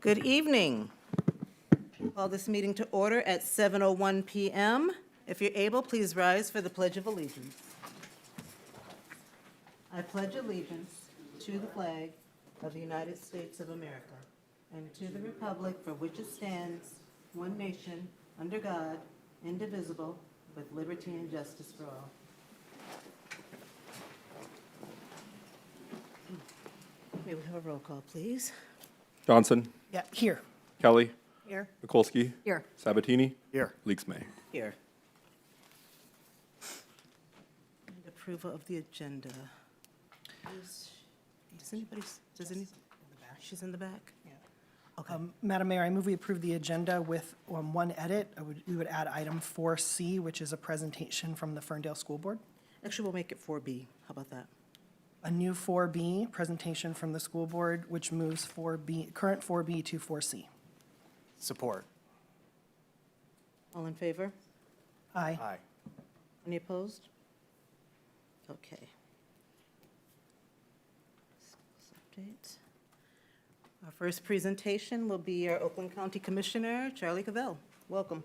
Good evening. Call this meeting to order at 7:01 PM. If you're able, please rise for the Pledge of Allegiance. I pledge allegiance to the flag of the United States of America and to the republic for which it stands, one nation, under God, indivisible, with liberty and justice for all. May we have a roll call, please? Johnson, Yeah, here. Kelly, Here. Mikulski, Here. Sabatini, Here. Leaks May. Here. And approval of the agenda. Does anybody, she's in the back? Yeah. Okay. Madam Mayor, I move we approve the agenda with one edit. We would add item 4C, which is a presentation from the Ferndale School Board. Actually, we'll make it 4B. How about that? A new 4B, presentation from the school board, which moves current 4B to 4C. Support. All in favor? Aye. Aye. Any opposed? Okay. Update. Our first presentation will be our Oakland County Commissioner, Charlie Cavell. Welcome.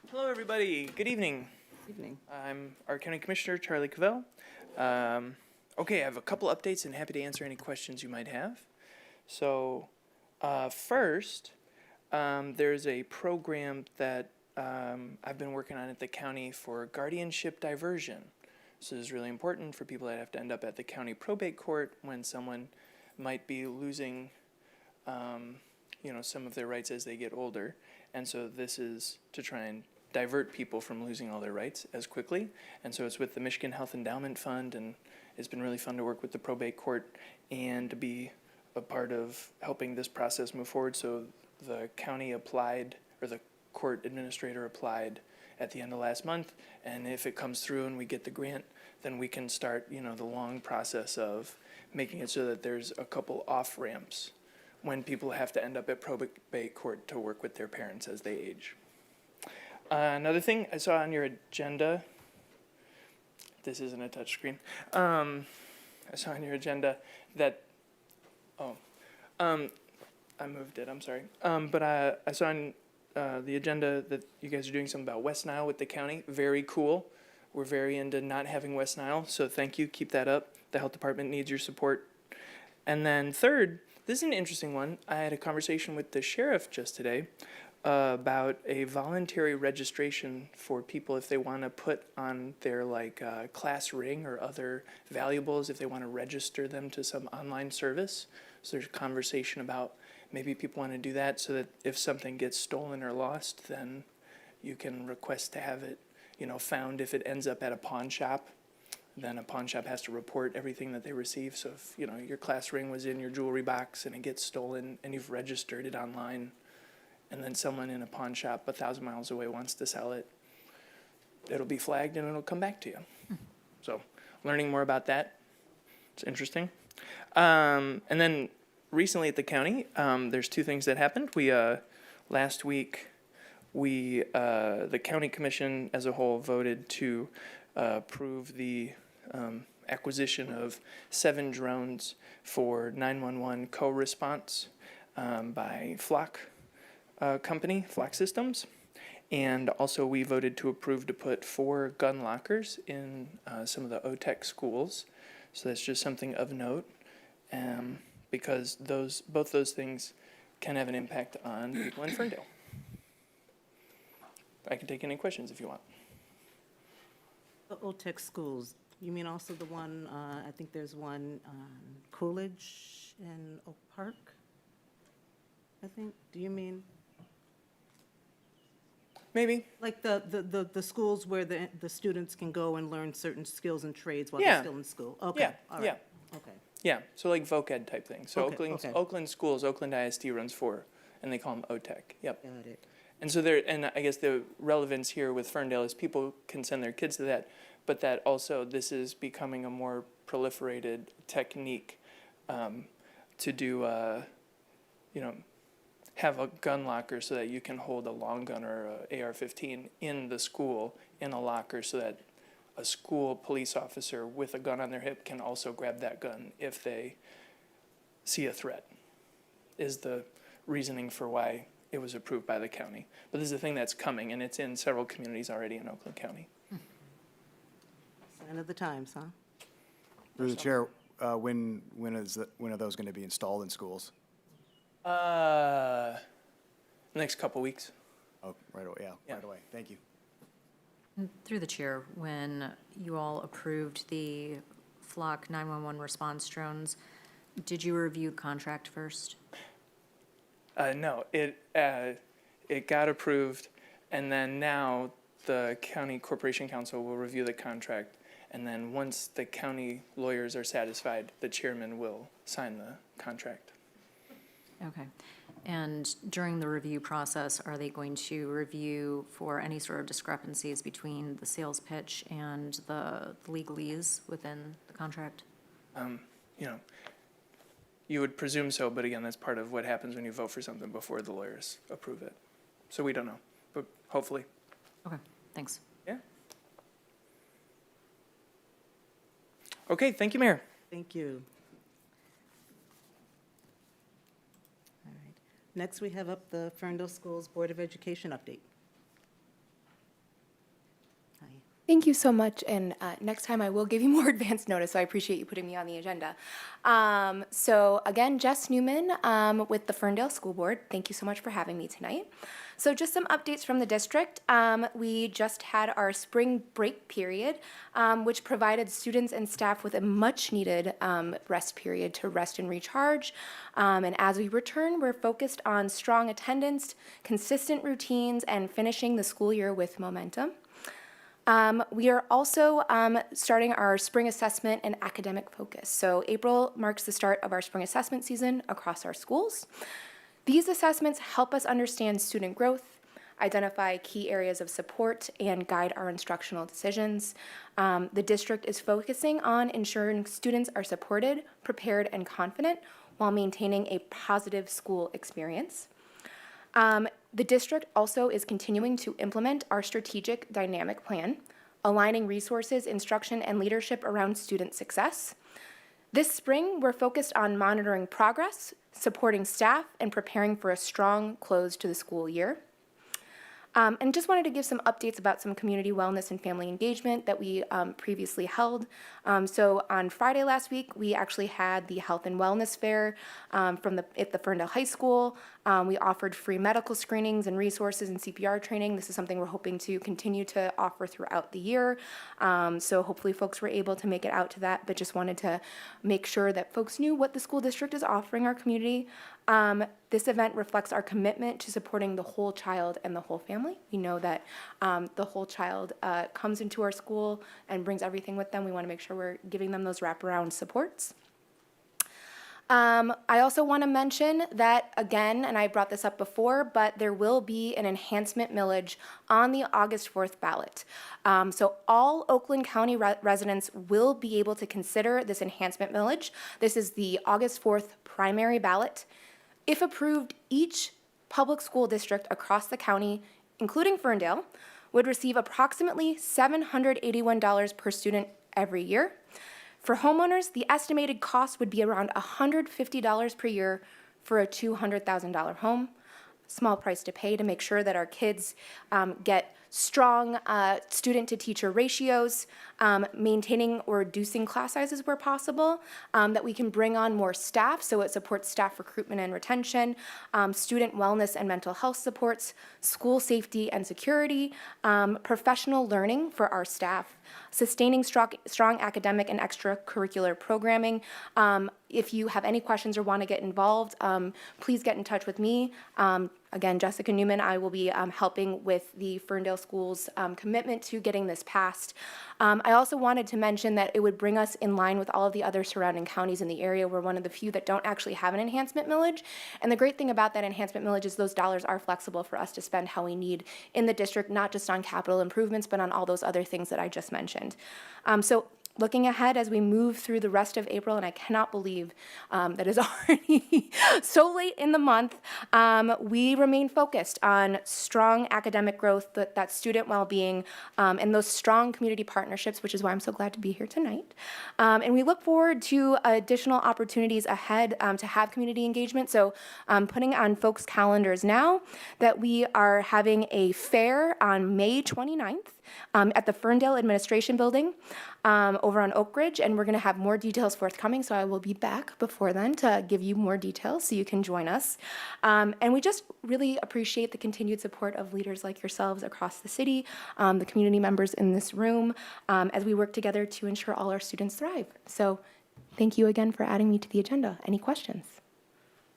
Hello, everybody. Good evening. Evening. I'm our County Commissioner, Charlie Cavell. Okay, I have a couple updates and happy to answer any questions you might have. So, first, there's a program that I've been working on at the county for guardianship diversion. So this is really important for people that have to end up at the county probate court when someone might be losing, some of their rights as they get older. And so this is to try and divert people from losing all their rights as quickly. And so it's with the Michigan Health Endowment Fund, and it's been really fun to work with the probate court and to be a part of helping this process move forward. So the county applied, or the court administrator applied at the end of last month, and if it comes through and we get the grant, then we can start, the long process of making it so that there's a couple off-ramps when people have to end up at probate court to work with their parents as they age. Another thing I saw on your agenda, this isn't a touch screen, I saw on your agenda that, I moved it, I'm sorry. But I saw on the agenda that you guys are doing something about West Nile with the county. Very cool. We're very into not having West Nile, so thank you. Keep that up. The health department needs your support. And then third, this is an interesting one. I had a conversation with the sheriff just today about a voluntary registration for people if they want to put on their class ring or other valuables, if they want to register them to some online service. So there's a conversation about maybe people want to do that so that if something gets stolen or lost, then you can request to have it, found. If it ends up at a pawn shop, then a pawn shop has to report everything that they receive. So if, your class ring was in your jewelry box and it gets stolen and you've registered it online, and then someone in a pawn shop 1,000 miles away wants to sell it, it'll be flagged and it'll come back to you. So learning more about that, it's interesting. And then recently at the county, there's two things that happened. Last week, the county commission as a whole voted to approve the acquisition of 7 drones for 911 co-response by Flock company, Flock Systems. And also we voted to approve to put 4 gun lockers in some of the OTEC schools. So that's just something of note, because both those things can have an impact on people in Ferndale. I can take any questions if you want. The OTEC schools, you mean also the one, I think there's one Coolidge and Oak Park? I think, do you mean? Maybe. Like the schools where the students can go and learn certain skills and trades while Yeah. they're still in school? Okay, Yeah, all right. yeah. Okay. Yeah, so like voc-ed type thing. So Okay, okay. Oakland schools, Oakland ISD runs 4, and they call them OTEC. Yep. Got it. And so and I guess the relevance here with Ferndale is people can send their kids to that, but that also this is becoming a more proliferated technique to do, have a gun locker so that you can hold a long gun or a AR-15 in the school in a locker so that a school police officer with a gun on their hip can also grab that gun if they see a threat, is the reasoning for why it was approved by the county. But this is a thing that's coming, and it's in several communities already in Oakland County. Sign of the times, huh? Through the chair, when are those going to be installed in schools? Next couple weeks. Oh, right away, Yeah. right away. Thank you. Through the chair, when you all approved the Flock 911 response drones, did you review contract first? No, it got approved, and then now the county corporation council will review the contract, and then once the county lawyers are satisfied, the chairman will sign the contract. Okay. And during the review process, are they going to review for any sort of discrepancies between the sales pitch and the legalese within the contract? You would presume so, but again, that's part of what happens when you vote for something before the lawyers approve it. So we don't know, but hopefully. Okay, thanks. Yeah. Okay, thank you, Mayor. Thank you. All right. Next, we have up the Ferndale Schools Board of Education update. Hi. Thank you so much, and next time I will give you more advance notice, so I appreciate you putting me on the agenda. So again, Jess Newman with the Ferndale School Board. Thank you so much for having me tonight. So just some updates from the district. We just had our spring break period, which provided students and staff with a much-needed rest period to rest and recharge. And as we return, we're focused on strong attendance, consistent routines, and finishing the school year with momentum. We are also starting our spring assessment and academic focus. So April marks the start of our spring assessment season across our schools. These assessments help us understand student growth, identify key areas of support, and guide our instructional decisions. The district is focusing on ensuring students are supported, prepared, and confident while maintaining a positive school experience. The district also is continuing to implement our strategic dynamic plan, aligning resources, instruction, and leadership around student success. This spring, we're focused on monitoring progress, supporting staff, and preparing for a strong close to the school year. And just wanted to give some updates about some community wellness and family engagement that we previously held. So on Friday last week, we actually had the Health and Wellness Fair at the Ferndale High School. We offered free medical screenings and resources and CPR training. This is something we're hoping to continue to offer throughout the year. So hopefully folks were able to make it out to that, but just wanted to make sure that folks knew what the school district is offering our community. This event reflects our commitment to supporting the whole child and the whole family. We know that the whole child comes into our school and brings everything with them. We want to make sure we're giving them those wraparound supports. I also want to mention that, again, and I brought this up before, but there will be an enhancement millage on the August 4th ballot. So all Oakland County residents will be able to consider this enhancement millage. This is the August 4th primary ballot. If approved, each public school district across the county, including Ferndale, would receive approximately $781 per student every year. For homeowners, the estimated cost would be around $150 per year for a $200,000 home. Small price to pay to make sure that our kids get strong student-to-teacher ratios, maintaining or reducing class sizes where possible, that we can bring on more staff so it supports staff recruitment and retention, student wellness and mental health supports, school safety and security, professional learning for our staff, sustaining strong academic and extracurricular programming. If you have any questions or want to get involved, please get in touch with me. Again, Jessica Newman, I will be helping with the Ferndale Schools commitment to getting this passed. I also wanted to mention that it would bring us in line with all of the other surrounding counties in the area. We're one of the few that don't actually have an enhancement millage. And the great thing about that enhancement millage is those dollars are flexible for us to spend how we need in the district, not just on capital improvements, but on all those other things that I just mentioned. So looking ahead as we move through the rest of April, and I cannot believe that is already so late in the month, we remain focused on strong academic growth, that student well-being, and those strong community partnerships, which is why I'm so glad to be here tonight. And we look forward to additional opportunities ahead to have community engagement. So putting on folks' calendars now that we are having a fair on May 29th at the Ferndale Administration Building over on Oak Ridge, and we're going to have more details forthcoming, so I will be back before then to give you more details so you can join us. And we just really appreciate the continued support of leaders like yourselves across the city, the community members in this room, as we work together to ensure all our students thrive. So thank you again for adding me to the agenda. Any questions?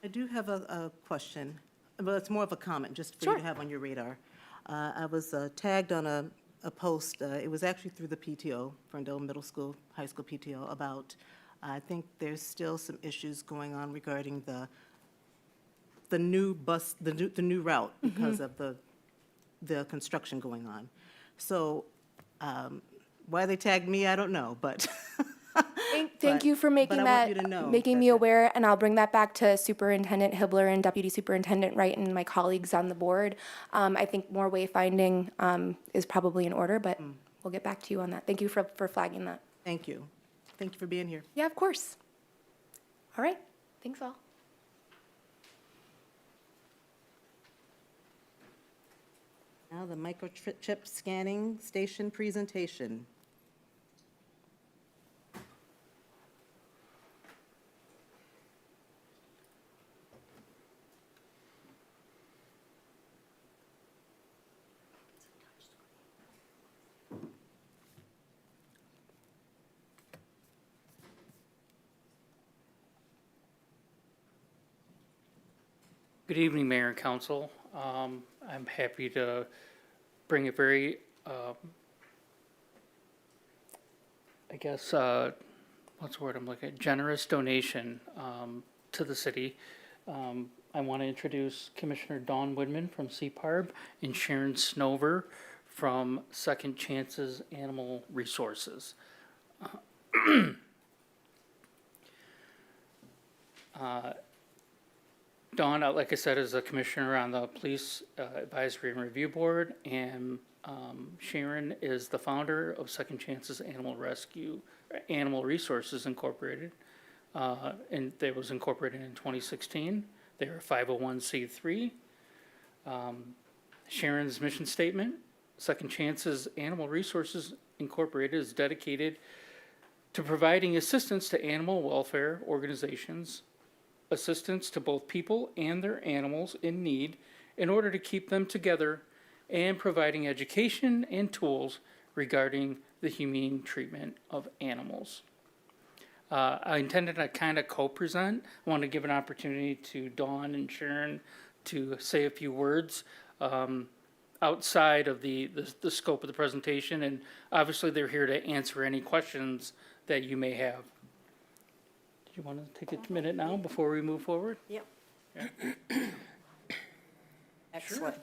I do have a question. Well, it's more of a comment, just for Sure. you to have on your radar. I was tagged on a post, it was actually through the PTO, Ferndale Middle School, High School PTO, about, I think there's still some issues going on regarding the new bus, the new route because of the construction going on. So why they tagged me, I don't know, but Thank you for making I that, want you to know making me that- aware, and I'll bring that back to Superintendent Hibbler and Deputy Superintendent Wright and my colleagues on the board. I think more wayfinding is probably in order, but we'll get back to you on that. Thank you for flagging that. thank you. Thank you for being here. Yeah, of course. All right, thanks all. Now the microchip scanning station presentation. Good evening, Mayor and Council. I'm happy to bring a very, what's the word I'm looking at, generous donation to the city. I want to introduce Commissioner Dawn Woodman from CPARB and Sharon Snover from Second Chances Animal Resources. Dawn, like I said, is a commissioner on the Police Advisory and Review Board, and Sharon is the founder of Second Chances Animal Resources Incorporated, and they was incorporated in 2016. They're a 501c3. Sharon's mission statement: Second Chances Animal Resources Incorporated is dedicated to providing assistance to animal welfare organizations, assistance to both people and their animals in need in order to keep them together, and providing education and tools regarding the humane treatment of animals. I intended to kind of co-present. I want to give an opportunity to Dawn and Sharon to say a few words outside of the scope of the presentation, and obviously they're here to answer any questions that you may have. Do you want to take a minute now before we move forward? Yep. Excellent.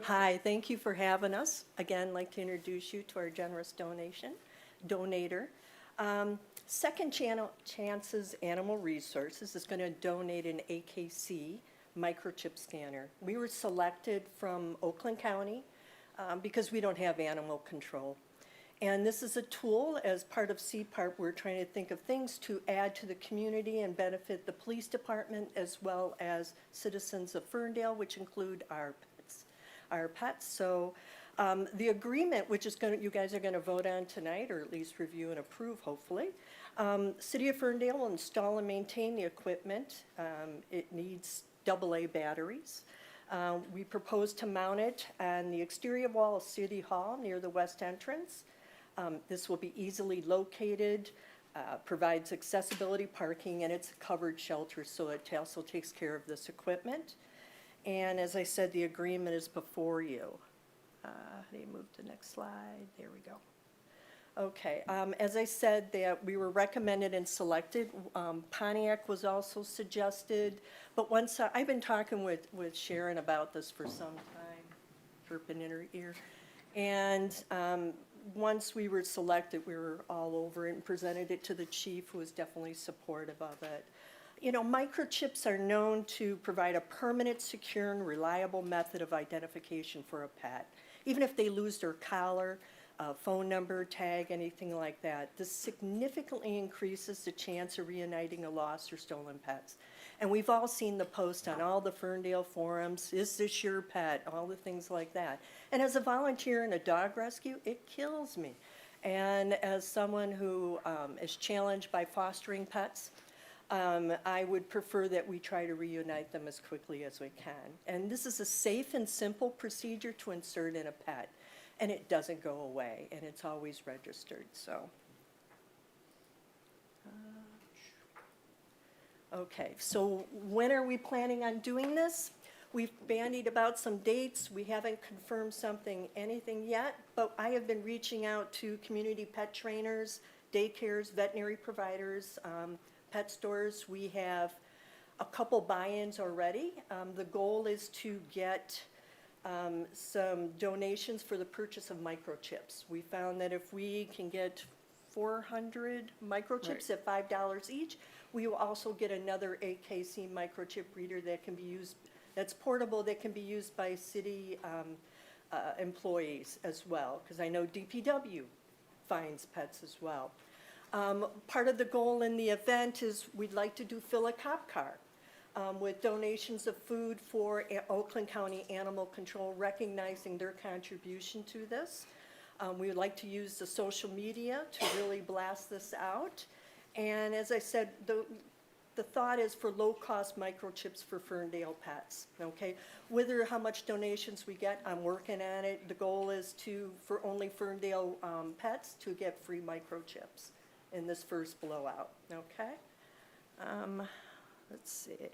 Hi, thank you for having us. Again, I'd like to introduce you to our generous donator. Second Chances Animal Resources is going to donate an AKC microchip scanner. We were selected from Oakland County because we don't have animal control. And this is a tool. As part of CPARP, we're trying to think of things to add to the community and benefit the police department as well as citizens of Ferndale, which include our pets. So the agreement, which is you guys are going to vote on tonight, or at least review and approve, hopefully. City of Ferndale will install and maintain the equipment. It needs AA batteries. We propose to mount it on the exterior wall of City Hall near the west entrance. This will be easily located, provides accessibility, parking, and it's a covered shelter, so it also takes care of this equipment. And as I said, the agreement is before you. How do you move to the next slide? There we go. Okay, as I said, that we were recommended and selected. Pontiac was also suggested, but once I've been talking with Sharon about this for some time, chirping in her ear, and once we were selected, we were all over it and presented it to the chief, who was definitely supportive of it. You know, microchips are known to provide a permanent, secure, and reliable method of identification for a pet. Even if they lose their collar, phone number, tag, anything like that, this significantly increases the chance of reuniting a lost or stolen pets. And we've all seen the post on all the Ferndale forums, is this your pet, all the things like that. And as a volunteer in a dog rescue, it kills me. And as someone who is challenged by fostering pets, I would prefer that we try to reunite them as quickly as we can. And this is a safe and simple procedure to insert in a pet, and it doesn't go away, and it's always registered, so. Okay, so when are we planning on doing this? We've bandied about some dates. We haven't confirmed anything yet, but I have been reaching out to community pet trainers, daycares, veterinary providers, pet stores. We have a couple buy-ins already. The goal is to get some donations for the purchase of microchips. We found that if we can get 400 microchips at $5 each, we will also get another AKC microchip reader that can be used, that's portable, that can be used by city employees as well, because I know DPW finds pets as well. Part of the goal in the event is we'd like to do fill a cop car with donations of food for Oakland County Animal Control, recognizing their contribution to this. We would like to use the social media to really blast this out. And as I said, the thought is for low-cost microchips for Ferndale pets, okay? Whether how much donations we get, I'm working on it. The goal is for only Ferndale pets to get free microchips in this first blowout, okay? Let's see.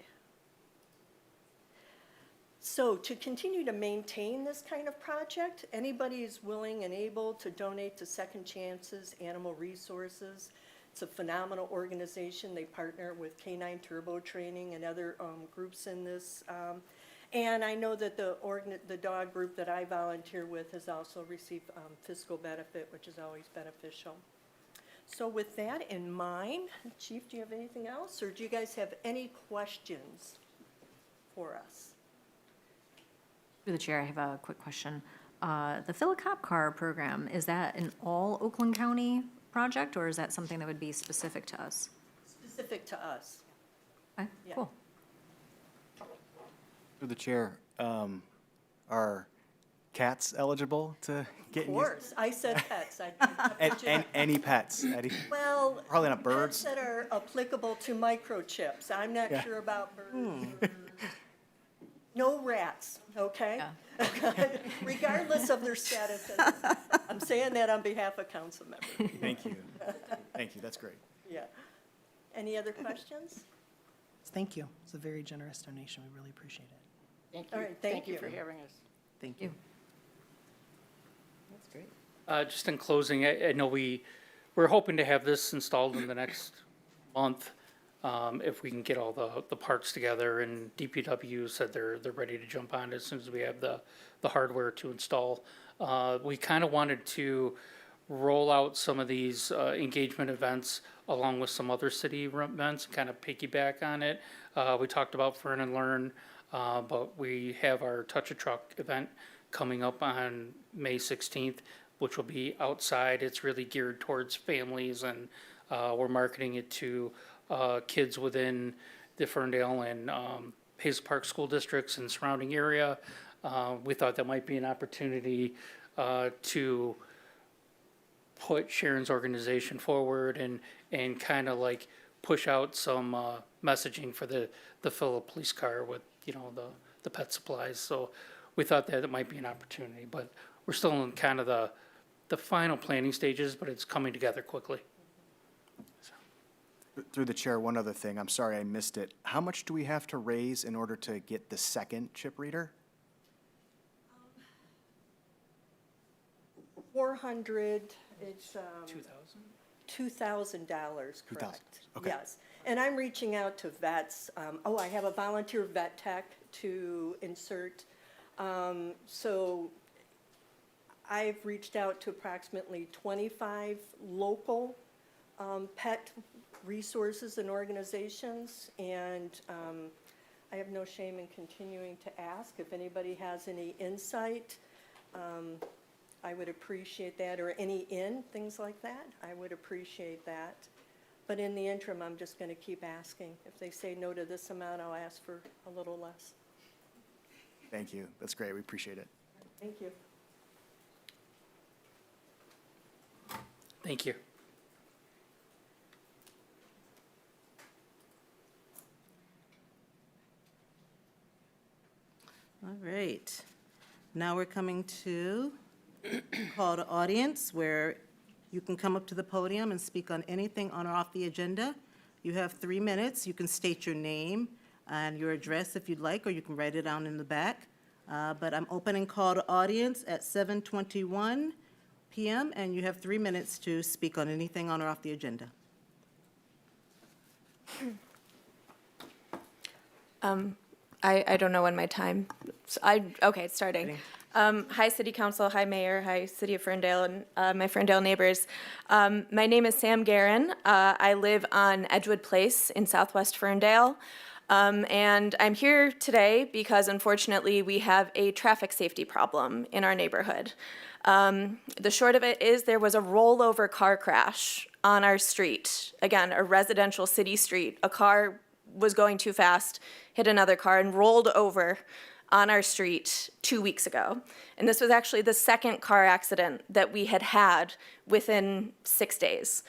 So to continue to maintain this kind of project, anybody is willing and able to donate to Second Chances Animal Resources. It's a phenomenal organization. They partner with Canine Turbo Training and other groups in this. And I know that the dog group that I volunteer with has also received fiscal benefit, which is always beneficial. So with that in mind, Chief, do you have anything else? Or do you guys have any questions for us? Through the chair, I have a quick question. The Fill a Cop Car program, is that an all Oakland County project, or is that something that would be specific to us? Specific to us. Okay, Yeah. cool. Through the chair, are cats eligible to get Of course, I said pets. any pets? Well, Probably not pets birds. that are applicable to microchips. I'm not Yeah. sure about birds. No rats, okay? Yeah. Regardless of their status. I'm saying that on behalf of council members. Thank you. Thank you, that's great. Yeah. Any other questions? Thank you. It's a very generous donation. We really appreciate it. Thank All you. right, thank you. for having us. Thank you. you. That's great. Just in closing, I know we're hoping to have this installed in the next month, if we can get all the parts together, and DPW said they're ready to jump on it as soon as we have the hardware to install. We kind of wanted to roll out some of these engagement events along with some other city events, kind of piggyback on it. We talked about Fern and Learn, but we have our Touch a Truck event coming up on May 16th, which will be outside. It's really geared towards families, and we're marketing it to kids within the Ferndale and Hazel Park school districts and surrounding area. We thought that might be an opportunity to put Sharon's organization forward and kind of like push out some messaging for the Phillip police car with, the pet supplies. So we thought that it might be an opportunity, but we're still in kind of the final planning stages, but it's coming together quickly. Through the chair, one other thing, I'm sorry I missed it. How much do we have to raise in order to get the second chip reader? 400, it's $2,000, $2,000, correct? okay. Yes, and I'm reaching out to vets. I have a volunteer vet tech to insert. So I've reached out to approximately 25 local pet resources and organizations, and I have no shame in continuing to ask. If anybody has any insight, I would appreciate that, or any things like that, I would appreciate that. But in the interim, I'm just going to keep asking. If they say no to this amount, I'll ask for a little less. Thank you. That's great. We appreciate it. Thank you. Thank you. All right. Now we're coming to call to audience, where you can come up to the podium and speak on anything on or off the agenda. You have 3 minutes. You can state your name and your address if you'd like, or you can write it down in the back. But I'm opening call to audience at 7:21 p.m., and you have 3 minutes to speak on anything on or off the agenda. I don't know when my time, okay, it's starting. Hi, City Council, hi, Mayor, hi, City of Ferndale, and my Ferndale neighbors. My name is Sam Guerin. I live on Edgewood Place in Southwest Ferndale. And I'm here today because unfortunately we have a traffic safety problem in our neighborhood. The short of it is there was a rollover car crash on our street. Again, a residential city street. A car was going too fast, hit another car, and rolled over on our street 2 weeks ago. And this was actually the second car accident that we had within 6 days.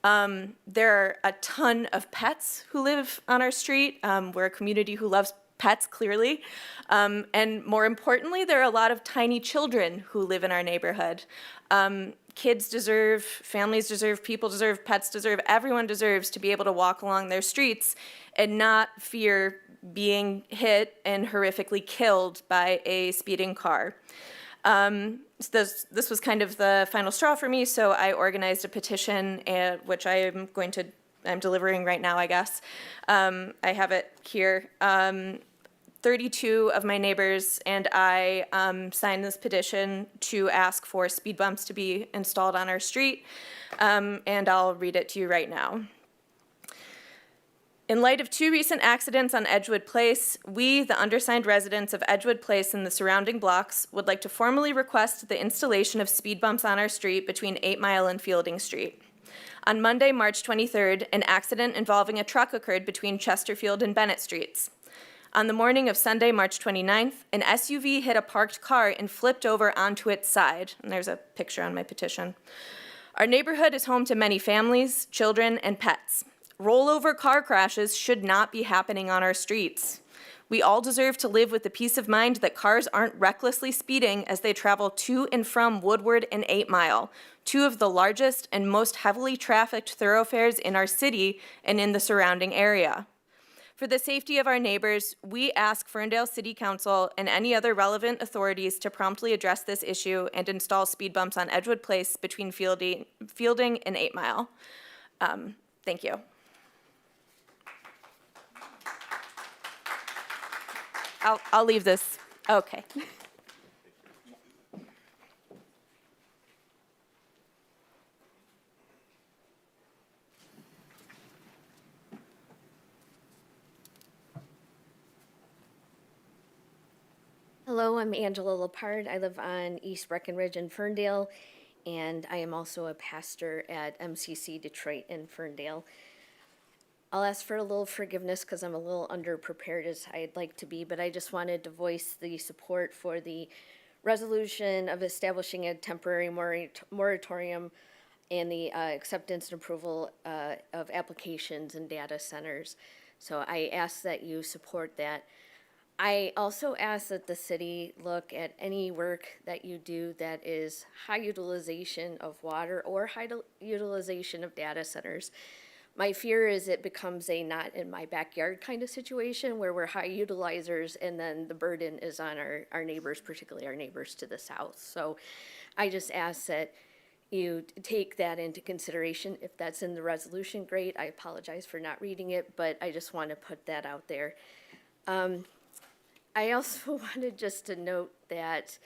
There are a ton of pets who live on our street. We're a community who loves pets, clearly. And more importantly, there are a lot of tiny children who live in our neighborhood. Kids deserve, families deserve, people deserve, pets deserve, everyone deserves to be able to walk along their streets and not fear being hit and horrifically killed by a speeding car. This was kind of the final straw for me, so I organized a petition, which I'm delivering right now, I guess. I have it here. 32 of my neighbors and I signed this petition to ask for speed bumps to be installed on our street, and I'll read it to you right now. In light of 2 recent accidents on Edgewood Place, we, the undersigned residents of Edgewood Place and the surrounding blocks, would like to formally request the installation of speed bumps on our street between 8 Mile and Fielding Street. On Monday, March 23rd, an accident involving a truck occurred between Chesterfield and Bennett Streets. On the morning of Sunday, March 29th, an SUV hit a parked car and flipped over onto its side. And there's a picture on my petition. Our neighborhood is home to many families, children, and pets. Rollover car crashes should not be happening on our streets. We all deserve to live with the peace of mind that cars aren't recklessly speeding as they travel to and from Woodward and 8 Mile, 2 of the largest and most heavily trafficked thoroughfares in our city and in the surrounding area. For the safety of our neighbors, we ask Ferndale City Council and any other relevant authorities to promptly address this issue and install speed bumps on Edgewood Place between Fielding and 8 Mile. Thank you. I'll leave this. Okay. Hello, I'm Angela Lepard. I live on East Breckenridge in Ferndale, and I am also a pastor at MCC Detroit in Ferndale. I'll ask for a little forgiveness because I'm a little underprepared as I'd like to be, but I just wanted to voice the support for the resolution of establishing a temporary moratorium and the acceptance and approval of applications and data centers. So I ask that you support that. I also ask that the city look at any work that you do that is high utilization of water or high utilization of data centers. My fear is it becomes a not in my backyard kind of situation where we're high utilizers and then the burden is on our neighbors, particularly our neighbors to the south. So I just ask that you take that into consideration. If that's in the resolution, great. I apologize for not reading it, but I just want to put that out there. I also wanted just to note that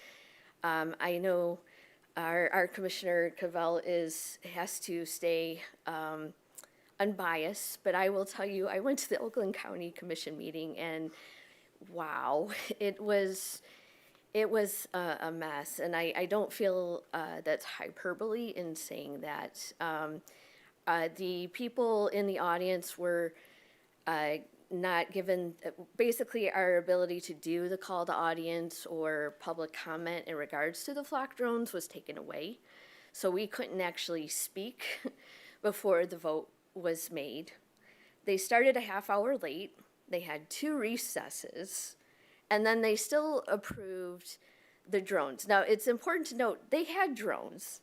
I know our Commissioner Cavell has to stay unbiased, but I will tell you, I went to the Oakland County Commission meeting, and wow, it was a mess, and I don't feel that's hyperbole in saying that. The people in the audience were not given, basically our ability to do the call to audience or public comment in regards to the flock drones was taken away. So we couldn't actually speak before the vote was made. They started a half hour late. They had 2 recesses, and then they still approved the drones. Now, it's important to note, they had drones.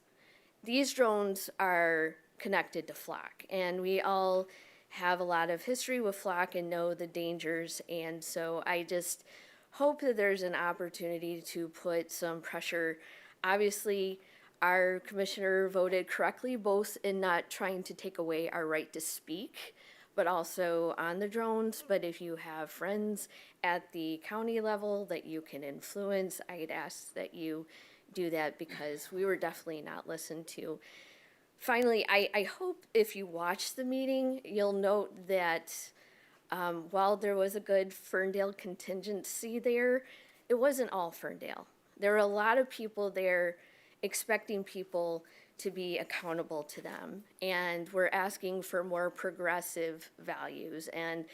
These drones are connected to flock, and we all have a lot of history with flock and know the dangers, and so I just hope that there's an opportunity to put some pressure. Obviously, our commissioner voted correctly, both in not trying to take away our right to speak, but also on the drones. But if you have friends at the county level that you can influence, I'd ask that you do that, because we were definitely not listened to. Finally, I hope if you watch the meeting, you'll note that while there was a good Ferndale contingency there, it wasn't all Ferndale. There were a lot of people there expecting people to be accountable to them, and we're asking for more progressive values. And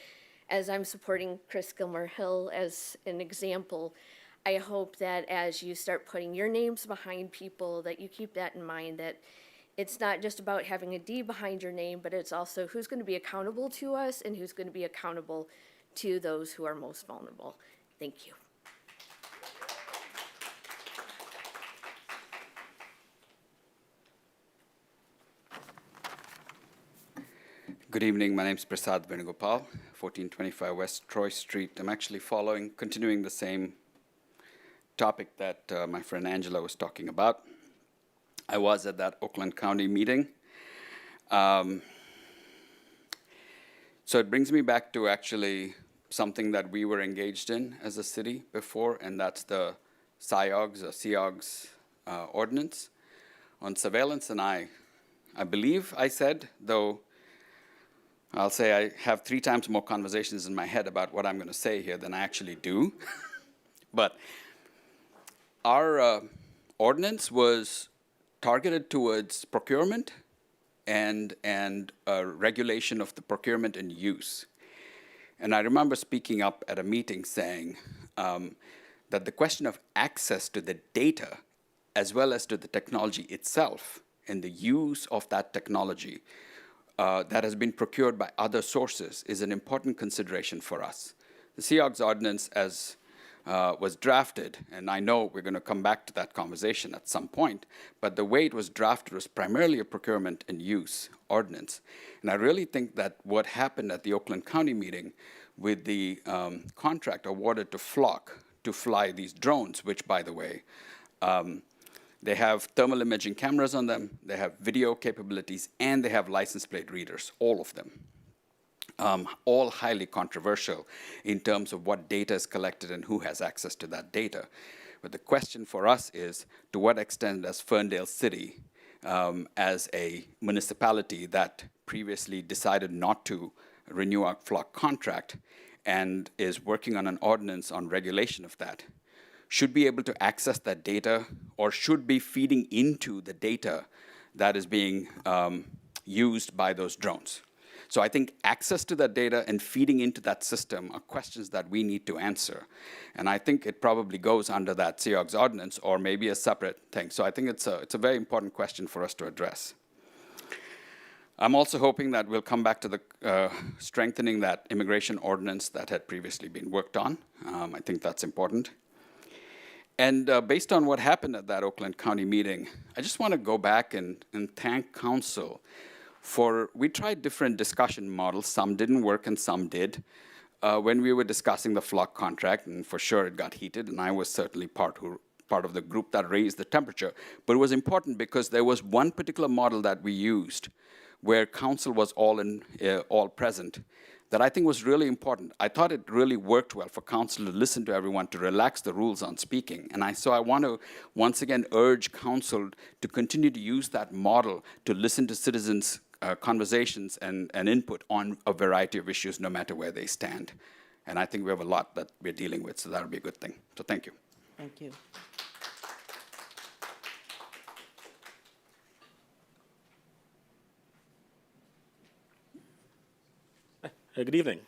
as I'm supporting Chris Gilmore Hill as an example, I hope that as you start putting your names behind people, that you keep that in mind, that it's not just about having a D behind your name, but it's also who's going to be accountable to us and who's going to be accountable to those who are most vulnerable. Thank you. Good evening. My name is Prasad Venugopal, 1425 West Troy Street. I'm actually continuing the same topic that my friend Angela was talking about. I was at that Oakland County meeting. So it brings me back to actually something that we were engaged in as a city before, and that's the CIOGS ordinance on surveillance. And I believe I said, though I'll say I have 3 times more conversations in my head about what I'm going to say here than I actually do. But our ordinance was targeted towards procurement and regulation of the procurement and use. And I remember speaking up at a meeting saying that the question of access to the data as well as to the technology itself and the use of that technology that has been procured by other sources is an important consideration for us. The CIOGS ordinance, as was drafted, and I know we're going to come back to that conversation at some point, but the way it was drafted was primarily a procurement and use ordinance. And I really think that what happened at the Oakland County meeting with the contract awarded to Flock to fly these drones, which, by the way, they have thermal imaging cameras on them, they have video capabilities, and they have license plate readers, all of them. All highly controversial in terms of what data is collected and who has access to that data. But the question for us is, to what extent does Ferndale City, as a municipality that previously decided not to renew our Flock contract and is working on an ordinance on regulation of that, should be able to access that data, or should be feeding into the data that is being used by those drones? So I think access to that data and feeding into that system are questions that we need to answer. And I think it probably goes under that CIOGS ordinance or maybe a separate thing. So I think it's a very important question for us to address. I'm also hoping that we'll come back to the strengthening that immigration ordinance that had previously been worked on. I think that's important. And based on what happened at that Oakland County meeting, I just want to go back and thank council we tried different discussion models. Some didn't work and some did. When we were discussing the Flock contract, and for sure it got heated, and I was certainly part of the group that raised the temperature. But it was important because there was one particular model that we used where council was all present, that I think was really important. I thought it really worked well for council to listen to everyone, to relax the rules on speaking. And so I want to once again urge council to continue to use that model to listen to citizens' conversations and input on a variety of issues, no matter where they stand. And I think we have a lot that we're dealing with, so that'll be a good thing. So thank you. Thank you. Good evening.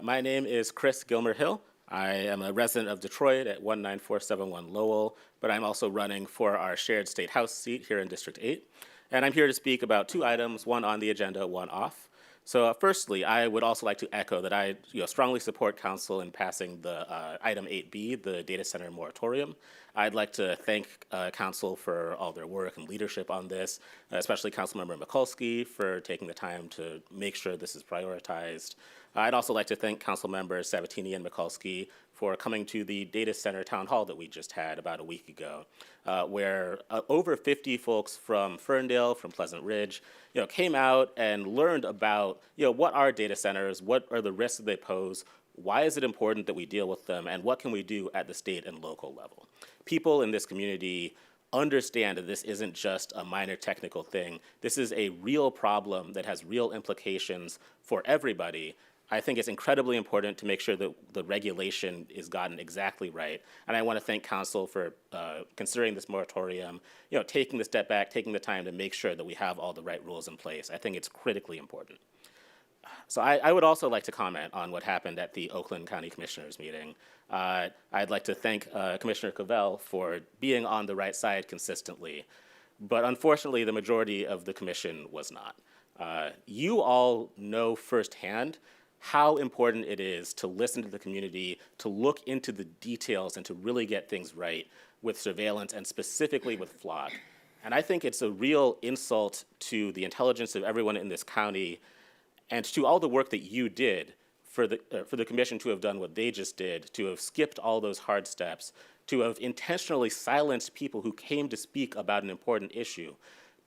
My name is Chris Gilmer-Hill. I am a resident of Detroit at 19471 Lowell, but I'm also running for our shared state house seat here in District 8. And I'm here to speak about two items, one on the agenda, one off. So firstly, I would also like to echo that I strongly support council in passing the item 8B, the data center moratorium. I'd like to thank council for all their work and leadership on this, especially Councilmember Mikulski for taking the time to make sure this is prioritized. I'd also like to thank council members Sabatini and Mikulski for coming to the data center town hall that we just had about a week ago, where over 50 folks from Ferndale, from Pleasant Ridge, came out and learned about, what are data centers, what are the risks that they pose, why is it important that we deal with them, and what can we do at the state and local level. People in this community understand that this isn't just a minor technical thing. This is a real problem that has real implications for everybody. I think it's incredibly important to make sure that the regulation is gotten exactly right. And I want to thank council for considering this moratorium, taking the step back, taking the time to make sure that we have all the right rules in place. I think it's critically important. So I would also like to comment on what happened at the Oakland County Commissioners meeting. I'd like to thank Commissioner Cavell for being on the right side consistently, but unfortunately the majority of the commission was not. You all know firsthand how important it is to listen to the community, to look into the details and to really get things right with surveillance and specifically with flock. And I think it's a real insult to the intelligence of everyone in this county and to all the work that you did for the commission to have done what they just did, to have skipped all those hard steps, to have intentionally silenced people who came to speak about an important issue,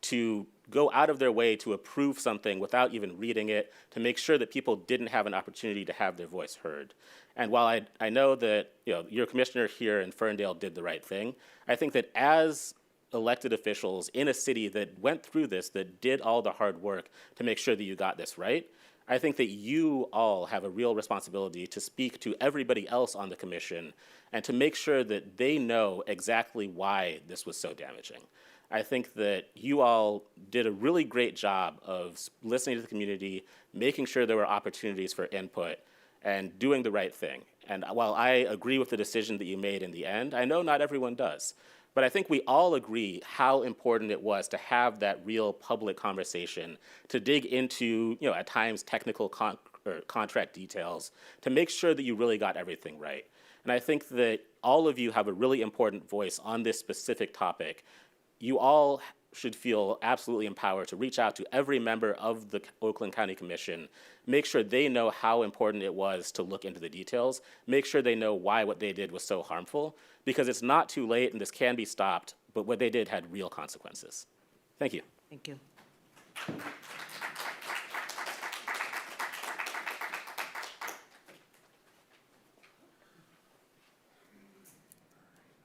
to go out of their way to approve something without even reading it, to make sure that people didn't have an opportunity to have their voice heard. And while I know that your commissioner here in Ferndale did the right thing, I think that as elected officials in a city that went through this, that did all the hard work to make sure that you got this right, I think that you all have a real responsibility to speak to everybody else on the commission and to make sure that they know exactly why this was so damaging. I think that you all did a really great job of listening to the community, making sure there were opportunities for input, and doing the right thing. And while I agree with the decision that you made in the end, I know not everyone does. But I think we all agree how important it was to have that real public conversation, to dig into, at times technical contract details, to make sure that you really got everything right. And I think that all of you have a really important voice on this specific topic. You all should feel absolutely empowered to reach out to every member of the Oakland County Commission, make sure they know how important it was to look into the details, make sure they know why what they did was so harmful, because it's not too late and this can be stopped, but what they did had real consequences. Thank you. Thank you.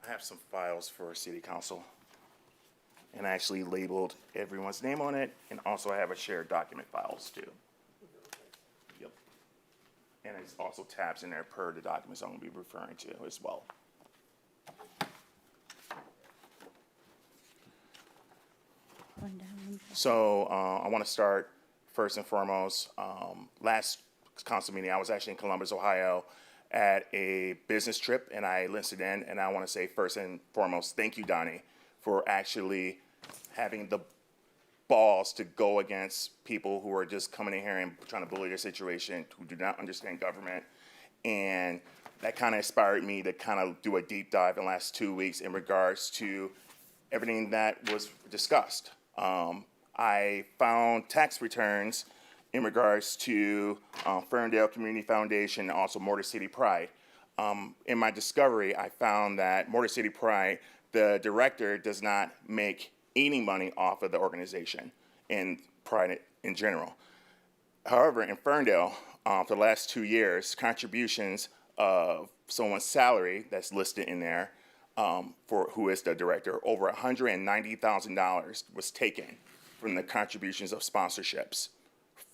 I have some files for City Council, and I actually labeled everyone's name on it, and also I have a shared document files too. Yep. And it's also tabs in there per the documents I'm gonna be referring to as well. So I want to start first and foremost. Last council meeting, I was actually in Columbus, Ohio, at a business trip, and I listened in. And I want to say first and foremost, thank you, Donnie, for actually having the balls to go against people who are just coming in here and trying to bully their situation, who do not understand government. And that kind of inspired me to kind of do a deep dive in the last 2 weeks in regards to everything that was discussed. I found tax returns in regards to Ferndale Community Foundation and also Motor City Pride. In my discovery, I found that Motor City Pride, the director does not make any money off of the organization and Pride in general. However, in Ferndale, for the last 2 years, contributions of someone's salary that's listed in there for who is the director, over $190,000 was taken from the contributions of sponsorships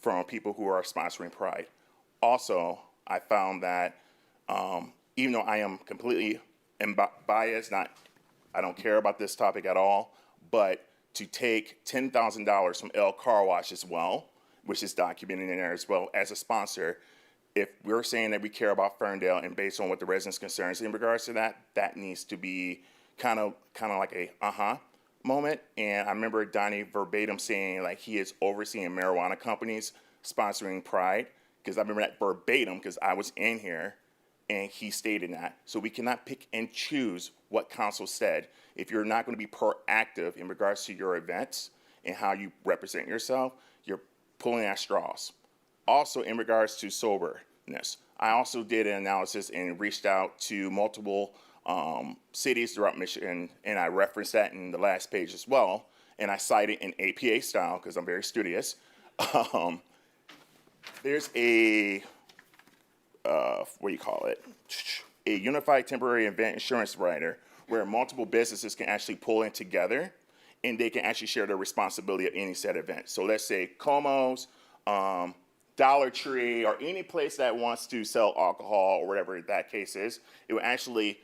from people who are sponsoring Pride. Also, I found that even though I am completely biased, I don't care about this topic at all, but to take $10,000 from L Car Wash as well, which is documented in there as well as a sponsor, if we're saying that we care about Ferndale and based on what the residents' concerns in regards to that, that needs to be kind of like a moment. And I remember Donnie verbatim saying like he is overseeing marijuana companies sponsoring Pride, because I remember that verbatim because I was in here and he stated that. So we cannot pick and choose what council said. If you're not going to be proactive in regards to your events and how you represent yourself, you're pulling at straws. Also, in regards to soberness, I also did an analysis and reached out to multiple cities throughout Michigan, and I referenced that in the last page as well. And I cited in APA style because I'm very studious. There's a what do you call it? A unified temporary event insurance rider where multiple businesses can actually pull in together and they can actually share the responsibility of any said event. So let's say Como's, Dollar Tree, or any place that wants to sell alcohol or whatever that case is, it would actually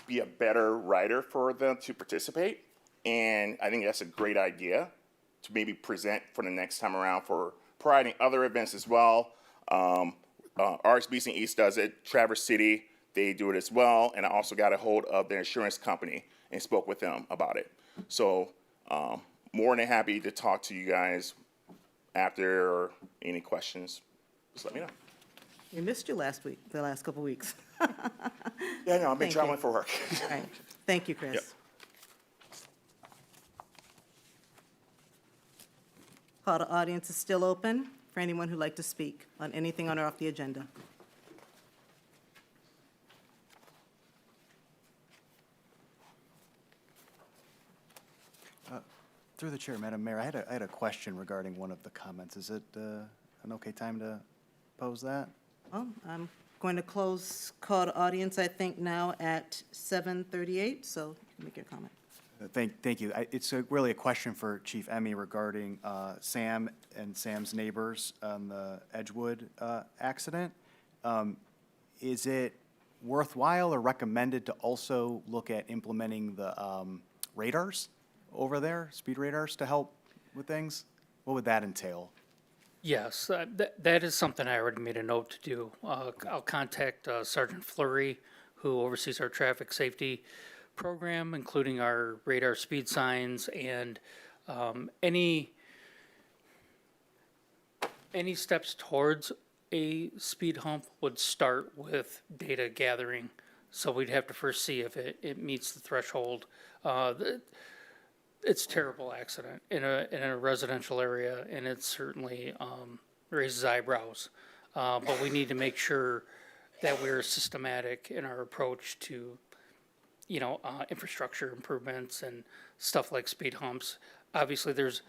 be a better rider for them to participate. And I think that's a great idea to maybe present for the next time around for Pride and other events as well. Archbeats East does it, Traverse City, they do it as well. And I also got a hold of their insurance company and spoke with them about it. So more than happy to talk to you guys after, or any questions, just let me know. We missed you last week, the last couple weeks. Yeah, no, I've been Thank traveling you. for work. All right. Thank you, Chris. Yep. Call to audience is still open for anyone who'd like to speak on anything on or off the agenda. Through the chair, Madam Mayor, I had a question regarding one of the comments. Is it an okay time to pose that? Well, I'm going to close call to audience, I think, now at 7:38, so you can make your comment. Thank you. It's really a question for Chief Emmy regarding Sam and Sam's neighbors on the Edgewood accident. Is it worthwhile or recommended to also look at implementing the radars over there, speed radars, to help with things? What would that entail? Yes, that is something I already made a note to do. I'll contact Sergeant Fleury, who oversees our traffic safety program, including our radar speed signs, and any steps towards a speed hump would start with data gathering. So we'd have to first see if it meets the threshold. It's a terrible accident in a residential area, and it certainly raises eyebrows. But we need to make sure that we're systematic in our approach to, infrastructure improvements and stuff like speed humps. Obviously, there's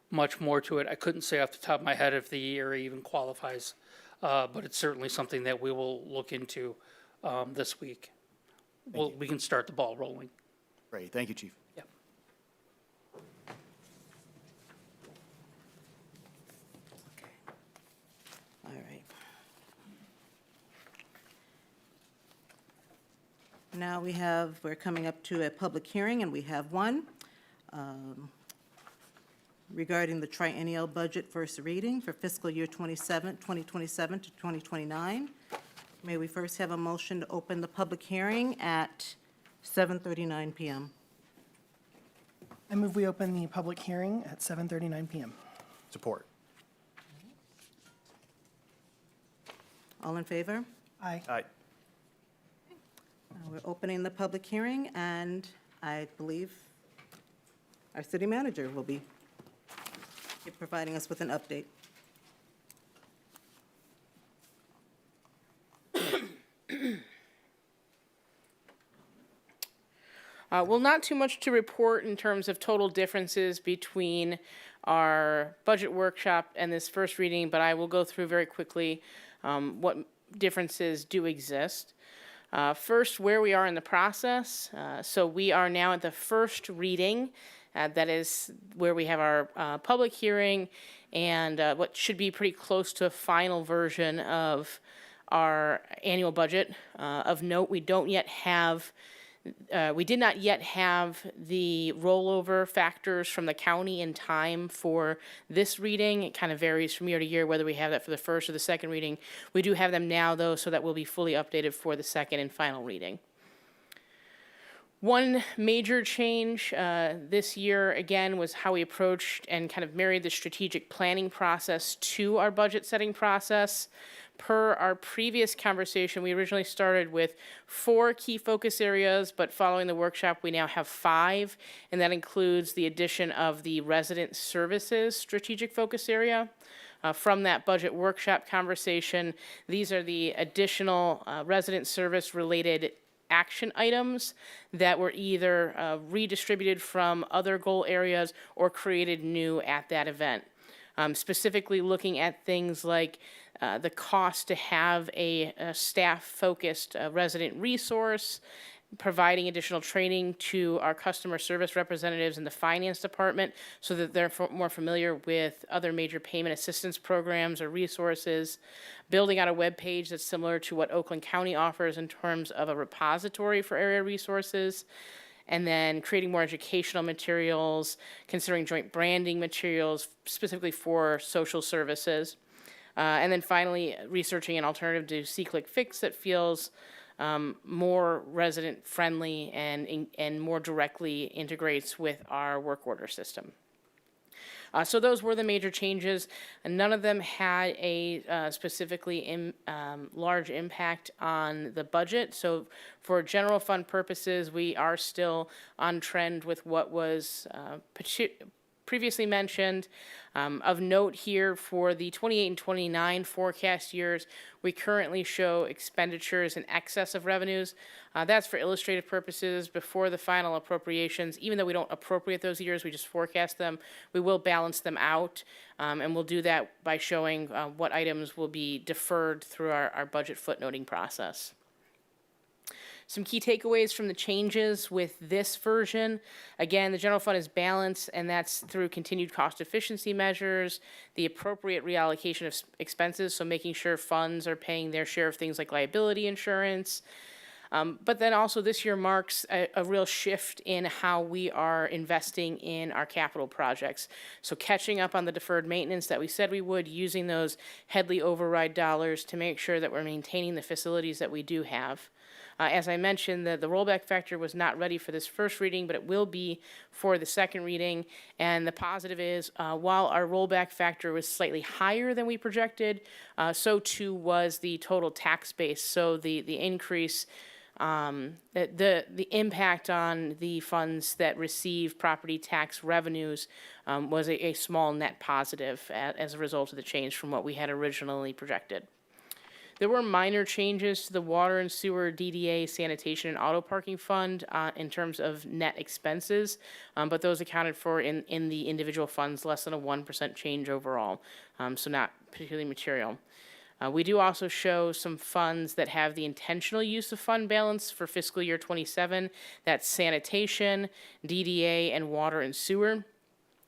much more to it. I couldn't say off the top of my head if the area even qualifies, but it's certainly something that we will look into this week. We can start the ball rolling. Great, thank you, Chief. Yep. All right. Now we're coming up to a public hearing, and we have one regarding the Triennial Budget first reading for fiscal year 2027 to 2029. May we first have a motion to open the public hearing at 7:39 PM? I move we open the public hearing at 7:39 PM. Support. All in favor? Aye. Aye. We're opening the public hearing, and I believe our city manager will be providing us with an update. Well, not too much to report in terms of total differences between our budget workshop and this first reading, but I will go through very quickly what differences do exist. First, where we are in the process. So we are now at the first reading. That is where we have our public hearing and what should be pretty close to a final version of our annual budget. Of note, we did not yet have the rollover factors from the county in time for this reading. It kind of varies from year to year whether we have that for the first or the second reading. We do have them now, though, so that will be fully updated for the second and final reading. One major change this year, again, was how we approached and kind of married the strategic planning process to our budget setting process. Per our previous conversation, we originally started with 4 key focus areas, but following the workshop, we now have 5, and that includes the addition of the resident services strategic focus area. From that budget workshop conversation, these are the additional resident service related action items that were either redistributed from other goal areas or created new at that event. Specifically looking at things like the cost to have a staff-focused resident resource, providing additional training to our customer service representatives in the finance department so that they're more familiar with other major payment assistance programs or resources, building out a web page that's similar to what Oakland County offers in terms of a repository for area resources, and then creating more educational materials, considering joint branding materials specifically for social services. And then finally, researching an alternative to See-Click-Fix that feels more resident-friendly and more directly integrates with our work order system. So those were the major changes, and none of them had a specifically large impact on the budget. So for general fund purposes, we are still on trend with what was previously mentioned. Of note here, for the 28 and 29 forecast years, we currently show expenditures in excess of revenues. That's for illustrative purposes before the final appropriations. Even though we don't appropriate those years, we just forecast them, we will balance them out, and we'll do that by showing what items will be deferred through our budget footnoting process. Some key takeaways from the changes with this version. Again, the general fund is balanced, and that's through continued cost efficiency measures, the appropriate reallocation of expenses, so making sure funds are paying their share of things like liability insurance. But then also this year marks a real shift in how we are investing in our capital projects. So catching up on the deferred maintenance that we said we would, using those Headley override dollars to make sure that we're maintaining the facilities that we do have. As I mentioned, the rollback factor was not ready for this first reading, but it will be for the second reading. And the positive is, while our rollback factor was slightly higher than we projected, so too was the total tax base. So the increase, the impact on the funds that receive property tax revenues was a small net positive as a result of the change from what we had originally projected. There were minor changes to the water and sewer, DDA, sanitation, and auto parking fund in terms of net expenses, but those accounted for in the individual funds, less than a 1% change overall, so not particularly material. We do also show some funds that have the intentional use of fund balance for fiscal year 27. That's sanitation, DDA, and water and sewer.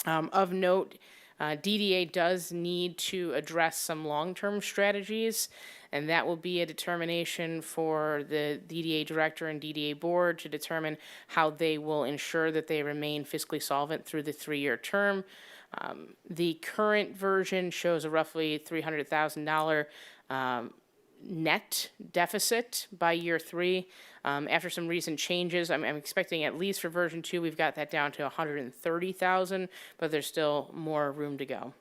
Of note, DDA does need to address some long-term strategies, and that will be a determination for the DDA director and DDA board to determine how they will ensure that they remain fiscally solvent through the 3-year term. The current version shows a roughly $300,000 net deficit by year 3. After some recent changes, I'm expecting at least for version 2, we've got that down to $130,000, but there's still more room to go.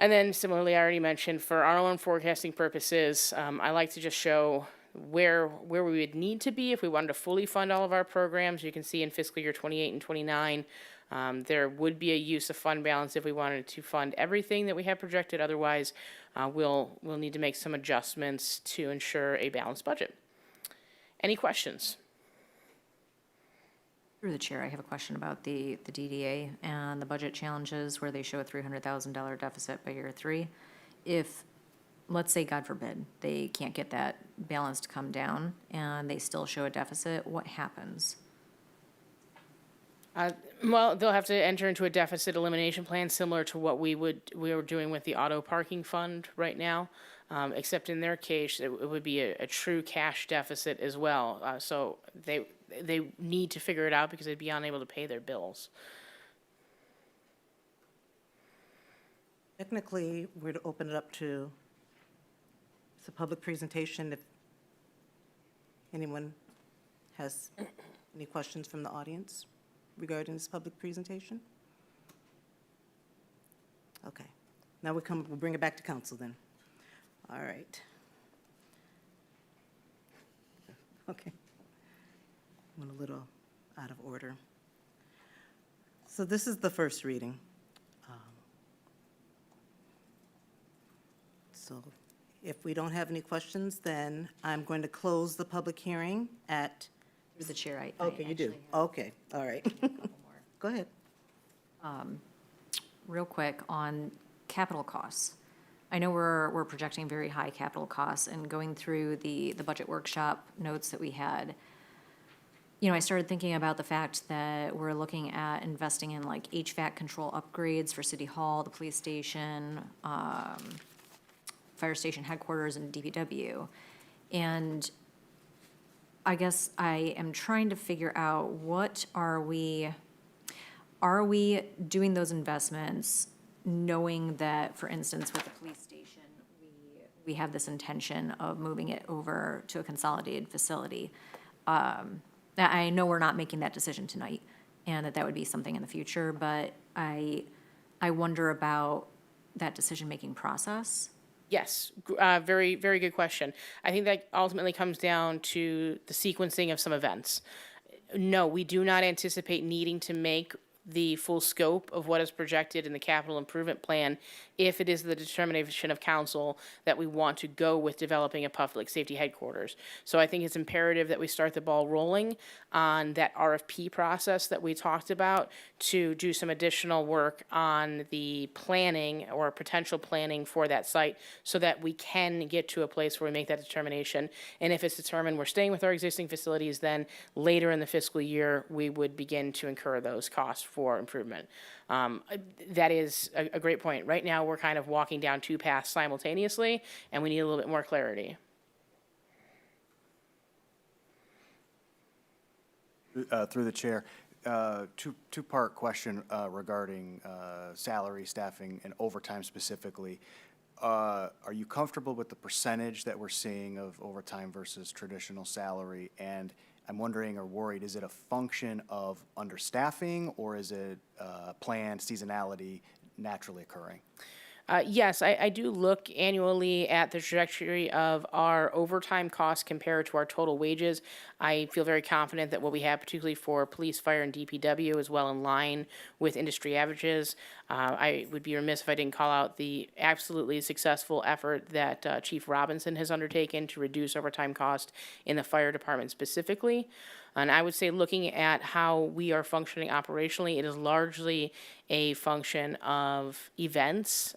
And then similarly, I already mentioned for our own forecasting purposes, I like to just show where we would need to be if we wanted to fully fund all of our programs. You can see in fiscal year 28 and 29, there would be a use of fund balance if we wanted to fund everything that we have projected. Otherwise, we'll need to make some adjustments to ensure a balanced budget. Any questions? Through the chair, I have a question about the DDA and the budget challenges where they show a $300,000 deficit by year 3. If let's say, God forbid, they can't get that balance to come down and they still show a deficit, what happens? Well, they'll have to enter into a deficit elimination plan similar to what we were doing with the auto parking fund right now. Except in their case, it would be a true cash deficit as well. So they need to figure it out because they'd be unable to pay their bills. Technically, we're to open it up to, it's a public presentation. If anyone has any questions from the audience regarding this public presentation? Okay. Now we'll bring it back to council then. All right. Okay. Went a little out of order. So this is the first reading. So if we don't have any questions, then I'm going to close the public hearing at, Through the chair, I okay, you do. actually have Okay, all right. Go ahead. real quick on capital costs. I know we're projecting very high capital costs, and going through the budget workshop notes that we had, you know, I started thinking about the fact that we're looking at investing in like HVAC control upgrades for City Hall, the police station, fire station headquarters, and DPW. And I guess I am trying to figure out, what are we doing those investments knowing that, for instance, with the police station, we have this intention of moving it over to a consolidated facility? I know we're not making that decision tonight, and that would be something in the future, but I wonder about that decision-making process. Yes, very, very good question. I think that ultimately comes down to the sequencing of some events. No, we do not anticipate needing to make the full scope of what is projected in the capital improvement plan if it is the determination of council that we want to go with developing a public safety headquarters. So I think it's imperative that we start the ball rolling on that RFP process that we talked about, to do some additional work on the planning or potential planning for that site, so that we can get to a place where we make that determination. And if it's determined we're staying with our existing facilities, then later in the fiscal year, we would begin to incur those costs for improvement. That is a great point. Right now, we're kind of walking down two paths simultaneously, and we need a little bit more clarity. Through the chair, two-part question regarding salary, staffing, and overtime specifically. Are you comfortable with the percentage that we're seeing of overtime versus traditional salary? And I'm wondering, or worried, is it a function of understaffing, or is it planned seasonality naturally occurring? Yes, I do look annually at the trajectory of our overtime costs compared to our total wages. I feel very confident that what we have, particularly for police, fire, and DPW, is well in line with industry averages. I would be remiss if I didn't call out the absolutely successful effort that Chief Robinson has undertaken to reduce overtime cost in the fire department specifically. And I would say, looking at how we are functioning operationally, it is largely a function of events,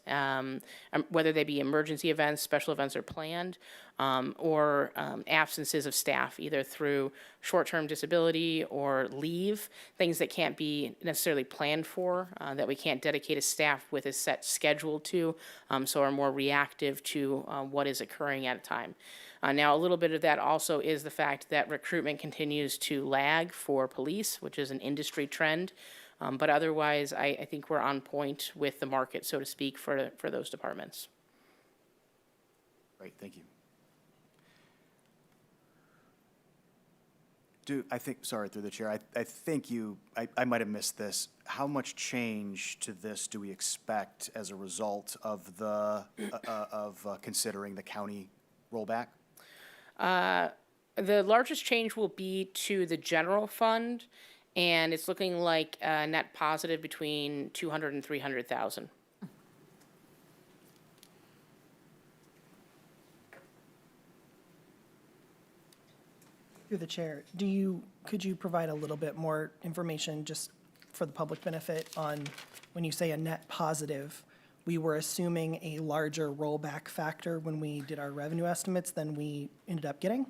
whether they be emergency events, special events are planned, or absences of staff, either through short-term disability or leave, things that can't be necessarily planned for, that we can't dedicate a staff with a set schedule to, so are more reactive to what is occurring at a time. Now, a little bit of that also is the fact that recruitment continues to lag for police, which is an industry trend. But otherwise, I think we're on point with the market, so to speak, for those departments. Great, thank you. Sorry, through the chair, I think I might have missed this. How much change to this do we expect as a result of considering the county rollback? The largest change will be to the general fund, and it's looking like a net positive between 200 and 300,000. Through the chair, could you provide a little bit more information, just for the public benefit, on when you say a net positive, we were assuming a larger rollback factor when we did our revenue estimates than we ended up getting?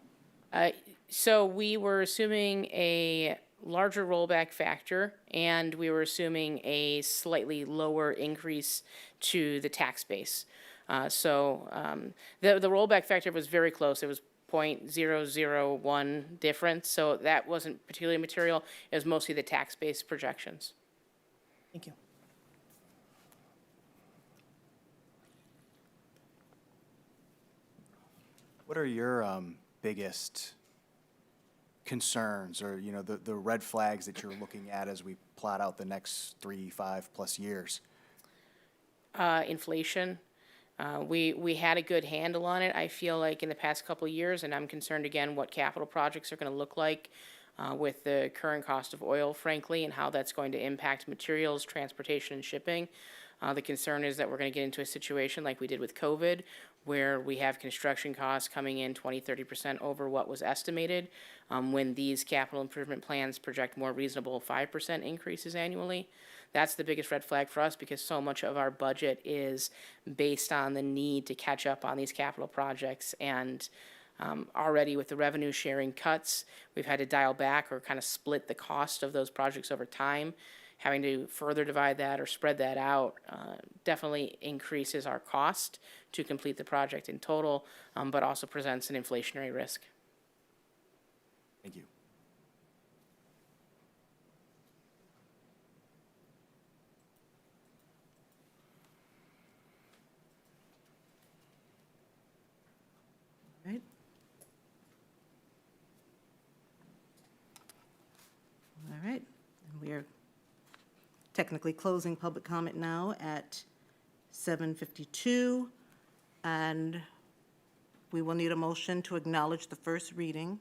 So we were assuming a larger rollback factor, and we were assuming a slightly lower increase to the tax base. The rollback factor was very close. It was 0.001 difference, so that wasn't particularly material. It was mostly the tax base projections. Thank you. What are your biggest concerns or, the red flags that you're looking at as we plot out the next 3, 5+ years? Inflation. We had a good handle on it, I feel like, in the past couple of years, and I'm concerned again what capital projects are going to look like with the current cost of oil, frankly, and how that's going to impact materials, transportation, and shipping. The concern is that we're going to get into a situation like we did with COVID, where we have construction costs coming in 20-30% over what was estimated, when these capital improvement plans project more reasonable 5% increases annually. That's the biggest red flag for us, because so much of our budget is based on the need to catch up on these capital projects. And already with the revenue sharing cuts, we've had to dial back or kind of split the cost of those projects over time. Having to further divide that or spread that out definitely increases our cost to complete the project in total, but also presents an inflationary risk. Thank you. Right? All right, and we are technically closing public comment now at 7:52, and we will need a motion to acknowledge the first reading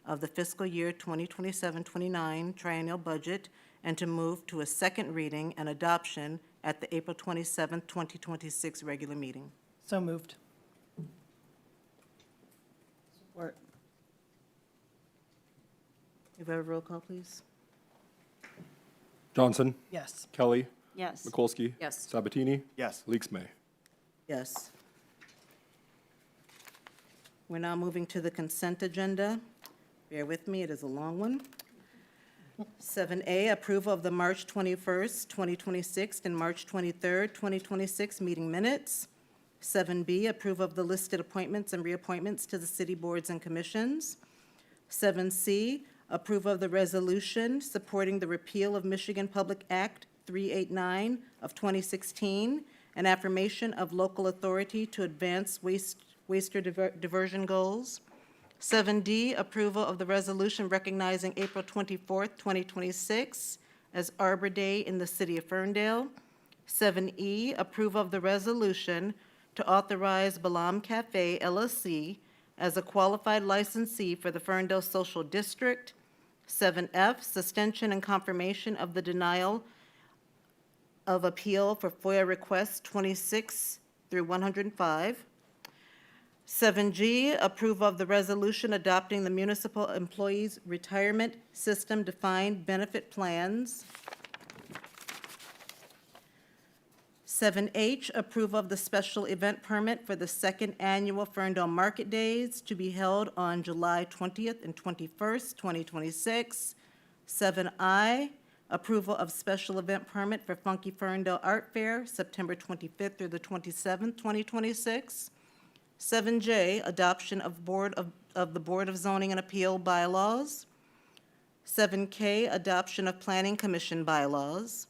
of the fiscal year 2027-29 triennial budget and to move to a second reading and adoption at the April 27th, 2026 regular meeting. So moved. Support. If we have a roll call, please. Johnson, Yes. Kelly, Yes. Mikulski. Yes. Sabatini, Yes. Leaks May. Yes. We're now moving to the consent agenda. Bear with me, it is a long one. 7A, approval of the March 21st, 2026 and March 23rd, 2026 meeting minutes. 7B, approval of the listed appointments and reappointments to the city boards and commissions. 7C, approval of the resolution supporting the repeal of Michigan Public Act 389 of 2016 and affirmation of local authority to advance waster diversion goals. 7D, approval of the resolution recognizing April 24th, 2026 as Arbor Day in the city of Ferndale. 7E, approval of the resolution to authorize Balam Cafe LLC as a qualified licensee for the Ferndale Social District. 7F, suspension and confirmation of the denial of appeal for FOIA requests 26 through 105. 7G, approval of the resolution adopting the Municipal Employees Retirement System Defined Benefit Plans. 7H, approval of the special event permit for the second annual Ferndale Market Days to be held on July 20th and 21st, 2026. 7I, approval of special event permit for Funky Ferndale Art Fair, September 25th through the 27th, 2026. 7J, adoption of the Board of Zoning and Appeal bylaws. 7K, adoption of Planning Commission bylaws.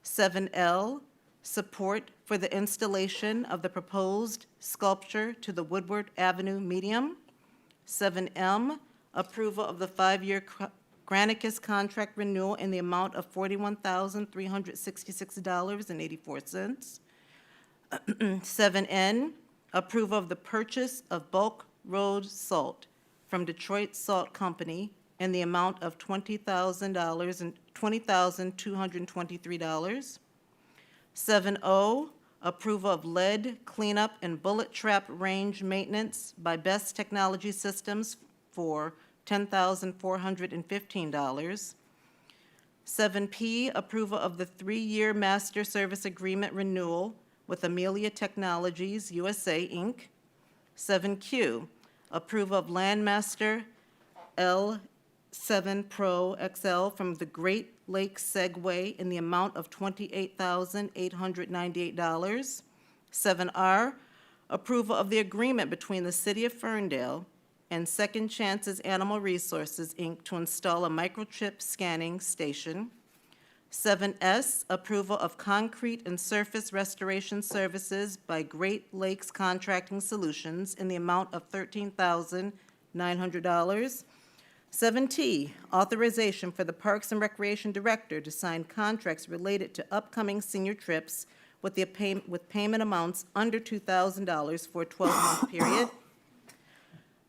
7L, support for the installation of the proposed sculpture to the Woodward Avenue medium. 7M, approval of the 5-year Granicus contract renewal in the amount of $41,366.84. 7N, approval of the purchase of bulk road salt from Detroit Salt Company in the amount of $20,223. 7O, approval of lead cleanup and bullet trap range maintenance by Best Technology Systems for $10,415. 7P, approval of the 3-year master service agreement renewal with Amelia Technologies USA, Inc. 7Q, approval of Landmaster L7 Pro XL from the Great Lakes Segway in the amount of $28,898. 7R, approval of the agreement between the City of Ferndale and Second Chances Animal Resources, Inc. to install a microchip scanning station. 7S, approval of concrete and surface restoration services by Great Lakes Contracting Solutions in the amount of $13,900. 7T, authorization for the Parks and Recreation Director to sign contracts related to upcoming senior trips with payment amounts under $2,000 for a 12-month period.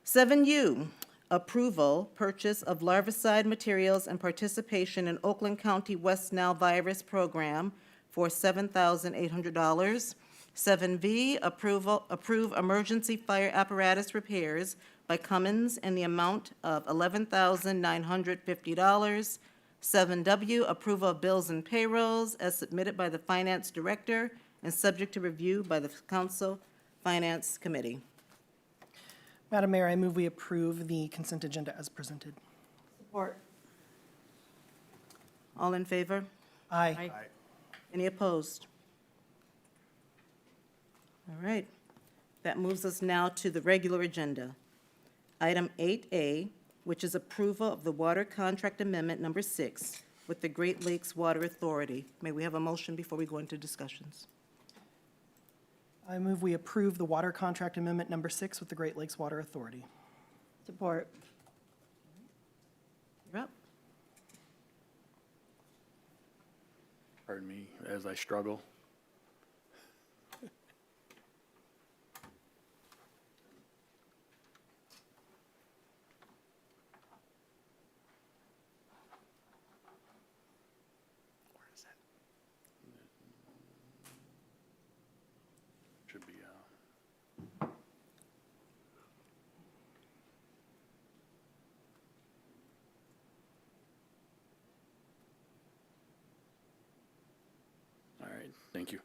7U, approval, purchase of larvicide materials and participation in Oakland County West Nile virus program for $7,800. 7V, approve emergency fire apparatus repairs by Cummins in the amount of $11,950. 7W, approval of bills and payrolls as submitted by the Finance Director and subject to review by the Council Finance Committee. Madam Mayor, I move we approve the consent agenda as presented. Support. All in favor? Aye. Any opposed? All right. That moves us now to the regular agenda. Item 8A, which is approval of the water contract amendment number 6 with the Great Lakes Water Authority. May we have a motion before we go into discussions? I move we approve the water contract amendment number 6 with the Great Lakes Water Authority. Support. You're up. Pardon me as I struggle. Should be, all right, thank you.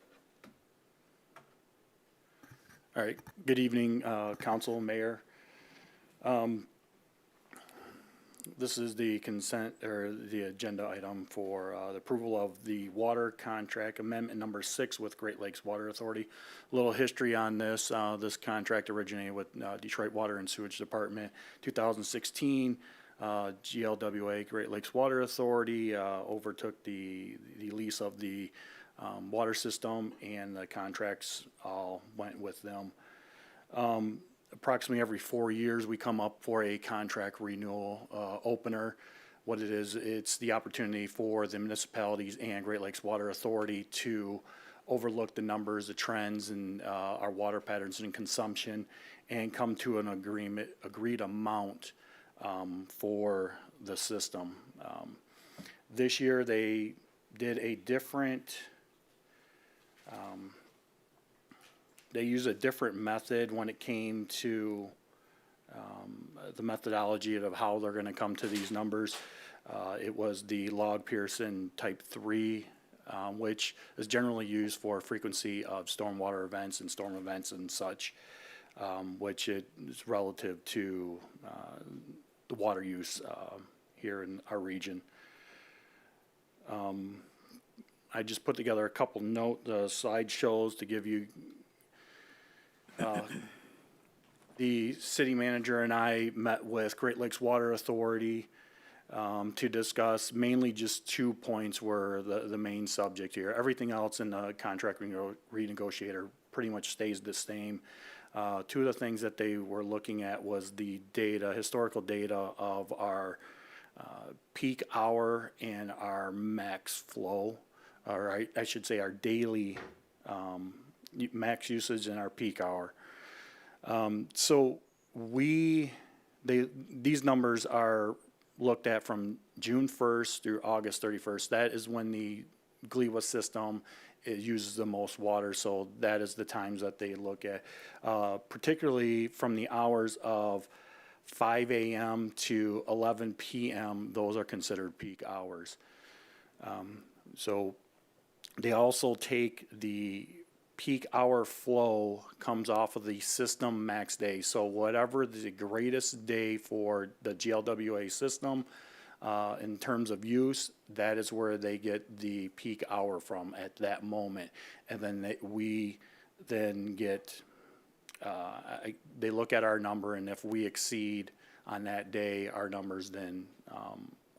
All right, good evening, council, mayor. This is the consent, or the agenda item for the approval of the water contract amendment number 6 with Great Lakes Water Authority. A little history on this. This contract originated with Detroit Water and Sewage Department, 2016. GLWA, Great Lakes Water Authority, overtook the lease of the water system, and the contracts all went with them. Approximately every 4 years, we come up for a contract renewal opener. What it is, it's the opportunity for the municipalities and Great Lakes Water Authority to overlook the numbers, the trends, and our water patterns and consumption, and come to an agreed amount for the system. This year, they did a different. They used a different method when it came to the methodology of how they're going to come to these numbers. It was the log Pearson type 3, which is generally used for frequency of stormwater events and storm events and such, which is relative to the water use here in our region. I just put together a couple slideshows to give you. The city manager and I met with Great Lakes Water Authority to discuss mainly just 2 points were the main subject here. Everything else in the contract renegotiator pretty much stays the same. 2 of the things that they were looking at was the data, historical data of our peak hour and our max flow, or I should say our daily max usage and our peak hour. So these numbers are looked at from June 1st through August 31st. That is when the GLEWA system uses the most water, so that is the times that they look at. Particularly from the hours of 5 a.m. to 11 p.m., those are considered peak hours. So they also take the peak hour flow comes off of the system max day. So whatever the greatest day for the GLWA system, in terms of use, that is where they get the peak hour from at that moment. And then we then get, they look at our number, and if we exceed on that day our numbers, then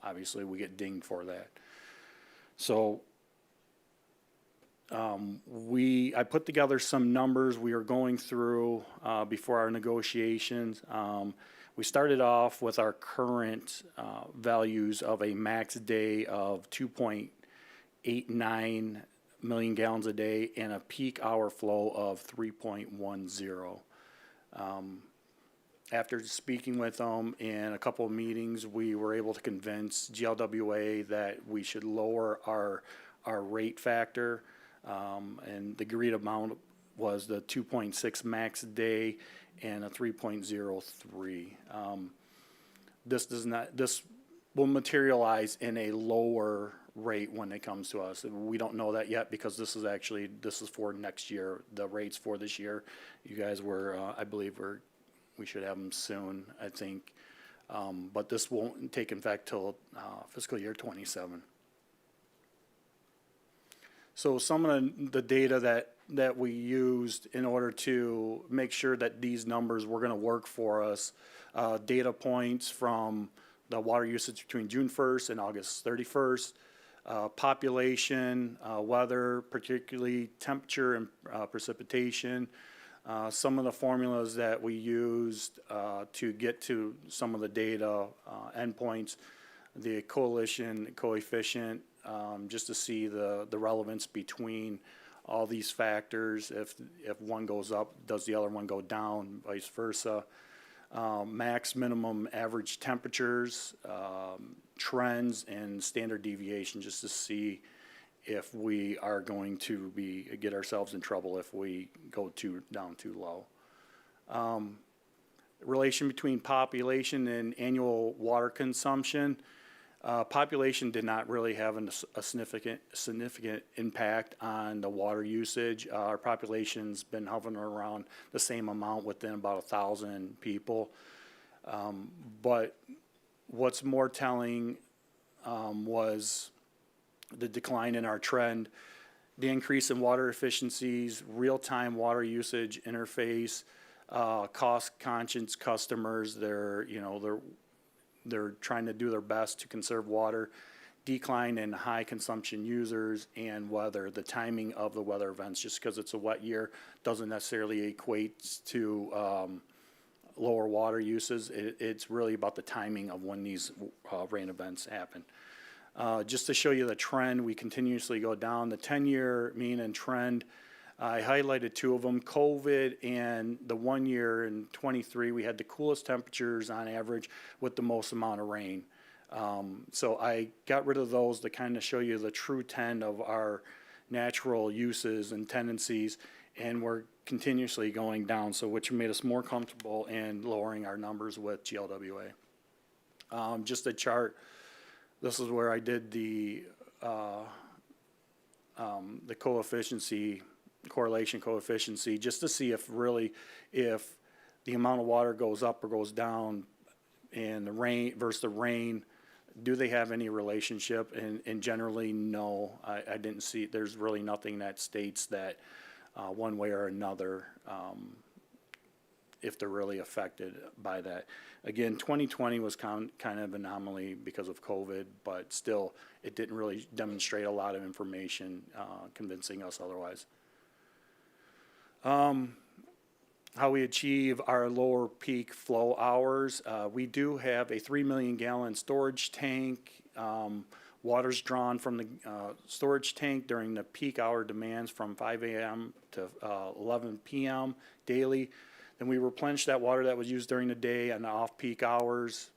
obviously we get dinged for that. So I put together some numbers we were going through before our negotiations. We started off with our current values of a max day of 2.89 million gallons a day and a peak hour flow of 3.10. After speaking with them in a couple of meetings, we were able to convince GLWA that we should lower our rate factor. And the agreed amount was the 2.6 max day and a 3.03. This will materialize in a lower rate when it comes to us. We don't know that yet because this is for next year. The rates for this year, you guys were, I believe we should have them soon, I think. But this won't take effect till fiscal year 27. So some of the data that we used in order to make sure that these numbers were going to work for us, data points from the water usage between June 1st and August 31st, population, weather, particularly temperature and precipitation, some of the formulas that we used to get to some of the data endpoints, the coalition coefficient, just to see the relevance between all these factors. If one goes up, does the other one go down, vice versa. Max, minimum, average temperatures, trends, and standard deviation, just to see if we are going to get ourselves in trouble if we go down too low. Relation between population and annual water consumption. Population did not really have a significant impact on the water usage. Our population's been hovering around the same amount within about 1,000 people. But what's more telling was the decline in our trend, the increase in water efficiencies, real-time water usage interface, cost-conscious customers. They're trying to do their best to conserve water, decline in high consumption users, and weather. The timing of the weather events, just because it's a wet year, doesn't necessarily equate to lower water uses. It's really about the timing of when these rain events happen. Just to show you the trend, we continuously go down. The 10-year mean and trend, I highlighted two of them, COVID and the 1 year in 23, we had the coolest temperatures on average with the most amount of rain. So I got rid of those to kind of show you the true trend of our natural uses and tendencies, and we're continuously going down, so which made us more comfortable in lowering our numbers with GLWA. Just a chart, this is where I did the correlation coefficient, just to see if the amount of water goes up or goes down and the rain versus the rain, do they have any relationship? And generally, no, I didn't see, there's really nothing that states that one way or another if they're really affected by that. Again, 2020 was kind of an anomaly because of COVID, but still, it didn't really demonstrate a lot of information convincing us otherwise. How we achieve our lower peak flow hours. We do have a 3 million gallon storage tank. Water's drawn from the storage tank during the peak hour demands from 5 a.m. to 11 p.m. daily. Then we replenish that water that was used during the day and the off-peak hours.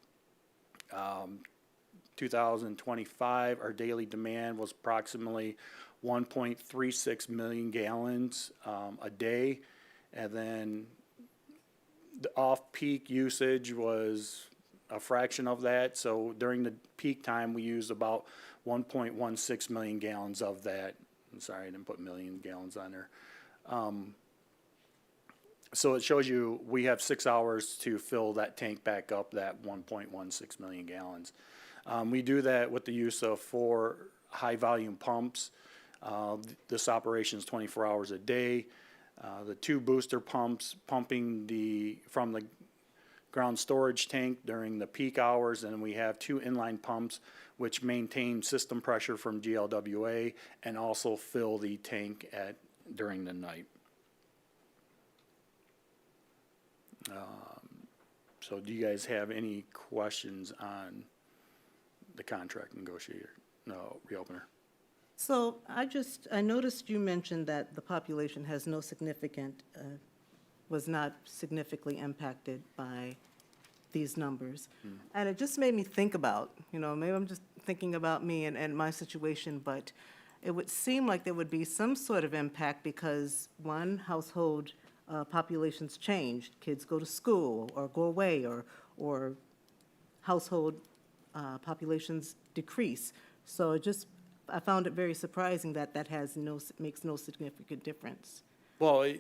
2025, our daily demand was approximately 1.36 million gallons a day, and then the off-peak usage was a fraction of that. So during the peak time, we used about 1.16 million gallons of that. I'm sorry, I didn't put million gallons on there. So it shows you, we have 6 hours to fill that tank back up, that 1.16 million gallons. We do that with the use of 4 high-volume pumps. This operation is 24 hours a day. The 2 booster pumps pumping from the ground storage tank during the peak hours, and we have 2 inline pumps which maintain system pressure from GLWA and also fill the tank during the night. So do you guys have any questions on the contract negotiator, no, reopener? So I noticed you mentioned that the population has was not significantly impacted by these numbers. And it just made me think about, maybe I'm just thinking about me and my situation, but it would seem like there would be some sort of impact because one, household populations changed. Kids go to school or go away, or household populations decrease. So I found it very surprising that makes no significant difference. Well,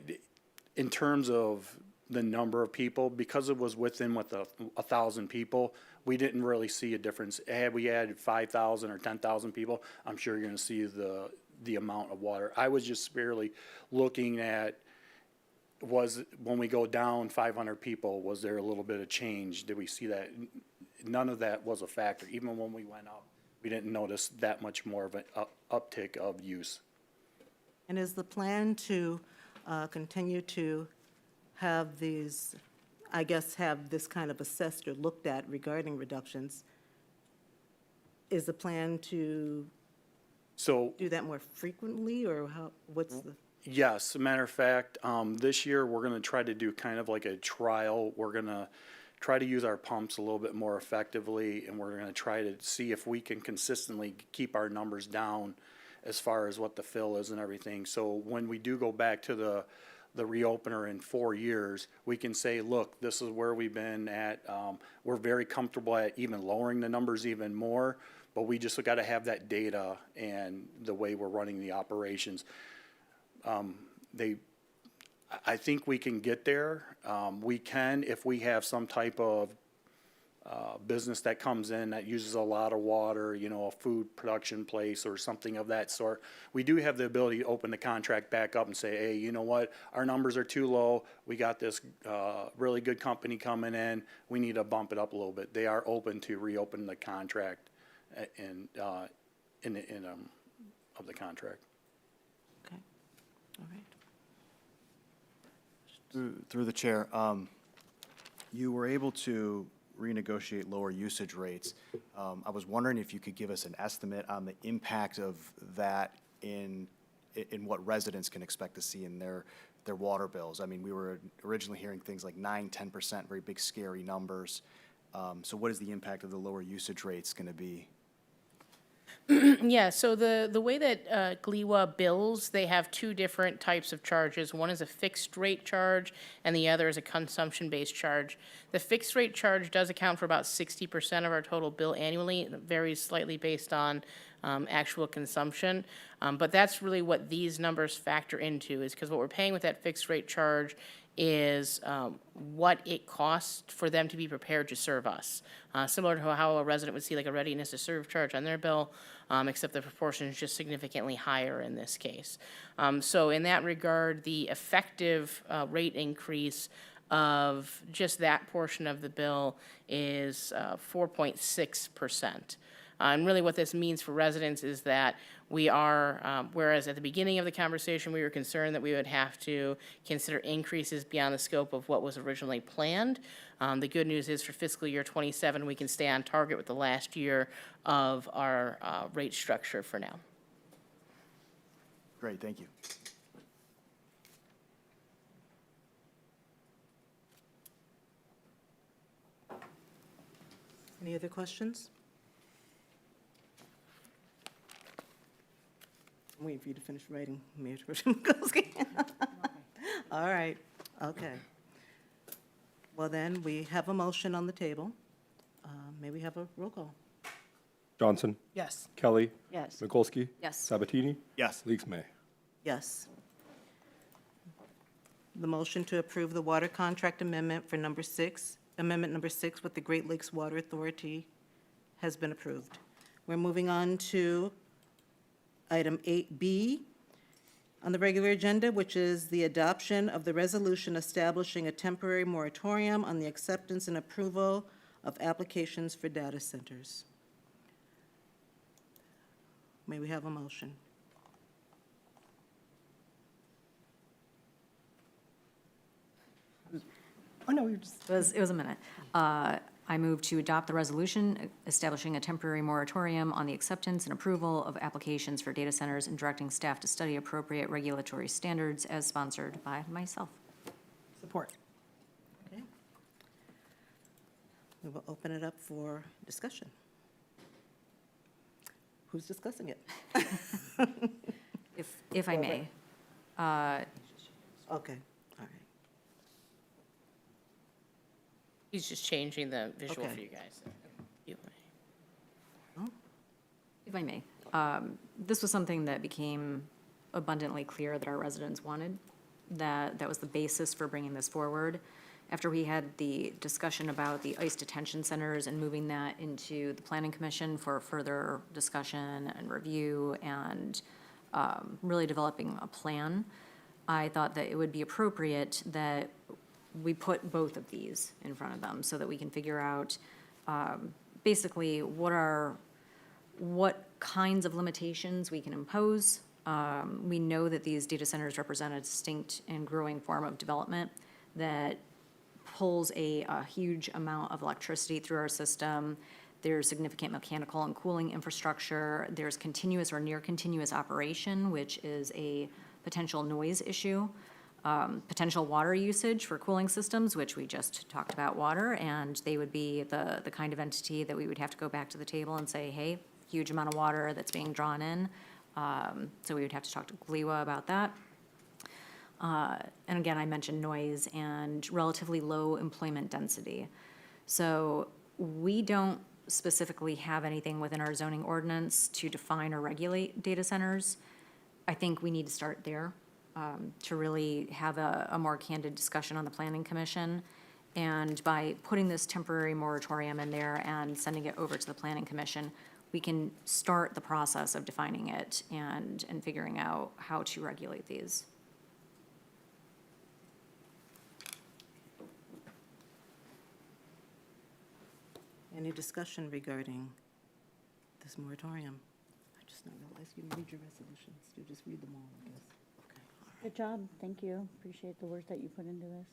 in terms of the number of people, because it was within 1,000 people, we didn't really see a difference. Had we added 5,000 or 10,000 people, I'm sure you're going to see the amount of water. I was just barely looking at, when we go down 500 people, was there a little bit of change? Did we see that? None of that was a factor. Even when we went up, we didn't notice that much more of an uptick of use. And is the plan to continue to have these, have this kind of assessed or looked at regarding reductions? Is the plan to do that more frequently, or what's the? Yes, as a matter of fact, this year we're going to try to do kind of like a trial. We're going to try to use our pumps a little bit more effectively, and we're going to try to see if we can consistently keep our numbers down as far as what the fill is and everything. So when we do go back to the reopener in 4 years, we can say, look, this is where we've been at. We're very comfortable at even lowering the numbers even more, but we just got to have that data and the way we're running the operations. I think we can get there. We can if we have some type of business that comes in that uses a lot of water, a food production place or something of that sort. We do have the ability to open the contract back up and say, hey, you know what, our numbers are too low. We got this really good company coming in. We need to bump it up a little bit. They are open to reopen the contract of the contract. Okay, all right. Through the chair, you were able to renegotiate lower usage rates. I was wondering if you could give us an estimate on the impact of that in what residents can expect to see in their water bills. I mean, we were originally hearing things like 9–10%, very big, scary numbers. So what is the impact of the lower usage rates going to be? Yeah, so the way that GLEWA bills, they have 2 different types of charges. One is a fixed rate charge, and the other is a consumption-based charge. The fixed rate charge does account for about 60% of our total bill annually. It varies slightly based on actual consumption. But that's really what these numbers factor into, is because what we're paying with that fixed rate charge is what it costs for them to be prepared to serve us. Similar to how a resident would see like a readiness to serve charge on their bill, except the proportion is just significantly higher in this case. So in that regard, the effective rate increase of just that portion of the bill is 4.6%. And really what this means for residents is that we are, whereas at the beginning of the conversation, we were concerned that we would have to consider increases beyond the scope of what was originally planned. The good news is for fiscal year '27, we can stay on target with the last year of our rate structure for now. Great, thank you. Any other questions? I'm waiting for you to finish writing, Mayor Mikowski. All right, okay. Well, then, we have a motion on the table. May we have a roll call? Johnson? Yes. Kelly? Yes. Mikulski? Yes. Sabatini? Yes. Leaks May. Yes. The motion to approve the water contract amendment for amendment number 6 with the Great Lakes Water Authority has been approved. We're moving on to item 8B on the regular agenda, which is the adoption of the resolution establishing a temporary moratorium on the acceptance and approval of applications for data centers. May we have a motion? Oh, no, we were just, It was a minute. I move to adopt the resolution establishing a temporary moratorium on the acceptance and approval of applications for data centers and directing staff to study appropriate regulatory standards as sponsored by myself. support. Okay. We will open it up for discussion. Who's discussing it? If I may. Okay, all right. He's just changing the visual Okay. for you guys. If I may, this was something that became abundantly clear that our residents wanted, that was the basis for bringing this forward. After we had the discussion about the ICE detention centers and moving that into the Planning Commission for further discussion and review and really developing a plan, I thought that it would be appropriate that we put both of these in front of them so that we can figure out basically what kinds of limitations we can impose. We know that these data centers represent a distinct and growing form of development that pulls a huge amount of electricity through our system. There's significant mechanical and cooling infrastructure. There's continuous or near continuous operation, which is a potential noise issue. Potential water usage for cooling systems, which we just talked about water, and they would be the kind of entity that we would have to go back to the table and say, hey, huge amount of water that's being drawn in. So we would have to talk to GLEWA about that. And again, I mentioned noise and relatively low employment density. So we don't specifically have anything within our zoning ordinance to define or regulate data centers. I think we need to start there to really have a more candid discussion on the Planning Commission. And by putting this temporary moratorium in there and sending it over to the Planning Commission, we can start the process of defining it and figuring out how to regulate these. Any discussion regarding this moratorium? I just not realized you read your resolutions. You just read them all, I guess. Okay, all right. Good job, thank you. Appreciate the work that you put into this.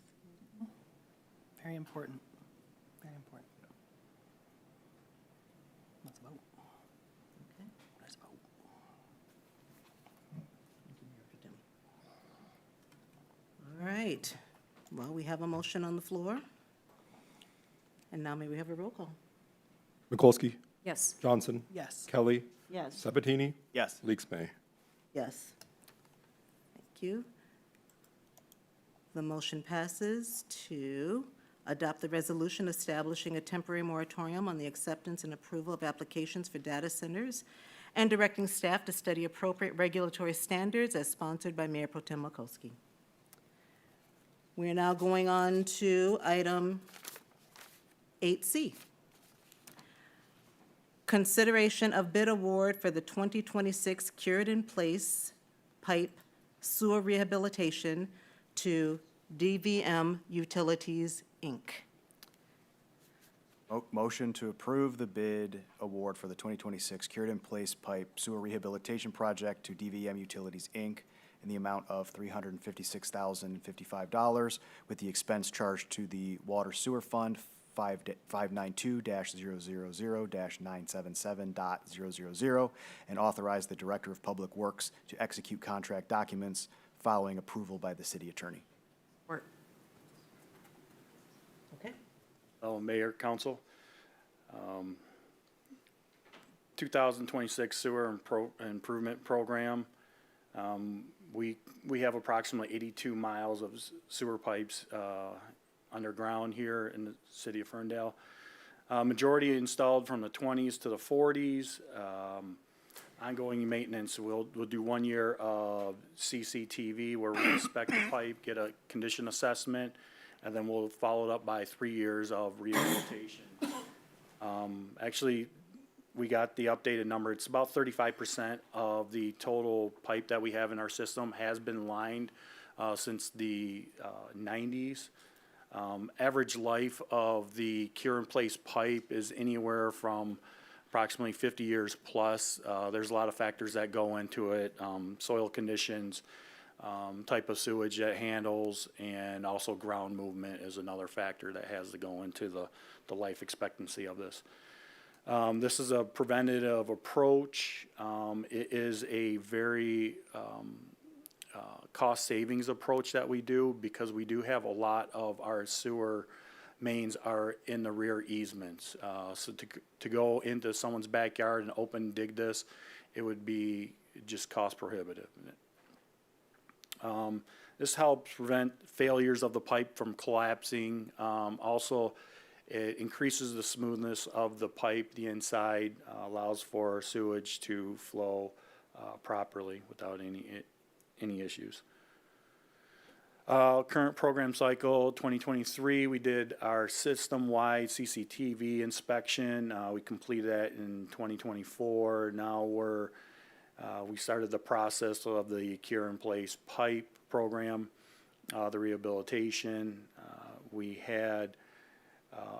Very important. Very important. Let's vote. Okay. Let's vote. All right. Well, we have a motion on the floor. And now may we have a roll call? Mikulski, Yes. Johnson, Yes. Kelly, Yes. Sabatini, Yes. Leaks May. Yes. Thank you. The motion passes to adopt the resolution establishing a temporary moratorium on the acceptance and approval of applications for data centers and directing staff to study appropriate regulatory standards as sponsored by Mayor Pro Tem Mikulski. We are now going on to item 8C. Consideration of bid award for the 2026 Cured-in-Place Pipe Sewer Rehabilitation to DVM Utilities, Inc. Motion to approve the bid award for the 2026 Cured-in-Place Pipe Sewer Rehabilitation Project to DVM Utilities, Inc. in the amount of $356,055 with the expense charged to the Water Sewer Fund 592-000-977.000 and authorize the Director of Public Works to execute contract documents following approval by the City Attorney. Support. Okay. Oh, Mayor, Council. 2026 Sewer Improvement Program. We have approximately 82 miles of sewer pipes underground here in the city of Ferndale. Majority installed from the 20s to the 40s. ongoing maintenance. We'll do 1 year of CCTV where we inspect the pipe, get a condition assessment, and then we'll follow it up by 3 years of rehabilitation. Actually, we got the updated number. It's about 35% of the total pipe that we have in our system has been lined since the 90s. Average life of the cure-in-place pipe is anywhere from approximately 50 years plus. There's a lot of factors that go into it, soil conditions, type of sewage that handles, and also ground movement is another factor that has to go into the life expectancy of this. This is a preventative approach. It is a very cost savings approach that we do because we do have a lot of our sewer mains are in the rear easements. So to go into someone's backyard and open dig this, it would be just cost prohibitive. This helps prevent failures of the pipe from collapsing. Also, it increases the smoothness of the pipe. The inside allows for sewage to flow properly without any issues. Current program cycle 2023, we did our system-wide CCTV inspection. We completed that in 2024. Now we started the process of the cure-in-place pipe program, the rehabilitation. We had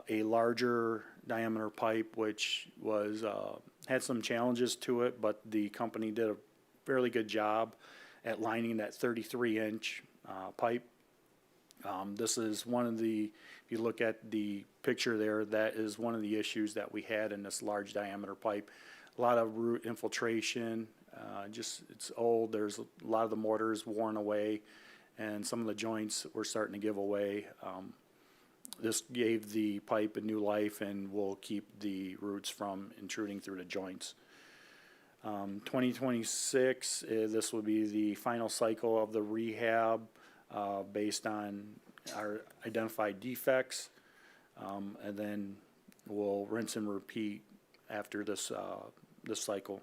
a larger diameter pipe, which was had some challenges to it, but the company did a fairly good job at lining that 33-inch pipe. This is one of the, if you look at the picture there, that is one of the issues that we had in this large diameter pipe. A lot of root infiltration, it's old, there's a lot of the mortars worn away, and some of the joints were starting to give away. This gave the pipe a new life and will keep the roots from intruding through the joints. 2026, this will be the final cycle of the rehab based on our identified defects, and then we'll rinse and repeat after this cycle.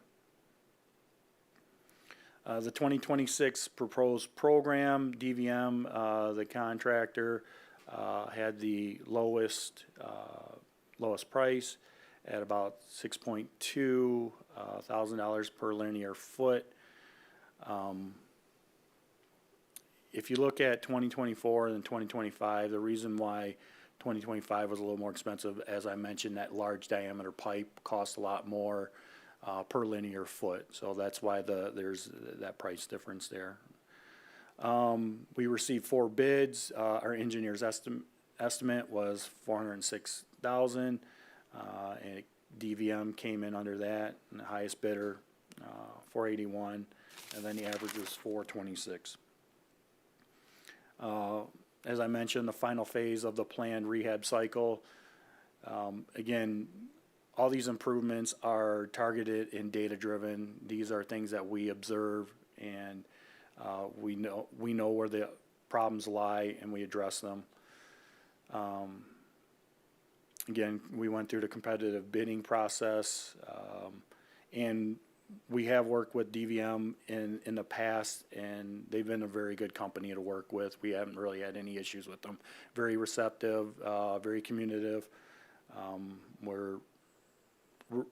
The 2026 proposed program, DVM, the contractor had the lowest price at about $6.2 thousand per linear foot. If you look at 2024 and 2025, the reason why 2025 was a little more expensive, as I mentioned, that large diameter pipe cost a lot more per linear foot. So that's why there's that price difference there. We received 4 bids. Our engineer's estimate was $406,000, and DVM came in under that, and the highest bidder, $481,000, and then the average was $426,000. As I mentioned, the final phase of the planned rehab cycle. Again, all these improvements are targeted and data-driven. These are things that we observe, and we know where the problems lie, and we address them. Again, we went through the competitive bidding process, and we have worked with DVM in the past, and they've been a very good company to work with. We haven't really had any issues with them. Very receptive, very communicative. We're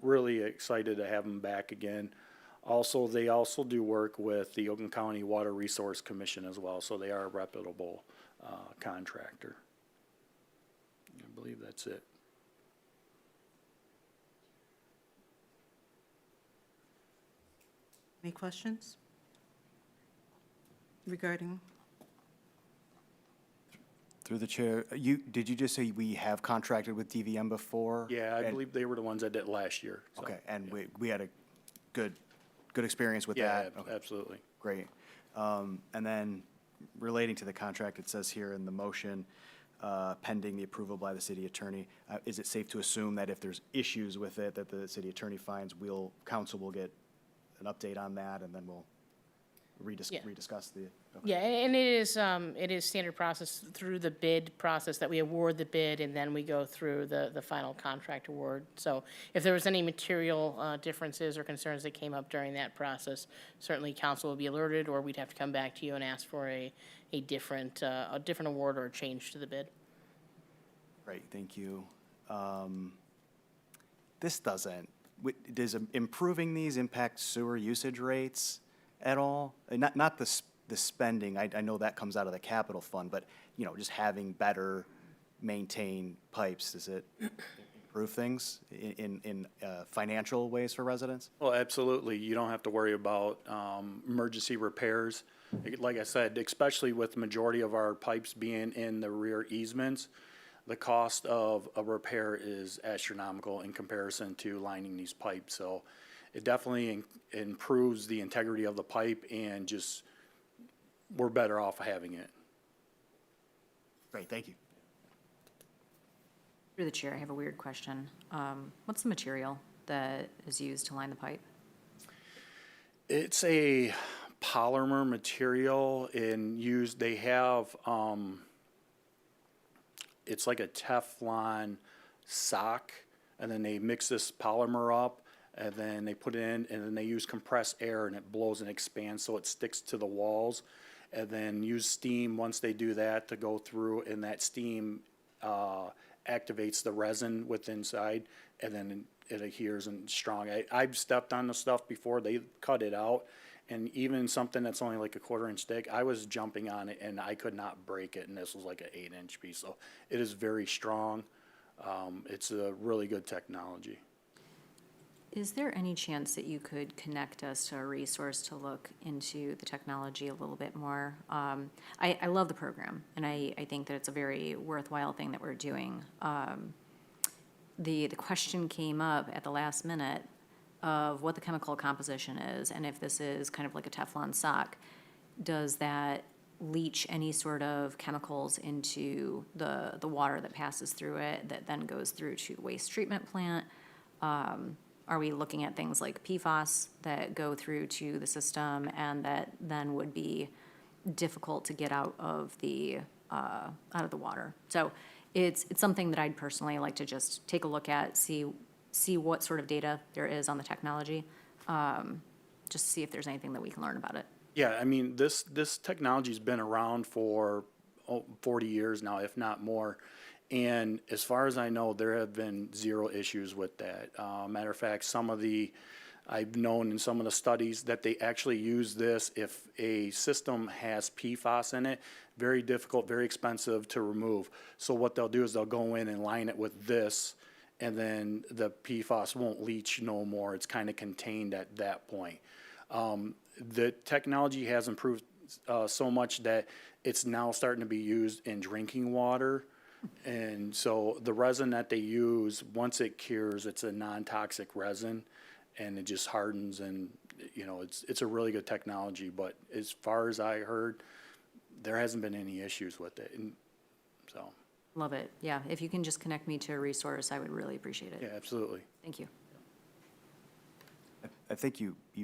really excited to have them back again. Also, they also do work with the Oakland County Water Resource Commission as well, so they are a reputable contractor. I believe that's it. Any questions regarding? Through the chair, did you just say we have contracted with DVM before? Yeah, I believe they were the ones that did it last year. So. Okay, and we had a good experience with yeah, that? Okay. Absolutely. Great. And then relating to the contract, it says here in the motion, pending the approval by the city attorney. Is it safe to assume that if there's issues with it that the city attorney finds, council will get an update on that, and then we'll Yeah. rediscuss the? Okay. Yeah, and it is standard process through the bid process that we award the bid and then we go through the final contract award. So if there was any material differences or concerns that came up during that process, certainly council will be alerted, or we'd have to come back to you and ask for a different award or a change to the bid. Great, thank you. This doesn't, does improving these impact sewer usage rates at all? Not the spending, I know that comes out of the capital fund, but, you know, just having better maintained pipes, does it improve things in financial ways for residents? Well, absolutely. You don't have to worry about emergency repairs. Like I said, especially with the majority of our pipes being in the rear easements, the cost of a repair is astronomical in comparison to lining these pipes. So it definitely improves the integrity of the pipe, and just, we're better off having it. Great, thank you. Through the chair, I have a weird question. What's the material that is used to line the pipe? It's a polymer material, and they have, it's like a Teflon sock, and then they mix this polymer up, and then they put it in, and then they use compressed air, and it blows and expands so it sticks to the walls, and then use steam once they do that to go through, and that steam activates the resin within inside, and then it adheres and strong. I've stepped on the stuff before, they cut it out, and even something that's only like a 1/4-inch thick, I was jumping on it and I could not break it, and this was like an 8-inch piece, so it is very strong. It's a really good technology. Is there any chance that you could connect us to a resource to look into the technology a little bit more? I love the program, and I think that it's a very worthwhile thing that we're doing. The question came up at the last minute of what the chemical composition is, and if this is kind of like a Teflon sock, does that leach any sort of chemicals into the water that passes through it that then goes through to the waste treatment plant? Are we looking at things like PFAS that go through to the system and that then would be difficult to get out of the water? So it's something that I'd personally like to just take a look at, see what sort of data there is on the technology, just to see if there's anything that we can learn about it. Yeah, I mean, this technology's been around for 40 years now, if not more. And as far as I know, there have been zero issues with that. Matter of fact, I've known in some of the studies that they actually use this if a system has PFAS in it, very difficult, very expensive to remove. So what they'll do is they'll go in and line it with this, and then the PFAS won't leach no more. It's kind of contained at that point. The technology has improved so much that it's now starting to be used in drinking water. And so the resin that they use, once it cures, it's a non-toxic resin, and it just hardens, and, you know, it's a really good technology. But as far as I heard, there hasn't been any issues with it, and so. Love it. Yeah, if you can just connect me to a resource, I would really appreciate it. Yeah, absolutely. Thank you. I think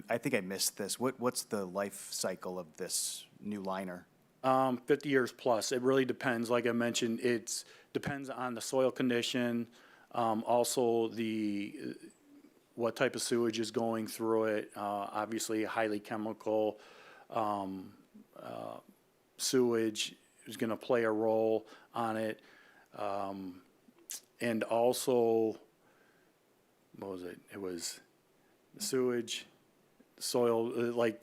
I think I missed this. What's the life cycle of this new liner? 50 years plus. It really depends. Like I mentioned, it depends on the soil condition, also what type of sewage is going through it. Obviously, highly chemical sewage is going to play a role on it. And also, what was it? It was sewage, soil, like,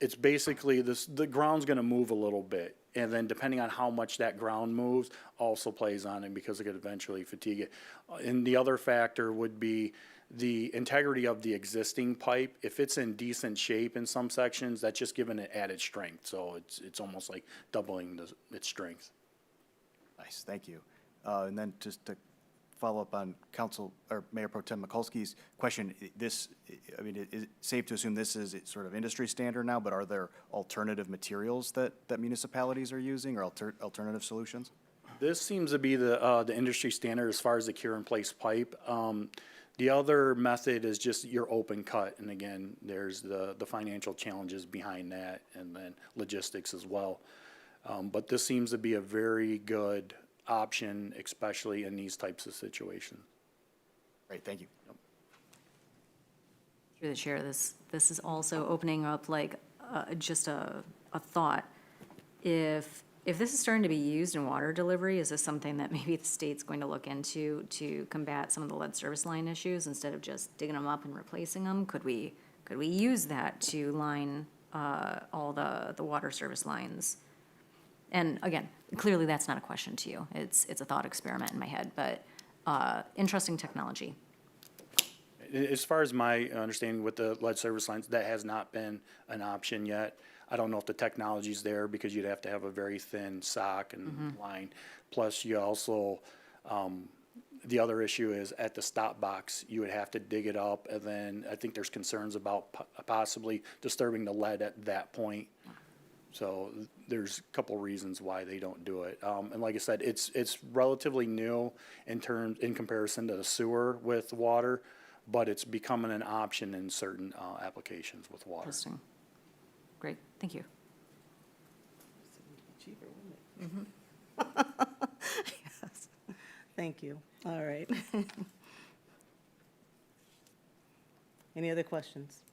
it's basically the ground's going to move a little bit, and then depending on how much that ground moves also plays on it, because it could eventually fatigue it. And the other factor would be the integrity of the existing pipe. If it's in decent shape in some sections, that's just giving it added strength. So it's almost like doubling its strength. Nice, thank you. And then just to follow up on Council or Mayor Pro Tem Mikulski's question, is it safe to assume this is sort of industry standard now, but are there alternative materials that municipalities are using, or alternative solutions? This seems to be the industry standard as far as the cure-in-place pipe. The other method is just your open cut, and again, there's the financial challenges behind that, and then logistics as well. But this seems to be a very good option, especially in these types of situations. Great, thank you. Through the chair, this is also opening up like just a thought. If this is starting to be used in water delivery, is this something that maybe the state's going to look into to combat some of the lead service line issues instead of just digging them up and replacing them? Could we use that to line all the water service lines? And again, clearly that's not a question to you. It's a thought experiment in my head, but interesting technology. As far as my understanding with the lead service lines, that has not been an option yet. I don't know if the technology's there because you'd have to have a very thin sock and line. Plus, you also, the other issue is at the stop box, you would have to dig it up, and then I think there's concerns about possibly disturbing the lead at that point. So there's a couple reasons why they don't do it. And like I said, it's relatively new in comparison to the sewer with water, but it's becoming an option in certain applications with water. Interesting. Great, thank you. Cheaper, wouldn't it? Yes. Thank you. All right. Any other questions?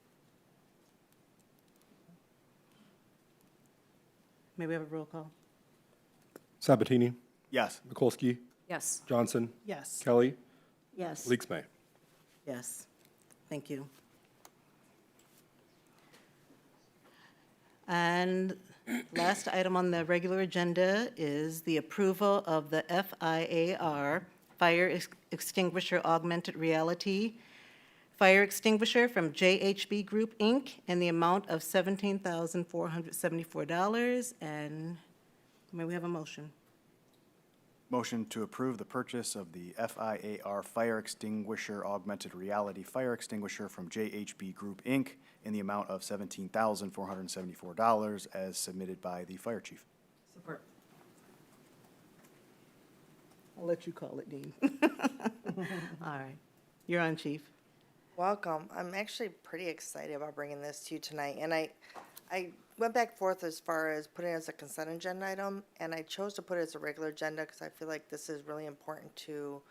May we have a roll call? Sabatini, Yes. Mikulski, Yes. Johnson, Yes. Kelly, Yes. Leaks May. Yes. Thank you. And last item on the regular agenda is the approval of the FIAR, Fire Extinguisher Augmented Reality Fire Extinguisher from JHB Group, Inc., in the amount of $17,474. And may we have a motion? Motion to approve the purchase of the FIAR Fire Extinguisher Augmented Reality Fire Extinguisher from JHB Group, Inc. in the amount of $17,474 as submitted by the fire chief. Support. I'll let you call it, Dean. All right. You're on, Chief. Welcome. I'm actually pretty excited about bringing this to you tonight. And I went back and forth as far as putting it as a consent agenda item, and I chose to put it as a regular agenda because I feel like this is really important to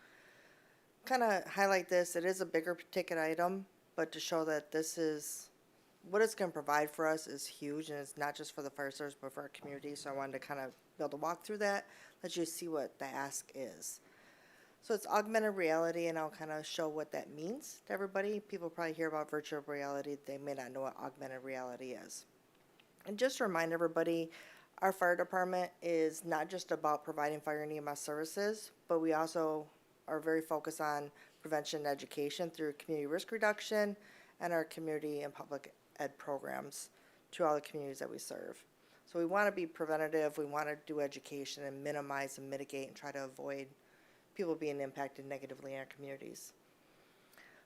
kind of highlight this. It is a bigger ticket item, but to show that this is, what it's going to provide for us is huge, and it's not just for the fire service, but for our community. So I wanted to kind of be able to walk through that, let you see what the ask is. So it's augmented reality, and I'll kind of show what that means to everybody. People probably hear about virtual reality. They may not know what augmented reality is. And just to remind everybody, our fire department is not just about providing fire and EMS services, but we also are very focused on prevention and education through community risk reduction and our community and public ed programs to all the communities that we serve. So we want to be preventative. We want to do education and minimize and mitigate and try to avoid people being impacted negatively in our communities.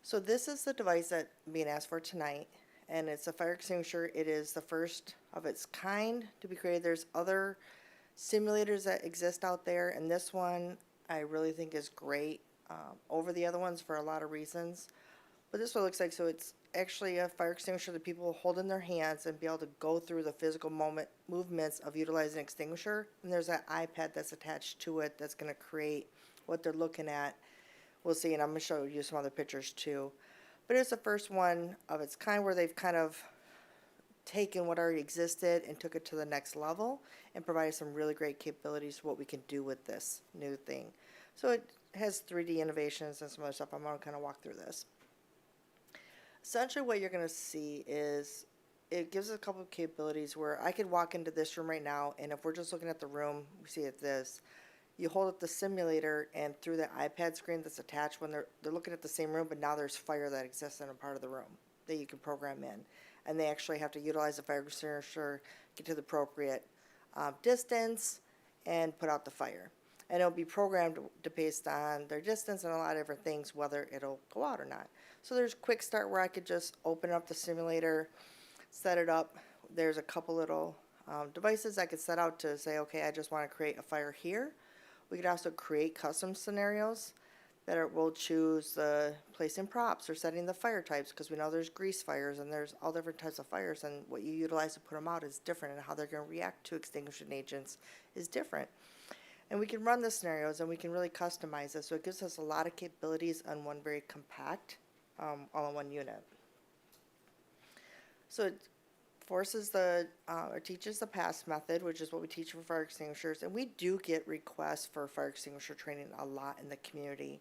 So this is the device that being asked for tonight, and it's a fire extinguisher. It is the first of its kind to be created. There's other simulators that exist out there, and this one I really think is great over the other ones for a lot of reasons. But this is what it looks like. So it's actually a fire extinguisher that people hold in their hands and be able to go through the physical movements of utilizing an extinguisher. And there's that iPad that's attached to it that's going to create what they're looking at. We'll see, and I'm going to show you some other pictures too. But it's the first one of its kind where they've kind of taken what already existed and took it to the next level and provided some really great capabilities for what we can do with this new thing. So it has 3D innovations and some other stuff. I'm going to kind of walk through this. Essentially what you're going to see is it gives us a couple of capabilities where I could walk into this room right now, and if we're just looking at the room, we see it this. You hold up the simulator, and through the iPad screen that's attached, when they're looking at the same room, but now there's fire that exists in a part of the room that you can program in. And they actually have to utilize the fire extinguisher, get to the appropriate distance, and put out the fire. And it'll be programmed based on their distance and a lot of different things, whether it'll go out or not. So there's a quick start where I could just open up the simulator, set it up. There's a couple little devices I could set out to say, okay, I just want to create a fire here. We could also create custom scenarios that will choose the placing props or setting the fire types, because we know there's grease fires and there's all different types of fires, and what you utilize to put them out is different, and how they're going to react to extinguishing agents is different. And we can run the scenarios and we can really customize it, so it gives us a lot of capabilities on one very compact, all in one unit. So it forces or teaches the pass method, which is what we teach for fire extinguishers, and we do get requests for fire extinguisher training a lot in the community.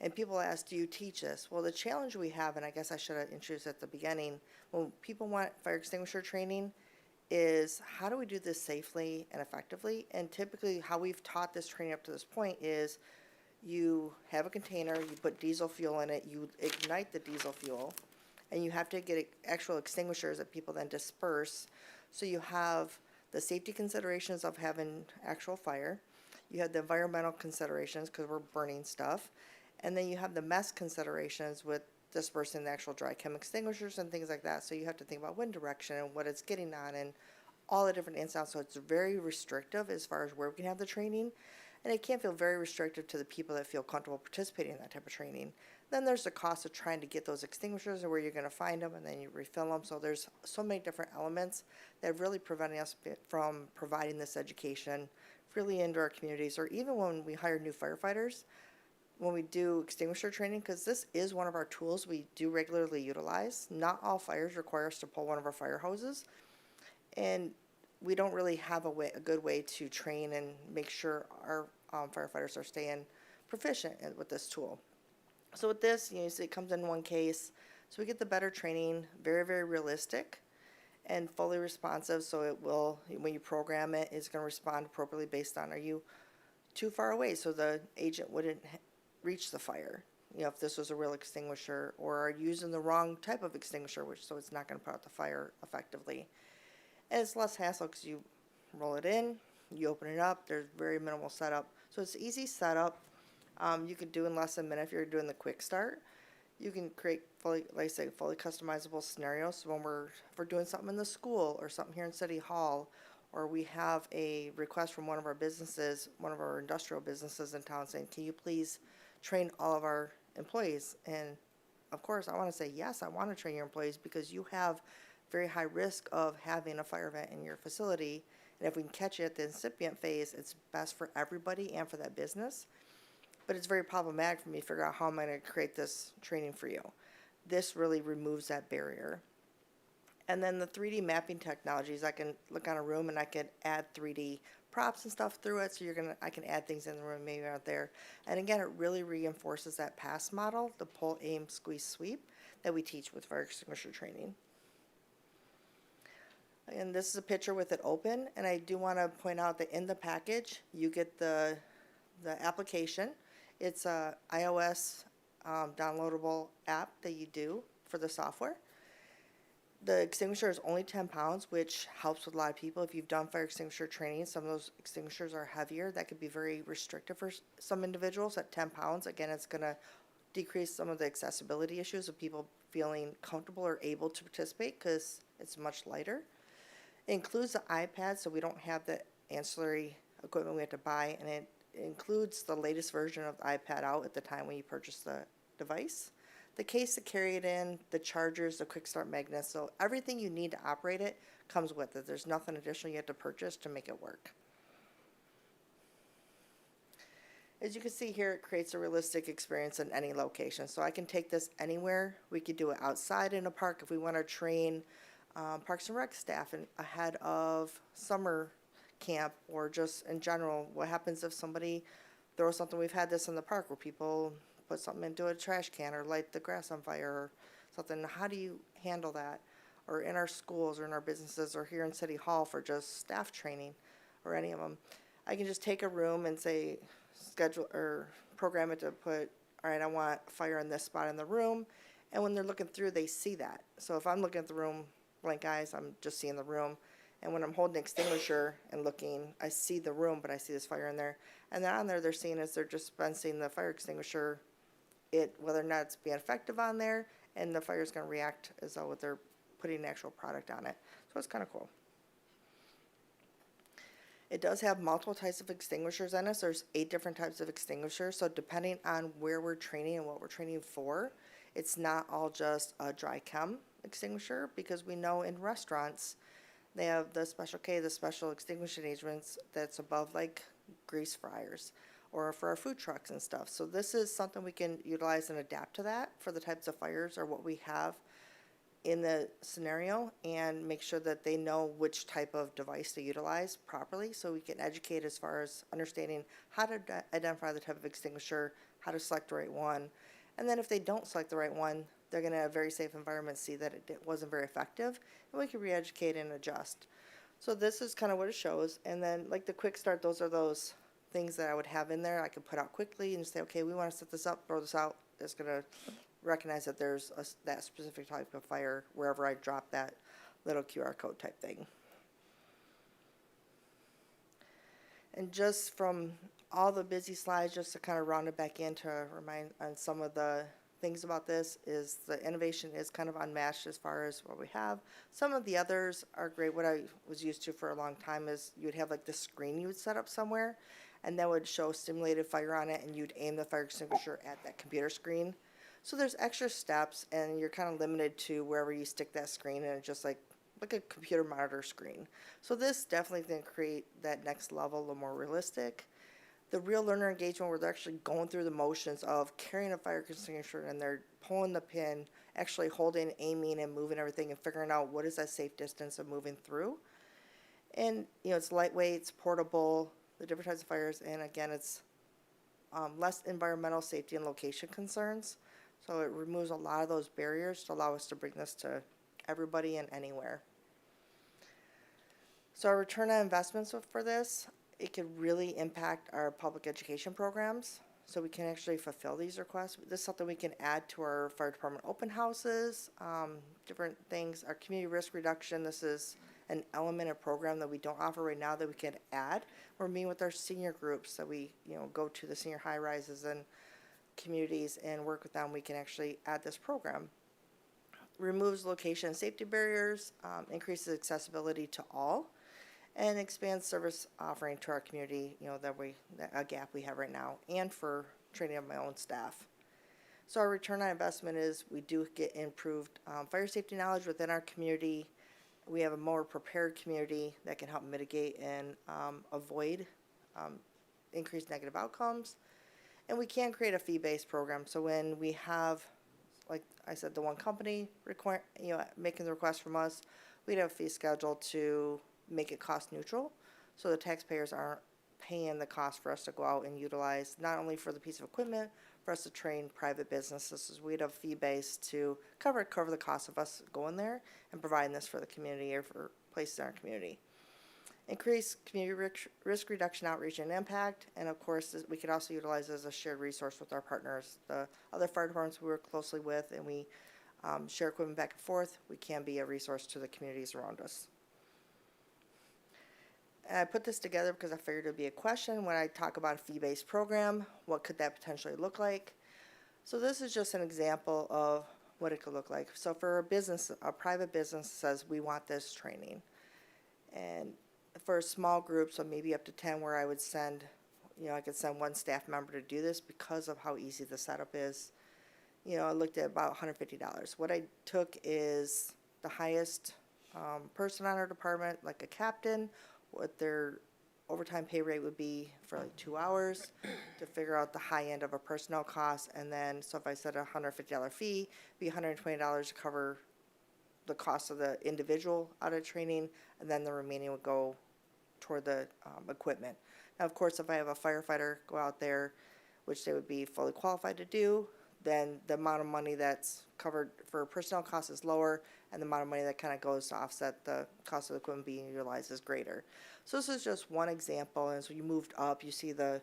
And people ask, do you teach this? Well, the challenge we have, and I guess I should have introduced at the beginning, when people want fire extinguisher training, is how do we do this safely and effectively? And typically how we've taught this training up to this point is you have a container, you put diesel fuel in it, you ignite the diesel fuel, and you have to get actual extinguishers that people then disperse. So you have the safety considerations of having actual fire, you have the environmental considerations because we're burning stuff, and then you have the mess considerations with dispersing the actual dry chem extinguishers and things like that. So you have to think about wind direction and what it's getting on and all the different ins and outs. So it's very restrictive as far as where we can have the training. And it can feel very restrictive to the people that feel comfortable participating in that type of training. Then there's the cost of trying to get those extinguishers and where you're going to find them, and then you refill them. So there's so many different elements that are really preventing us from providing this education really into our communities, or even when we hire new firefighters, when we do extinguisher training, because this is one of our tools we do regularly utilize. Not all fires require us to pull one of our fire hoses, and we don't really have a good way to train and make sure our firefighters are staying proficient with this tool. So with this, you see it comes in one case, so we get the better training, very, very realistic and fully responsive. So it will, when you program it, it's going to respond appropriately based on, are you too far away so the agent wouldn't reach the fire, you know, if this was a real extinguisher, or are you using the wrong type of extinguisher, so it's not going to put out the fire effectively. And it's less hassle because you roll it in, you open it up, there's very minimal setup. So it's easy setup. You could do in less than a minute if you're doing the quick start. You can create fully, like I say, fully customizable scenarios. So when if we're doing something in the school or something here in City Hall, or we have a request from one of our businesses, one of our industrial businesses in town saying, can you please train all of our employees? And of course, I want to say, yes, I want to train your employees because you have very high risk of having a fire event in your facility. And if we can catch it at the incipient phase, it's best for everybody and for that business. But it's very problematic for me to figure out how am I going to create this training for you. This really removes that barrier. And then the 3D mapping technologies, I can look on a room and I can add 3D props and stuff through it. So I can add things in the room maybe aren't there. And again, it really reinforces that pass model, the pull, aim, squeeze, sweep that we teach with fire extinguisher training. And this is a picture with it open. And I do want to point out that in the package, you get the application. It's a iOS downloadable app that you do for the software. The extinguisher is only 10 pounds, which helps with a lot of people. If you've done fire extinguisher training, some of those extinguishers are heavier. That could be very restrictive for some individuals at 10 pounds. Again, it's going to decrease some of the accessibility issues of people feeling comfortable or able to participate because it's much lighter. It includes the iPad, so we don't have the ancillary equipment we have to buy, and it includes the latest version of the iPad out at the time when you purchase the device. The case to carry it in, the chargers, the quick start magnets, so everything you need to operate it comes with it. There's nothing additional you have to purchase to make it work. As you can see here, it creates a realistic experience in any location. So I can take this anywhere. We could do it outside in a park if we want to train Parks and Rec staff ahead of summer camp, or just in general, what happens if somebody throws something. We've had this in the park where people put something into a trash can or light the grass on fire or something. How do you handle that? Or in our schools or in our businesses or here in City Hall for just staff training or any of them. I can just take a room and say, schedule or program it to put, all right, I want fire in this spot in the room. And when they're looking through, they see that. So if I'm looking at the room, blank eyes, I'm just seeing the room. And when I'm holding an extinguisher and looking, I see the room, but I see this fire in there. And then on there, they're seeing as they're dispensing the fire extinguisher, whether or not it's being effective on there, and the fire's going to react as though they're putting an actual product on it. So it's kind of cool. It does have multiple types of extinguishers in it. So there's 8 different types of extinguishers. So depending on where we're training and what we're training for, it's not all just a dry chem extinguisher, because we know in restaurants they have the special K, the special extinguishing agents that's above like grease fryers or for our food trucks and stuff. So this is something we can utilize and adapt to that for the types of fires or what we have in the scenario, and make sure that they know which type of device to utilize properly, so we can educate as far as understanding how to identify the type of extinguisher, how to select the right one, and then if they don't select the right one, they're going to have a very safe environment, see that it wasn't very effective, and we can re-educate and adjust. So this is kind of what it shows, and then like the quick start, those are those things that I would have in there. I could put out quickly and say, okay, we want to set this up, throw this out. It's going to recognize that there's that specific type of fire wherever I drop that little QR code type thing. And just from all the busy slides, just to kind of round it back in to remind on some of the things about this, is the innovation is kind of unmatched as far as what we have. Some of the others are great. What I was used to for a long time is you'd have like the screen you would set up somewhere, and that would show stimulated fire on it, and you'd aim the fire extinguisher at that computer screen. So there's extra steps, and you're kind of limited to wherever you stick that screen, and it's just like a computer monitor screen. So this definitely can create that next level a little more realistic. The real learner engagement, where they're actually going through the motions of carrying a fire extinguisher, and they're pulling the pin, actually holding, aiming, and moving everything, and figuring out what is that safe distance of moving through. And, you know, it's lightweight, it's portable, the different types of fires, and again, it's less environmental safety and location concerns. So it removes a lot of those barriers to allow us to bring this to everybody and anywhere. So our return on investments for this, it could really impact our public education programs. So we can actually fulfill these requests. This is something we can add to our fire department open houses, different things. Our community risk reduction, this is an element of program that we don't offer right now that we can add. We're meeting with our senior groups that we, you know, go to the senior high rises and communities and work with them. We can actually add this program. Removes location and safety barriers, increases accessibility to all, and expands service offering to our community, you know, a gap we have right now, and for training of my own staff. So our return on investment is we do get improved fire safety knowledge within our community. We have a more prepared community that can help mitigate and avoid increased negative outcomes. And we can create a fee-based program. So when we have, like I said, the one company making the request from us, we'd have a fee schedule to make it cost neutral, so the taxpayers aren't paying the cost for us to go out and utilize, not only for the piece of equipment, for us to train private businesses. We'd have fee based to cover the cost of us going there and providing this for the community or for places in our community. Increase community risk reduction outreach and impact, and of course we could also utilize as a shared resource with our partners, the other fire departments we work closely with, and we share equipment back and forth. We can be a resource to the communities around us. And I put this together because I figured it would be a question when I talk about a fee-based program. What could that potentially look like? So this is just an example of what it could look like. So for a business, a private business says we want this training, and for a small group, so maybe up to 10, where I would send, I could send one staff member to do this because of how easy the setup is. I looked at about $150. What I took is the highest person on our department, like a captain, what their overtime pay rate would be for like 2 hours to figure out the high end of a personnel cost. And then, so if I said a $150 fee, it'd be $120 to cover the cost of the individual out of training, and then the remaining would go toward the equipment. Now, of course, if I have a firefighter go out there, which they would be fully qualified to do, then the amount of money that's covered for personnel costs is lower, and the amount of money that kind of goes to offset the cost of the equipment being utilized is greater. So this is just one example, and so you moved up, you see the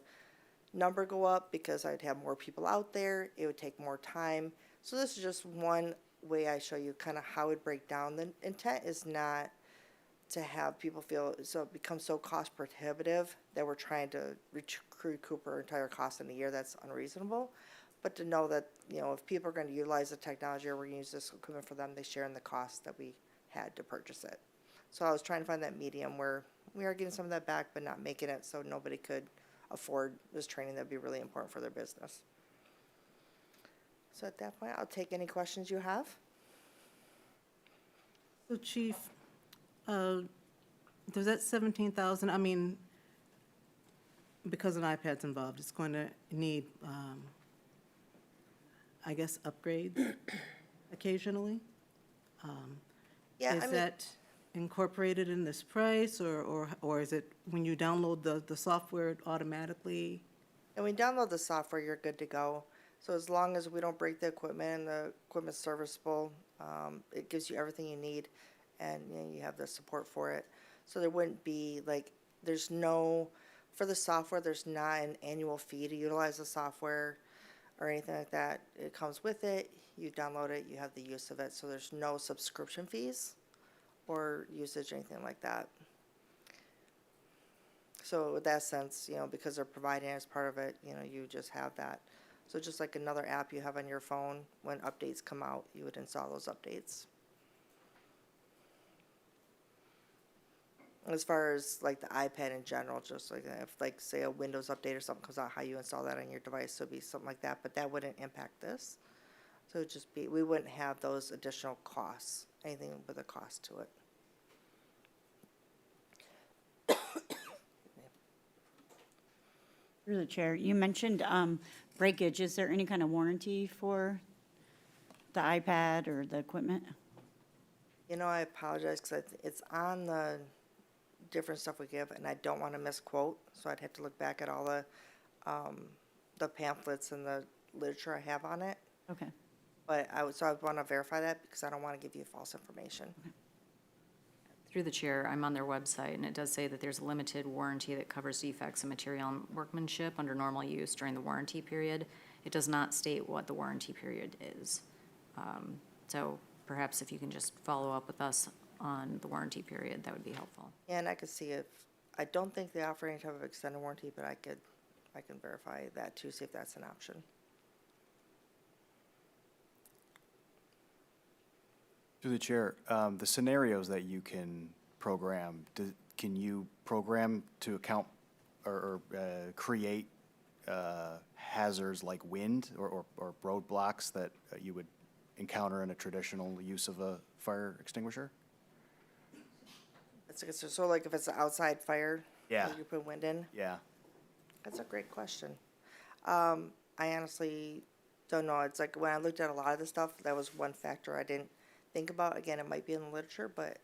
number go up because I'd have more people out there, it would take more time. So this is just one way I show you kind of how it break down. The intent is not to have people feel so it becomes so cost prohibitive that we're trying to recoup our entire cost in a year. That's unreasonable. But to know that, if people are going to utilize the technology or we're going to use this equipment for them, they share in the cost that we had to purchase it. So I was trying to find that medium where we are getting some of that back, but not making it so nobody could afford this training that'd be really important for their business. So at that point, I'll take any questions you have. So Chief, does that 17,000, I mean, because an iPad's involved, it's going to need, I guess, upgrades occasionally? Yeah, I Is mean, that incorporated in this price, or is it when you download the software automatically? and when you download the software, you're good to go. So as long as we don't break the equipment and the equipment's serviceable, it gives you everything you need, and you know, you have the support for it. So there wouldn't be like, there's no, for the software, there's not an annual fee to utilize the software or anything like that. It comes with it, you download it, you have the use of it, so there's no subscription fees or usage or anything like that. So with that sense, you know, because they're providing it as part of it, you know, you just have that. So just like another app you have on your phone, when updates come out, you would install those updates. As far as like the iPad in general, just like if like say a Windows update or something comes out, how you install that on your device, so it'd be something like that, but that wouldn't impact this. So it'd just be, we wouldn't have those additional costs, anything with a cost to it. Through the chair, you mentioned breakage. Is there any kind of warranty for the iPad or the equipment? You know, I apologize because it's on the different stuff we give, and I don't want to misquote, so I'd have to look back at all the pamphlets and the literature I have on it. Okay. But I would want to verify that because I don't want to give you false information. Through the chair, I'm on their website, and it does say that there's a limited warranty that covers defects in material and workmanship under normal use during the warranty period. It does not state what the warranty period is. So perhaps if you can just follow up with us on the warranty period, that would be helpful. And I could see if, I don't think they offer any type of extended warranty, but I can verify that too, see if that's an option. Through the chair, the scenarios that you can program, can you program to account or create hazards like wind or roadblocks that you would encounter in a traditional use of a fire extinguisher? So like if it's an outside fire, Yeah. you put wind in? Yeah. That's a great question. I honestly don't know. It's like when I looked at a lot of the stuff, that was one factor I didn't think about. Again, it might be in the literature, but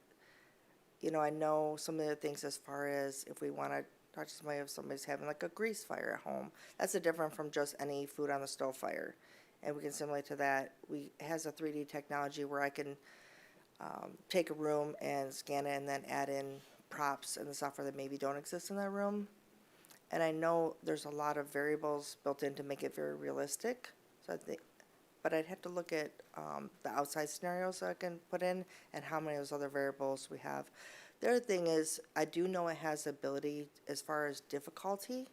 you know, I know some of the things as far as if we want to talk to somebody, if somebody's having like a grease fire at home, that's a different from just any food on the stove fire. And we can simulate to that. It has a 3D technology where I can take a room and scan it and then add in props in the software that maybe don't exist in that room. And I know there's a lot of variables built in to make it very realistic. So I think, but I'd have to look at the outside scenarios I can put in and how many of those other variables we have. The other thing is, I do know it has the ability as far as difficulty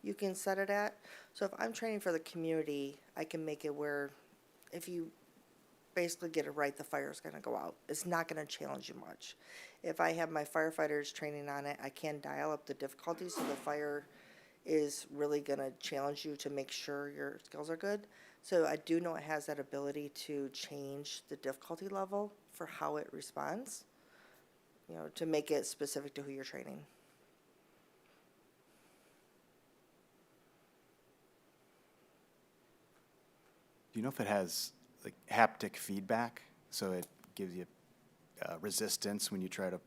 you can set it at. So if I'm training for the community, I can make it where if you basically get it right, the fire is going to go out. It's not going to challenge you much. If I have my firefighters training on it, I can dial up the difficulty so the fire is really going to challenge you to make sure your skills are good. So I do know it has that ability to change the difficulty level for how it responds, you know, to make it specific to who you're training. Do you know if it has like haptic feedback, so it gives you resistance when you try to,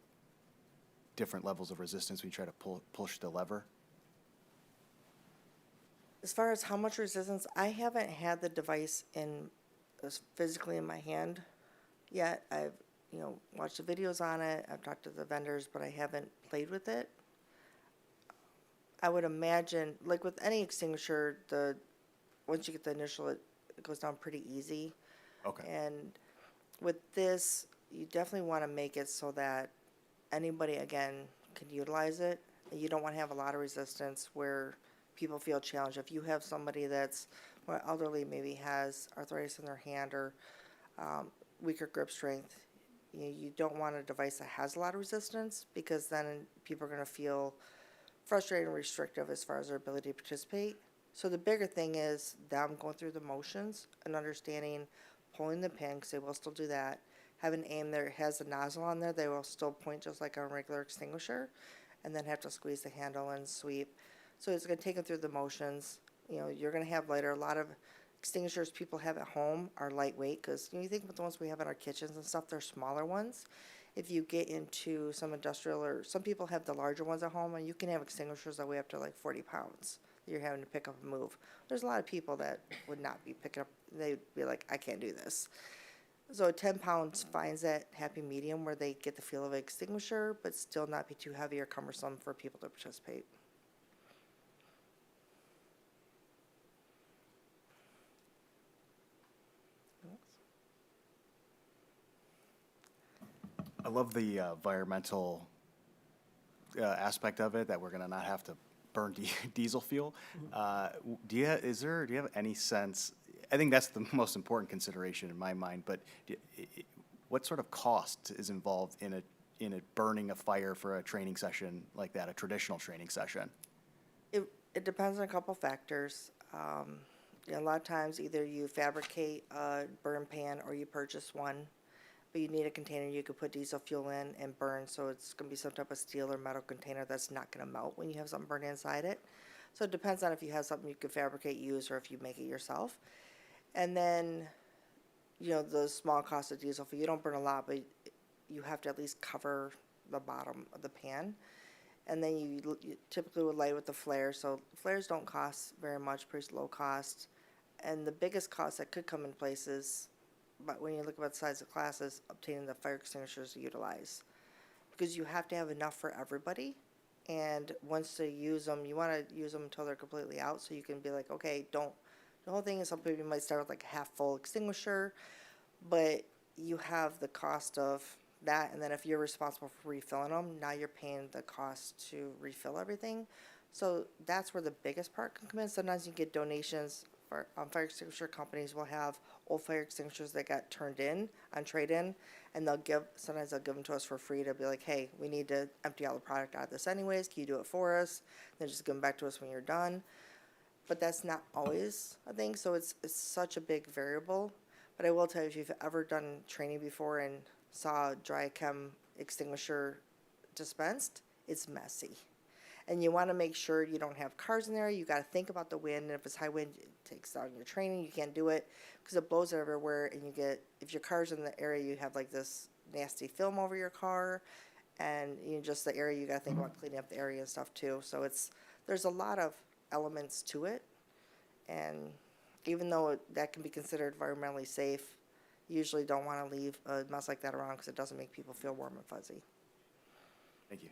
different levels of resistance when you try to push the lever? As far as how much resistance, I haven't had the device physically in my hand yet. I've, you know, watched the videos on it. I've talked to the vendors, but I haven't played with it. I would imagine, like with any extinguisher, once you get the initial, it goes down pretty easy. Okay. And with this, you definitely want to make it so that anybody, again, can utilize it. You don't want to have a lot of resistance where people feel challenged. If you have somebody that's more elderly, maybe has arthritis in their hand or weaker grip strength, you don't want a device that has a lot of resistance, because then people are gonna feel frustrated and restrictive as far as their ability to participate. So the bigger thing is them going through the motions and understanding, pulling the pin, because they will still do that, have an aim there, has a nozzle on there, they will still point just like a regular extinguisher, and then have to squeeze the handle and sweep. So it's gonna take them through the motions. You know, you're gonna have lighter, a lot of extinguishers people have at home are lightweight, because you think about the ones we have in our kitchens and stuff, they're smaller ones. If you get into some industrial, or some people have the larger ones at home, and you can have extinguishers that weigh up to like 40 pounds that you're having to pick up and move. There's a lot of people that would not be picking up, they'd be like, I can't do this. So 10 pounds finds that happy medium where they get the feel of an extinguisher, but still not be too heavy or cumbersome for people to participate. I love the environmental aspect of it, that we're gonna not have to burn diesel fuel. Do you have any sense, I think that's the most important consideration in my mind, but what sort of cost is involved in a burning a fire for a training session like that, a traditional training session? It depends on a couple factors. A lot of times either you fabricate a burn pan or you purchase one, but you need a container you could put diesel fuel in and burn, so it's going to be some type of steel or metal container that's not going to melt when you have something burned inside it. So it depends on if you have something you could fabricate, use, or if you make it yourself. And then, the small cost of diesel fuel, you don't burn a lot, but you have to at least cover the bottom of the pan. And then you typically would light with the flare, so flares don't cost very much, pretty low cost. And the biggest cost that could come in place is, but when you look about the size of classes, obtaining the fire extinguishers to utilize. Because you have to have enough for everybody, and once they use them, you want to use them until they're completely out, so you can be like, okay, the whole thing is, some people might start with like a half full extinguisher, but you have the cost of that, and then if you're responsible for refilling them, now you're paying the cost to refill everything. So that's where the biggest part can come in. Sometimes you get donations. Fire extinguisher companies will have old fire extinguishers that got turned in on trade-in, and sometimes they'll give them to us for free to be like, hey, we need to empty all the product out of this anyways, can you do it for us? Then just give them back to us when you're done. But that's not always a thing, so it's such a big variable. But I will tell you, if you've ever done training before and saw a dry chem extinguisher dispensed, it's messy. And you want to make sure you don't have cars in there. You got to think about the wind, and if it's high wind, it takes down your training. You can't do it because it blows everywhere, and if your car's in the area, you have like this nasty film over your car, and just the area, you got to think about cleaning up the area and stuff too. So there's a lot of elements to it, and even though that can be considered environmentally safe, you usually don't want to leave a mess like that around because it doesn't make people feel warm and fuzzy. Thank you.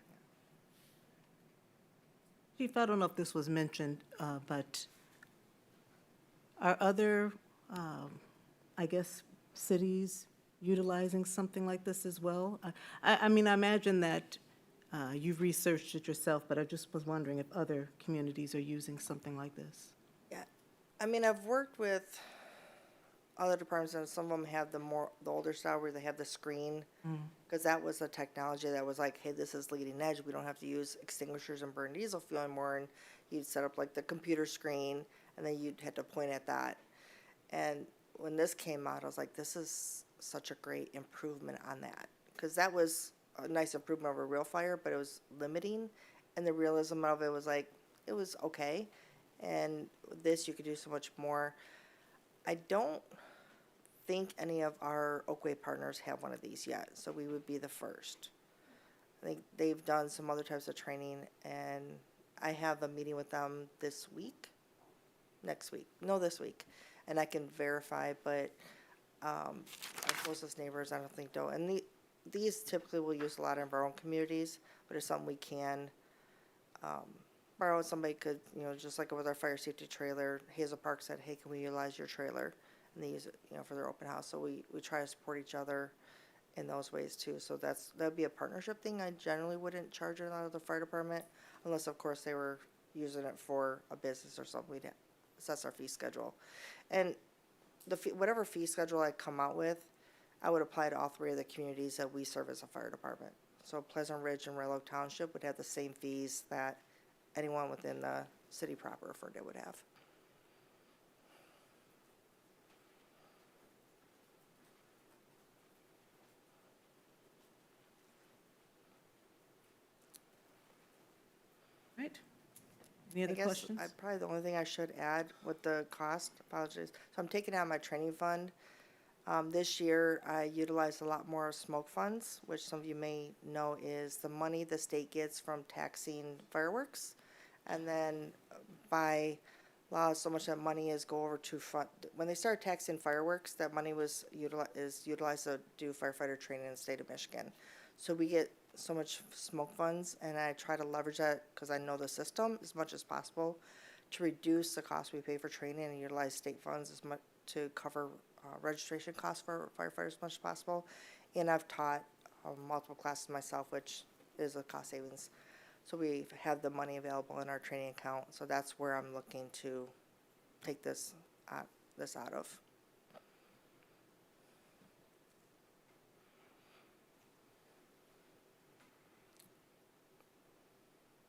Chief, I don't know if this was mentioned, but are other, cities utilizing something like this as well? I mean, I imagine that you've researched it yourself, but I just was wondering if other communities are using something like this. Yeah, I mean, I've worked with other departments, and some of them have the older style where they have the screen, because that was the technology that was like, hey, this is leading edge. We don't have to use extinguishers and burn diesel fuel anymore. And you'd set up like the computer screen, and then you'd have to point at that. And when this came out, I was like, this is such a great improvement on that, because that was a nice improvement over real fire, but it was limiting, and the realism of it was like, it was okay. And with this, you could do so much more. I don't think any of our Oakway partners have one of these yet, so we would be the first. I think they've done some other types of training, and I have a meeting with them this week, this week, and I can verify, but our closest neighbors, I don't think do. And these typically we'll use a lot in our own communities, but it's something we can borrow. Somebody could, just like with our fire safety trailer, Hazel Park said, hey, can we utilize your trailer? And they use it, for their open house. So we try to support each other in those ways too. So that'd be a partnership thing. I generally wouldn't charge it out of the fire department, unless of course they were using it for a business or something. We'd assess our fee schedule. And whatever fee schedule I come out with, I would apply to all three of the communities that we serve as a fire department. So Pleasant Ridge and Red Oak Township would have the same fees that anyone within the city proper of Ferndale would have. Right? Any other I guess questions? probably the only thing I should add with the cost, apologies. So I'm taking out my training fund. This year, I utilized a lot more smoke funds, which some of you may know is the money the state gets from taxing fireworks. And then by law, so much of that money is go over to fund. When they started taxing fireworks, that money is utilized to do firefighter training in the state of Michigan. So we get so much smoke funds, and I try to leverage that because I know the system as much as possible to reduce the cost we pay for training and utilize state funds as much to cover registration costs for firefighters as much as possible. And I've taught multiple classes myself, which is a cost savings. So we have the money available in our training account. So that's where I'm looking to take this out of.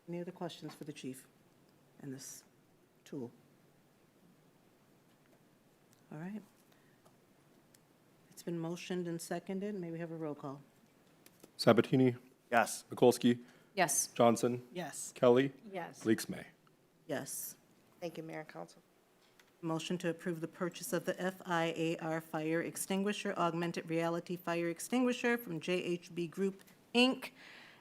Any other questions for the chief and this tool? All right. It's been motioned and seconded. May we have a roll call? Sabatini, Yes. Mikulski, Yes. Johnson, Yes. Kelly, Yes. Leaks May. Yes. Thank you, Mayor and Council. Motion to approve the purchase of the FIAR fire extinguisher, augmented reality fire extinguisher from JHB Group, Inc.,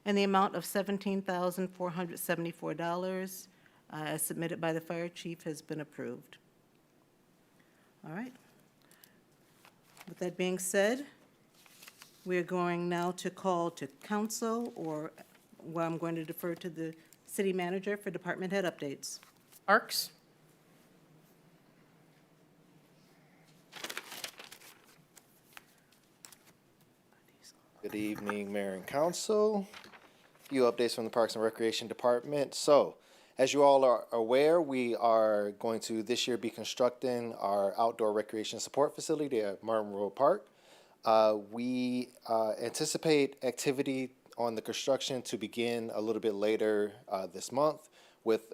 and the amount of $17,474 as submitted by the fire chief has been approved. All right. With that being said, we're going now to call to council, or where I'm going to defer to the city manager for department head updates. Parks? Good evening, Mayor and Council. A few updates from the Parks and Recreation Department. So, as you all are aware, we are going to this year be constructing our outdoor recreation support facility at Martin Road Park. We anticipate activity on the construction to begin a little bit later this month, with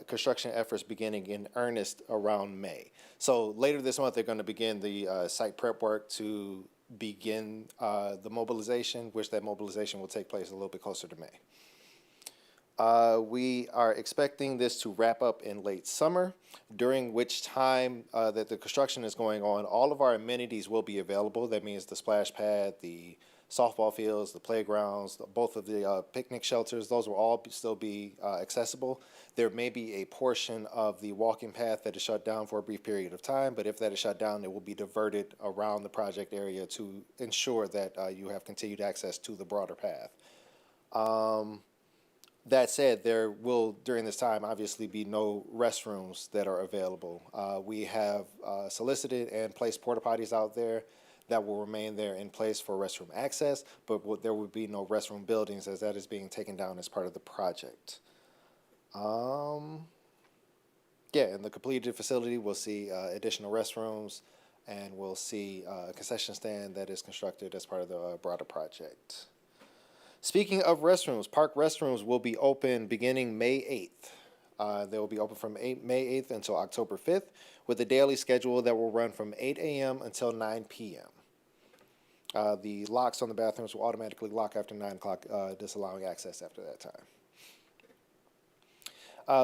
construction efforts beginning in earnest around May. So later this month, they're going to begin the site prep work to begin the mobilization, which that mobilization will take place a little bit closer to May. We are expecting this to wrap up in late summer, during which time that the construction is going on, all of our amenities will be available. That means the splash pad, the softball fields, the playgrounds, both of the picnic shelters, those will all still be accessible. There may be a portion of the walking path that is shut down for a brief period of time, but if that is shut down, it will be diverted around the project area to ensure that you have continued access to the broader path. That said, there will, during this time, obviously be no restrooms that are available. We have solicited and placed porta potties out there that will remain there in place for restroom access, but there will be no restroom buildings as that is being taken down as part of the project. Yeah, in the completed facility, we'll see additional restrooms, and we'll see a concession stand that is constructed as part of the broader project. Speaking of restrooms, park restrooms will be open beginning May 8th. They will be open from May 8th until October 5th, with a daily schedule that will run from 8 a.m. until 9 p.m. The locks on the bathrooms will automatically lock after 9 o'clock, disallowing access after that time.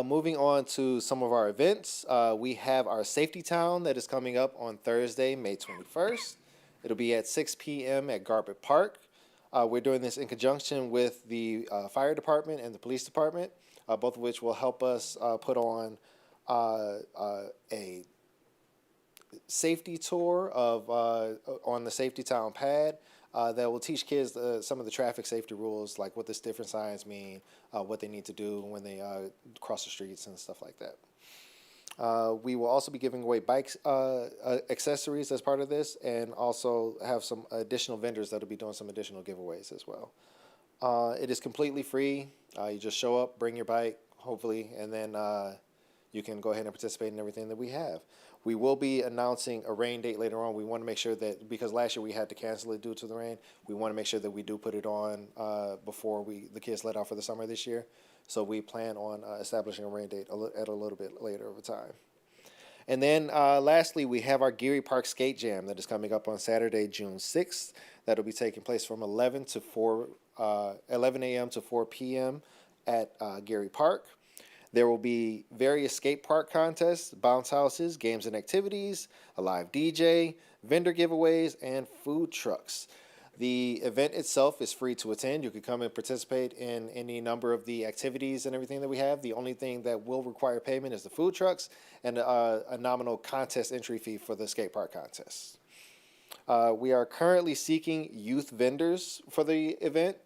Moving on to some of our events, we have our Safety Town that is coming up on Thursday, May 21st. It'll be at 6 p.m. at Garbett Park. We're doing this in conjunction with the fire department and the police department, both of which will help us put on a safety tour of on the Safety Town pad that will teach kids some of the traffic safety rules, like what the different signs mean, what they need to do when they cross the streets and stuff like that. We will also be giving away bike accessories as part of this, and also have some additional vendors that will be doing some additional giveaways as well. It is completely free. You just show up, bring your bike, hopefully, and then you can go ahead and participate in everything that we have. We will be announcing a rain date later on. We want to make sure that, because last year we had to cancel it due to the rain, we want to make sure that we do put it on before the kids let out for the summer this year. So we plan on establishing a rain date at a little bit later of a time. And then lastly, we have our Geary Park Skate Jam that is coming up on Saturday, June 6th. That'll be taking place from 11 a.m. to 4 p.m. at Geary Park. There will be various skate park contests, bounce houses, games and activities, a live DJ, vendor giveaways, and food trucks. The event itself is free to attend. You can come and participate in any number of the activities and everything that we have. The only thing that will require payment is the food trucks and a nominal contest entry fee for the skate park contest. We are currently seeking youth vendors for the event.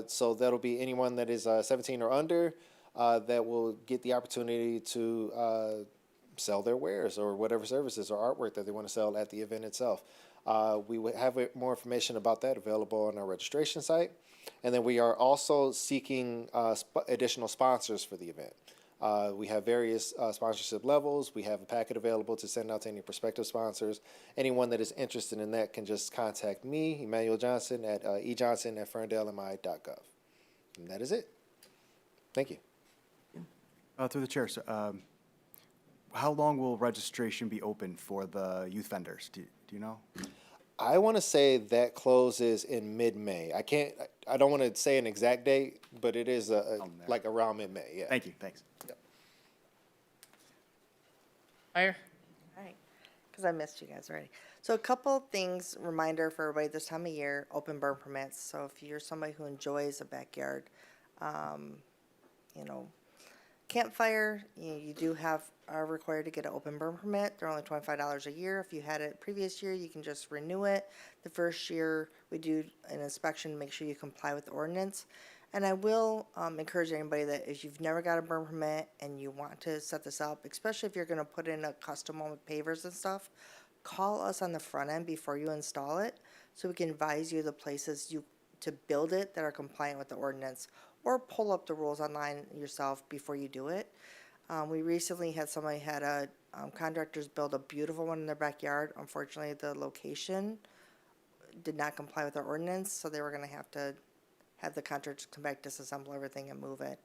So that'll be anyone that is 17 or under that will get the opportunity to sell their wares or whatever services or artwork that they want to sell at the event itself. We will have more information about that available on our registration site. And then we are also seeking additional sponsors for the event. We have various sponsorship levels. We have a packet available to send out to any prospective sponsors. Anyone that is interested in that can just contact me, Emmanuel Johnson, at ejohnson@ferndalemI.gov. And that is it. Thank you. Through the chair, so, how long will registration be open for the youth vendors? Do you know? I want to say that closes in mid-May. I don't want to say an exact date, but it is like around mid-May, yeah. Thank you, thanks. Yep. Fire. All right, because I missed you guys already. So a couple things, reminder for everybody this time of year, open burn permits. So if you're somebody who enjoys a backyard, campfire, you are required to get an open burn permit. They're only $25 a year. If you had it previous year, you can just renew it. The first year, we do an inspection to make sure you comply with the ordinance. And I will encourage anybody that if you've never got a burn permit and you want to set this up, especially if you're going to put in a custom one with pavers and stuff, call us on the front end before you install it so we can advise you the places to build it that are compliant with the ordinance, or pull up the rules online yourself before you do it. We recently had somebody contractors build a beautiful one in their backyard. Unfortunately, the location did not comply with our ordinance, so they were going to have the contractors come back, disassemble everything, and move it.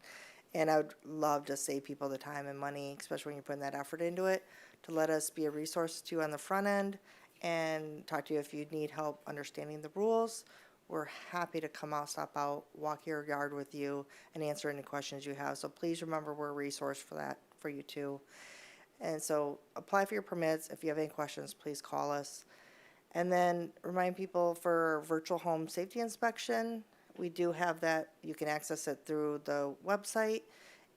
And I would love to save people the time and money, especially when you're putting that effort into it, to let us be a resource to you on the front end and talk to you if you need help understanding the rules. We're happy to come out, stop out, walk your yard with you, and answer any questions you have. So please remember we're a resource for that, for you too. And so apply for your permits. If you have any questions, please call us. And then remind people for virtual home safety inspection, we do have that. You can access it through the website.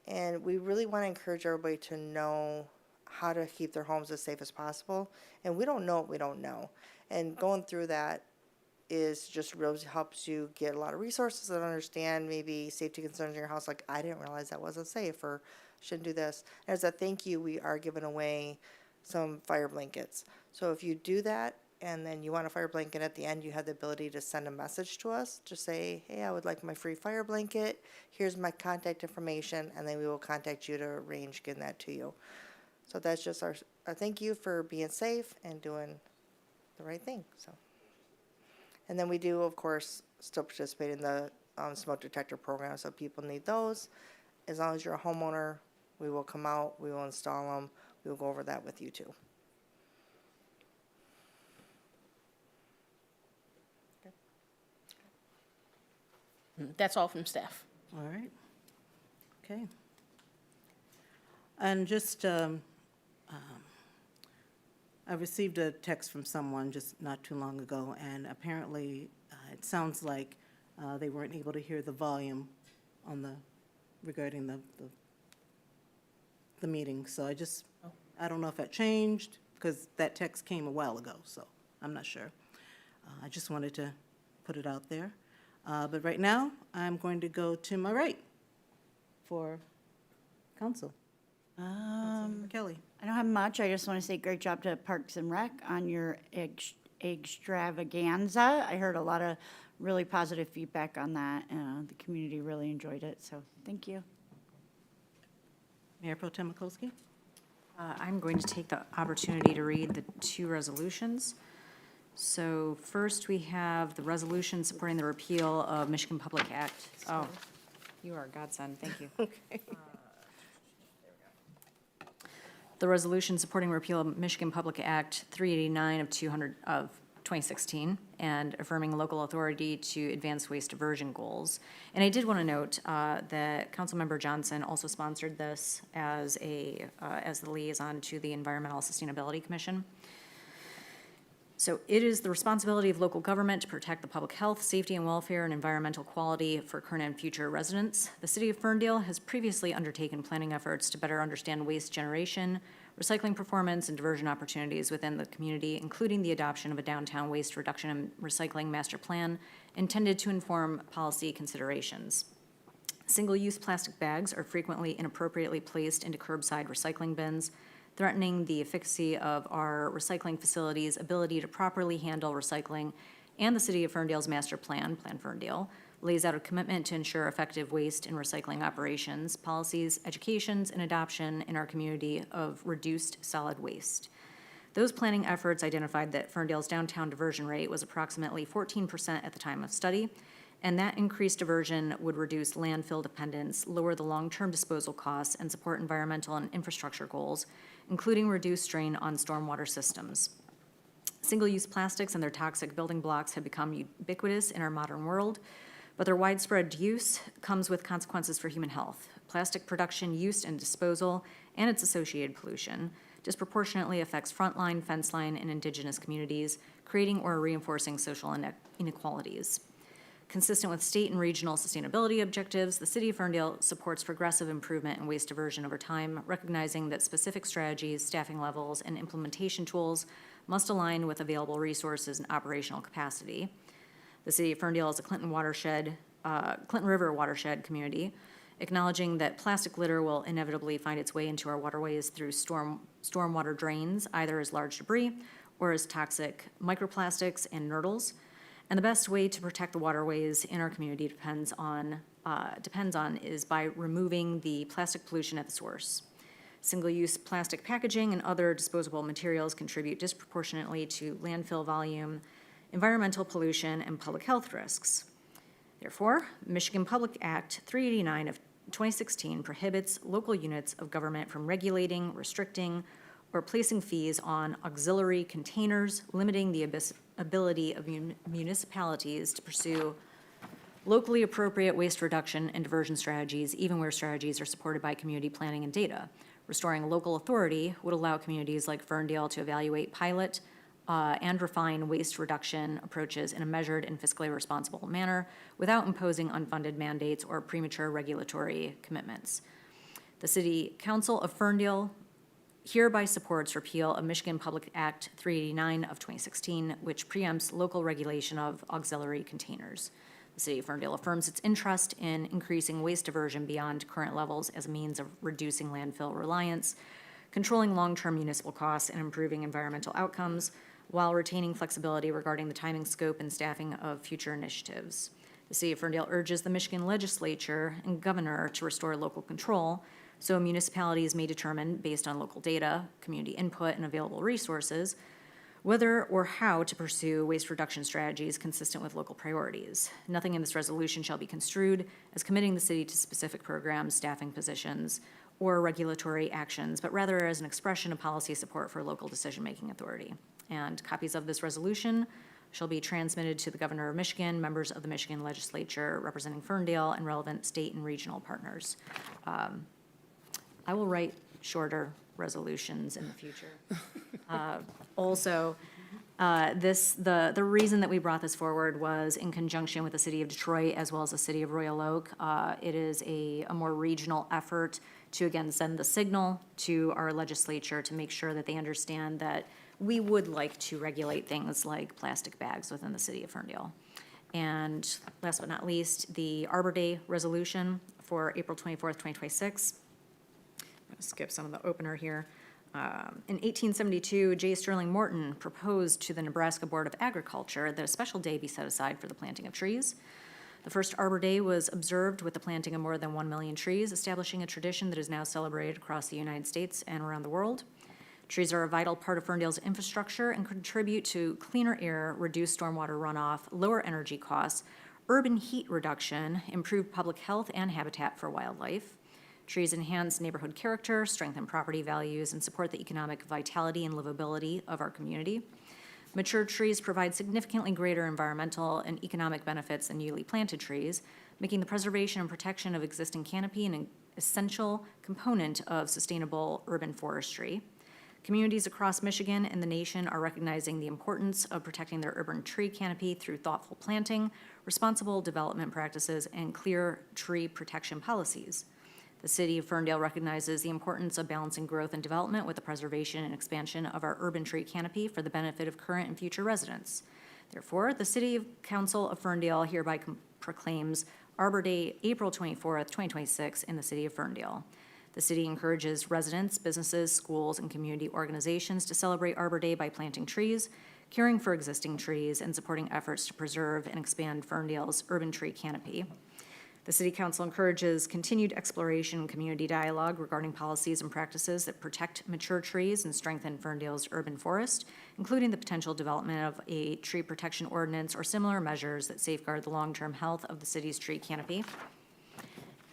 And we really want to encourage everybody to know how to keep their homes as safe as possible. And we don't know what we don't know. And going through that is just really helps you get a lot of resources and understand maybe safety concerns in your house. Like, I didn't realize that wasn't safe, or shouldn't do this. And as a thank you, we are giving away some fire blankets. So if you do that and then you want a fire blanket at the end, you have the ability to send a message to us. Just say, hey, I would like my free fire blanket. Here's my contact information, and then we will contact you to arrange getting that to you. So that's just our thank you for being safe and doing the right thing. So. And then we do, of course, still participate in the smoke detector program, so people need those. As long as you're a homeowner, we will come out, we will install them, we will go over that with you too. That's all from staff. All right. Okay. And just, I received a text from someone just not too long ago, and apparently it sounds like they weren't able to hear the volume on regarding the meeting. So I don't know if that changed, because that text came a while ago, so I'm not sure. I just wanted to put it out there. But right now, I'm going to go to my right for council. Kelly. I don't have much. I just want to say great job to Parks and Rec on your extravaganza. I heard a lot of really positive feedback on that. The community really enjoyed it, so thank you. Mayor Pro Tem Mikulski. I'm going to take the opportunity to read the two resolutions. So first, we have the resolution supporting the repeal of Michigan Public Act. Oh, you are a godsend, thank you. Okay. The resolution supporting repeal of Michigan Public Act 389 of 2016 and affirming local authority to advance waste diversion goals. And I did want to note that Councilmember Johnson also sponsored this as the liaison to the Environmental Sustainability Commission. So it is the responsibility of local government to protect the public health, safety, and welfare and environmental quality for current and future residents. The city of Ferndale has previously undertaken planning efforts to better understand waste generation, recycling performance, and diversion opportunities within the community, including the adoption of a downtown waste reduction and recycling master plan intended to inform policy considerations. Single-use plastic bags are frequently inappropriately placed into curbside recycling bins, threatening the efficacy of our recycling facilities' ability to properly handle recycling, and the City of Ferndale's master plan, Plan Ferndale, lays out a commitment to ensure effective waste and recycling operations, policies, educations, and adoption in our community of reduced solid waste. Those planning efforts identified that Ferndale's downtown diversion rate was approximately 14% at the time of study, and that increased diversion would reduce landfill dependence, lower the long-term disposal costs, and support environmental and infrastructure goals, including reduced strain on stormwater systems. Single-use plastics and their toxic building blocks have become ubiquitous in our modern world, but their widespread use comes with consequences for human health. Plastic production, use, and disposal, and its associated pollution, disproportionately affects frontline, fence line, and indigenous communities, creating or reinforcing social inequalities. Consistent with state and regional sustainability objectives, the City of Ferndale supports progressive improvement in waste diversion over time, recognizing that specific strategies, staffing levels, and implementation tools must align with available resources and operational capacity. The City of Ferndale is a Clinton River watershed community, acknowledging that plastic litter will inevitably find its way into our waterways through stormwater drains, either as large debris or as toxic microplastics and nurdles. And the best way to protect the waterways in our community depends on is by removing the plastic pollution at the source. Single-use plastic packaging and other disposable materials contribute disproportionately to landfill volume, environmental pollution, and public health risks. Therefore, Michigan Public Act 389 of 2016 prohibits local units of government from regulating, restricting, or placing fees on auxiliary containers, limiting the ability of municipalities to pursue locally appropriate waste reduction and diversion strategies, even where strategies are supported by community planning and data. Restoring local authority would allow communities like Ferndale to evaluate, pilot, and refine waste reduction approaches in a measured and fiscally responsible manner without imposing unfunded mandates or premature regulatory commitments. The City Council of Ferndale hereby supports repeal of Michigan Public Act 389 of 2016, which preempts local regulation of auxiliary containers. The City of Ferndale affirms its interest in increasing waste diversion beyond current levels as a means of reducing landfill reliance, controlling long-term municipal costs, and improving environmental outcomes, while retaining flexibility regarding the timing, scope, and staffing of future initiatives. The City of Ferndale urges the Michigan Legislature and Governor to restore local control so municipalities may determine, based on local data, community input, and available resources, whether or how to pursue waste reduction strategies consistent with local priorities. Nothing in this resolution shall be construed as committing the city to specific programs, staffing positions, or regulatory actions, but rather as an expression of policy support for local decision-making authority. And copies of this resolution shall be transmitted to the Governor of Michigan, members of the Michigan Legislature representing Ferndale, and relevant state and regional partners. I will write shorter resolutions in the future. The reason that we brought this forward was in conjunction with the City of Detroit as well as the City of Royal Oak. It is a more regional effort to, again, send the signal to our legislature to make sure that they understand that we would like to regulate things like plastic bags within the City of Ferndale. And last but not least, the Arbor Day resolution for April 24th, 2026. I'm going to skip some of the opener here. In 1872, J. Sterling Morton proposed to the Nebraska Board of Agriculture that a special day be set aside for the planting of trees. The first Arbor Day was observed with the planting of more than 1 million trees, establishing a tradition that is now celebrated across the United States and around the world. Trees are a vital part of Ferndale's infrastructure and contribute to cleaner air, reduced stormwater runoff, lower energy costs, urban heat reduction, improved public health, and habitat for wildlife. Trees enhance neighborhood character, strengthen property values, and support the economic vitality and livability of our community. Mature trees provide significantly greater environmental and economic benefits than newly planted trees, making the preservation and protection of existing canopy an essential component of sustainable urban forestry. Communities across Michigan and the nation are recognizing the importance of protecting their urban tree canopy through thoughtful planting, responsible development practices, and clear tree protection policies. The City of Ferndale recognizes the importance of balancing growth and development with the preservation and expansion of our urban tree canopy for the benefit of current and future residents. Therefore, the City Council of Ferndale hereby proclaims Arbor Day, April 24th, 2026 in the City of Ferndale. The city encourages residents, businesses, schools, and community organizations to celebrate Arbor Day by planting trees, caring for existing trees, and supporting efforts to preserve and expand Ferndale's urban tree canopy. The City Council encourages continued exploration and community dialogue regarding policies and practices that protect mature trees and strengthen Ferndale's urban forest, including the potential development of a tree protection ordinance or similar measures that safeguard the long-term health of the city's tree canopy.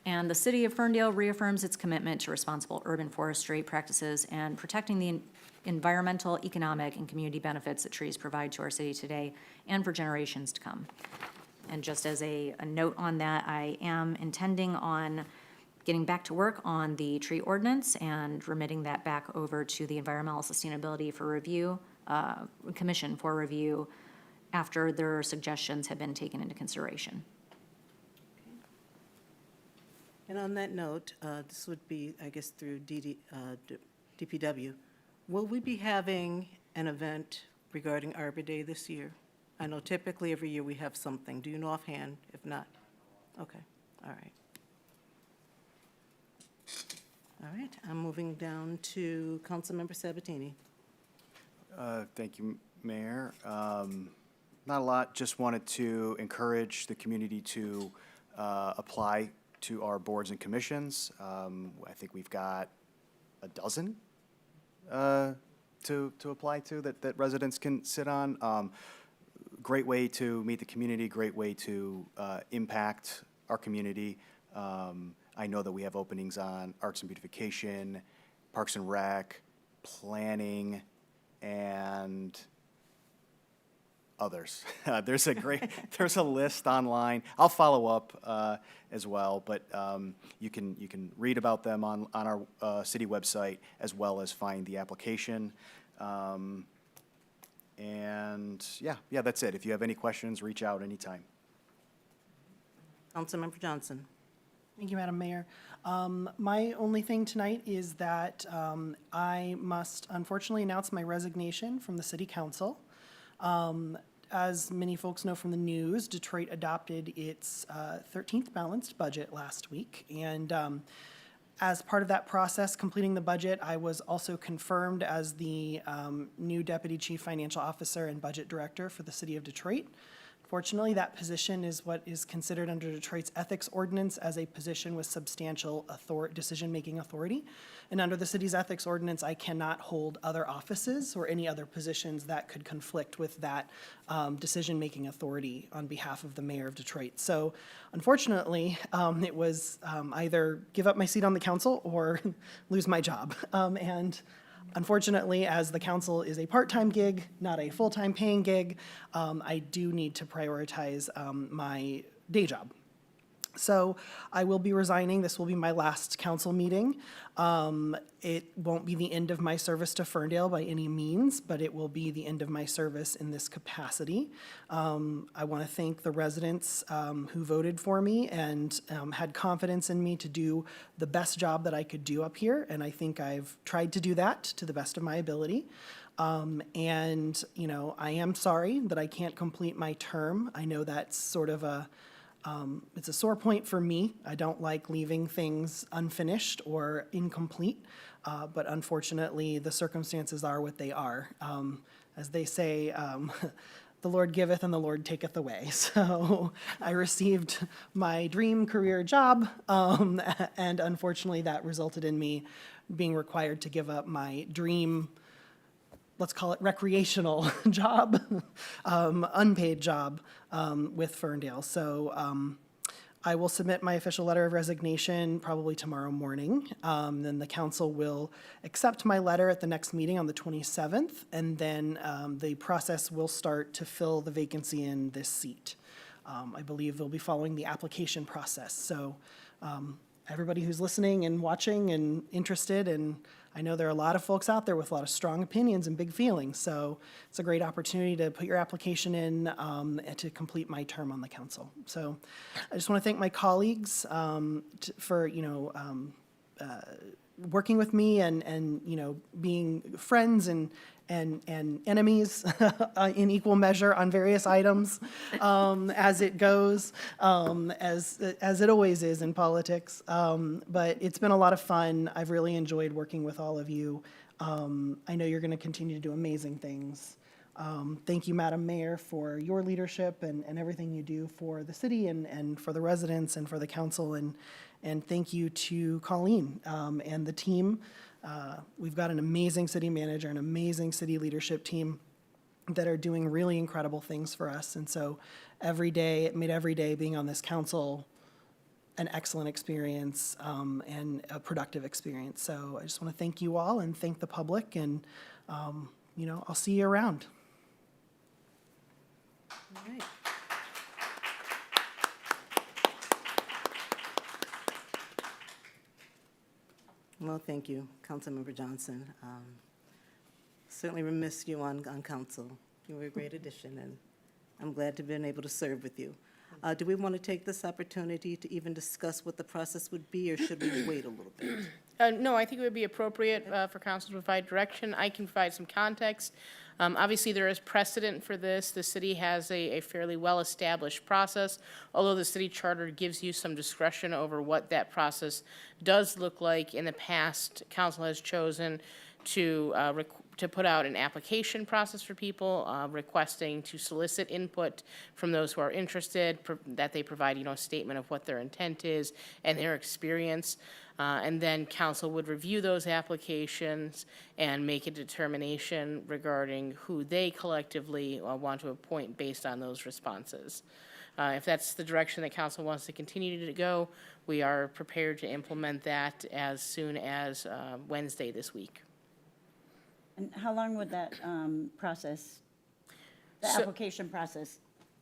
And the City of Ferndale reaffirms its commitment to responsible urban forestry practices and protecting the environmental, economic, and community benefits that trees provide to our city today and for generations to come. And just as a note on that, I am intending on getting back to work on the tree ordinance and remitting that back over to the Environmental Sustainability for Review, Commission for review after their suggestions have been taken into consideration. And on that note, this would be, I guess, through DPW. Will we be having an event regarding Arbor Day this year? I know typically every year we have something. Do you know offhand? If not, okay, all right. All right, I'm moving down to Councilmember Sabatini. Thank you, Mayor. Not a lot, just wanted to encourage the community to apply to our boards and commissions. I think we've got a dozen to apply to that residents can sit on. Great way to meet the community, great way to impact our community. I know that we have openings on arts and beautification, parks and rec, planning, and others. There's a list online. I'll follow up as well, but you can read about them on our city website as well as find the application. And yeah, that's it. If you have any questions, reach out anytime. Councilmember Johnson. Thank you, Madam Mayor. My only thing tonight is that I must unfortunately announce my resignation from the City Council. As many folks know from the news, Detroit adopted its 13th balanced budget last week. And as part of that process, completing the budget, I was also confirmed as the new Deputy Chief Financial Officer and Budget Director for the City of Detroit. Fortunately, that position is what is considered under Detroit's ethics ordinance as a position with substantial decision-making authority. And under the city's ethics ordinance, I cannot hold other offices or any other positions that could conflict with that decision-making authority on behalf of the mayor of Detroit. So unfortunately, it was either give up my seat on the council or lose my job. And unfortunately, as the council is a part-time gig, not a full-time paying gig, I do need to prioritize my day job. So I will be resigning. This will be my last council meeting. It won't be the end of my service to Ferndale by any means, but it will be the end of my service in this capacity. I want to thank the residents who voted for me and had confidence in me to do the best job that I could do up here, and I think I've tried to do that to the best of my ability. And, you know, I am sorry that I can't complete my term. I know that's sort of it's a sore point for me. I don't like leaving things unfinished or incomplete, but unfortunately, the circumstances are what they are. As they say, the Lord giveth and the Lord taketh away. So I received my dream career job, and unfortunately that resulted in me being required to give up my dream, let's call it recreational job, unpaid job with Ferndale. So I will submit my official letter of resignation probably tomorrow morning. Then the council will accept my letter at the next meeting on the 27th, and then the process will start to fill the vacancy in this seat. I believe they'll be following the application process. So everybody who's listening and watching and interested, and I know there are a lot of folks out there with a lot of strong opinions and big feelings, so it's a great opportunity to put your application in and to complete my term on the council. So I just want to thank my colleagues for, working with me and being friends and enemies in equal measure on various items as it goes, as it always is in politics. But it's been a lot of fun. I've really enjoyed working with all of you. I know you're going to continue to do amazing things. Thank you, Madam Mayor, for your leadership and everything you do for the city and for the residents and for the council. And thank you to Colleen and the team. We've got an amazing city manager, an amazing city leadership team that are doing really incredible things for us. And so every day, it made every day being on this council an excellent experience and a productive experience. So I just want to thank you all and thank the public, and I'll see you around. All right. Well, thank you, Councilmember Johnson. Certainly remiss you on council. You were a great addition, and I'm glad to have been able to serve with you. Do we want to take this opportunity to even discuss what the process would be, or should we wait a little bit? No, I think it would be appropriate for council to provide direction. I can provide some context. Obviously, there is precedent for this. The city has a fairly well-established process, although the city charter gives you some discretion over what that process does look like. In the past, council has chosen to put out an application process for people, requesting to solicit input from those who are interested, that they provide, a statement of what their intent is and their experience. And then council would review those applications and make a determination regarding who they collectively want to appoint based on those responses. If that's the direction that council wants to continue to go, we are prepared to implement that as soon as Wednesday this week. And how long would that process, the application process?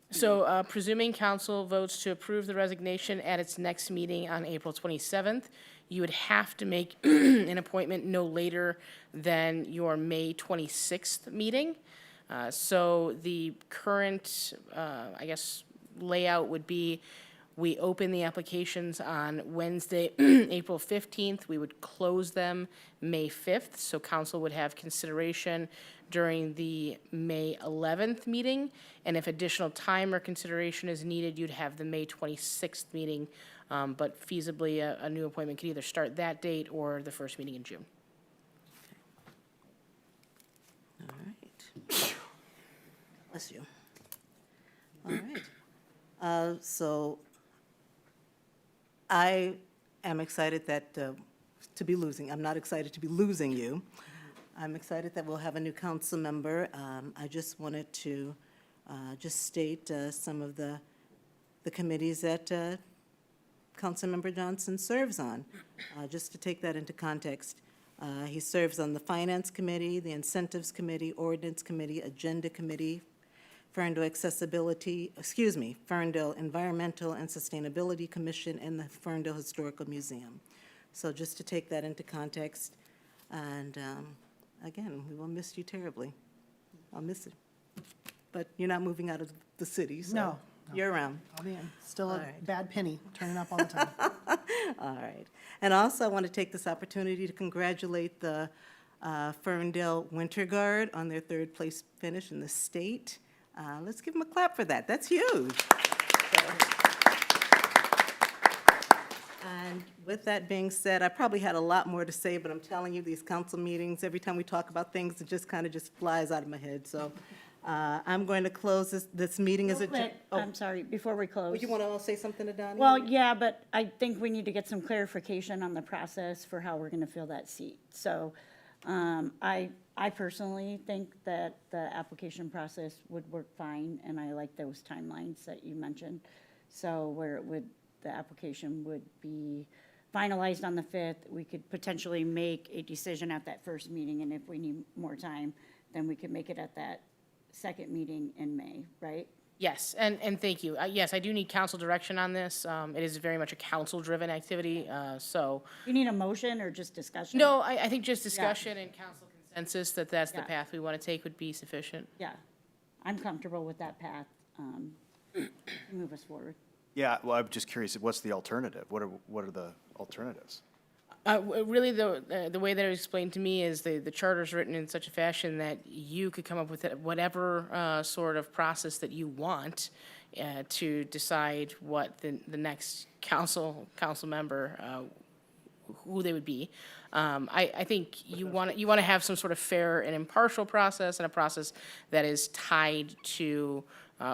So presuming council votes to approve the resignation at its next meeting on April 27th, you would have to make an appointment no later than your May 26th meeting. So the current, layout would be, we open the applications on Wednesday, April 15th. We would close them May 5th, so council would have consideration during the May 11th meeting. And if additional time or consideration is needed, you'd have the May 26th meeting. But feasibly, a new appointment could either start that date or the first meeting in June. All right. Bless you. All right. So I am excited that to be losing. I'm not excited to be losing you. I'm excited that we'll have a new council member. I just wanted to just state some of the committees that Councilmember Johnson serves on, just to take that into context. He serves on the Finance Committee, the Incentives Committee, Ordinance Committee, Agenda Committee, Ferndale Ferndale Environmental and Sustainability Commission, and the Ferndale Historical Museum. So just to take that into context, and again, we will miss you terribly. I'll miss it. But you're not moving out of the city, so No. you're around. I'll be in. Still a All right. bad penny, turning up all the time. All right. And also, I want to take this opportunity to congratulate the Ferndale Winter Guard on their third place finish in the state. Let's give them a clap for that. That's huge. And with that being said, I probably had a lot more to say, but I'm telling you, these council meetings, every time we talk about things, it just kind of just flies out of my head. So I'm going to close this meeting as Real a. quick, I'm sorry, before we close. You want to say something to Donnie? Well, yeah, but I think we need to get some clarification on the process for how we're gonna fill that seat. So, I personally think that the application process would work fine, and I like those timelines that you mentioned. So where the application would be finalized on the 5th, we could potentially make a decision at that first meeting, and if we need more time, then we could make it at that second meeting in May, right? Yes, and thank you. Yes, I do need council direction on this. It is very much a council-driven activity, so. You need a motion or just discussion? No, I think just discussion and council consensus that that's the Yeah. path we want to take would be sufficient. Yeah, I'm comfortable with that path, move us forward. Yeah, well, I'm just curious, what's the alternative? What are the alternatives? Really, the way that it was explained to me is the charter's written in such a fashion that you could come up with whatever sort of process that you want to decide what the next council member, who they would be. I think you want to have some sort of fair and impartial process, and a process that is tied to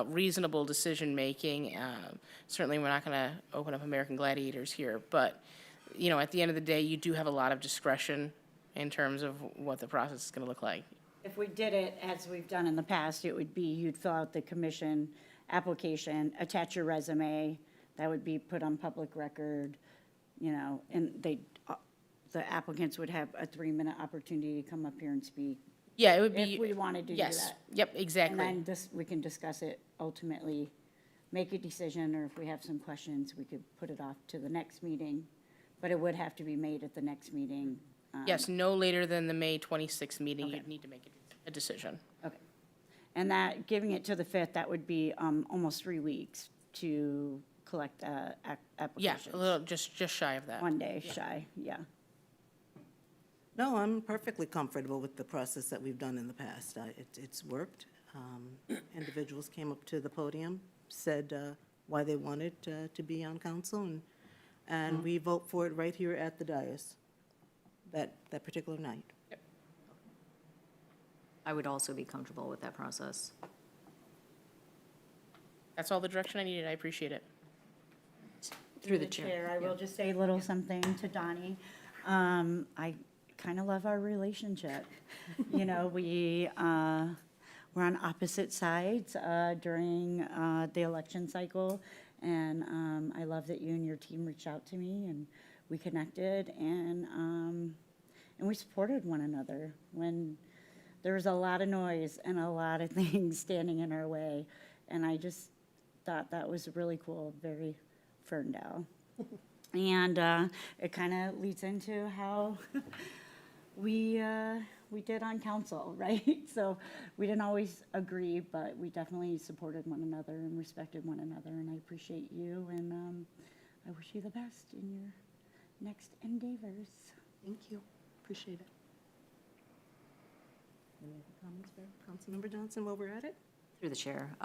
reasonable decision-making. Certainly, we're not going to open up American Gladiators here, but, you know, at the end of the day, you do have a lot of discretion in terms of what the process is going to look like. If we did it as we've done in the past, it would be you'd fill out the commission application, attach your resume, that would be put on public record, you know, and the applicants would have a 3-minute opportunity to come up here and speak. Yeah, it would be. If we wanted to do Yes, that. yep, exactly. And then we can discuss it ultimately, make a decision, or if we have some questions, we could put it off to the next meeting. But it would have to be made at the next meeting. Yes, no later than the May 26th meeting, Okay. you'd need to make a decision. Okay. And that, giving it to the 5th, that would be almost 3 weeks to collect Yeah, applications. a little, just shy of that. 1 day shy, yeah. No, I'm perfectly comfortable with the process that we've done in the past. It's worked. Individuals came up to the podium, said why they wanted to be on council, and we vote for it right here at the dais that particular night. I would also be comfortable with that process. That's all the direction I needed, I appreciate it. Through the chair. I will just say a little something to Donnie. I kind of love our relationship. You know, we're on opposite sides during the election cycle, and I love that you and your team reached out to me, and we connected, and we supported one another when there was a lot of noise and a lot of things standing in our way, and I just thought that was really cool, very Ferndale. And it kind of leads into how we did on council, right? So we didn't always agree, but we definitely supported one another and respected one another, and I appreciate you, and I wish you the best in your next endeavors. Thank you. Appreciate it. Any other comments for Councilmember Johnson while we're at it? Through the chair.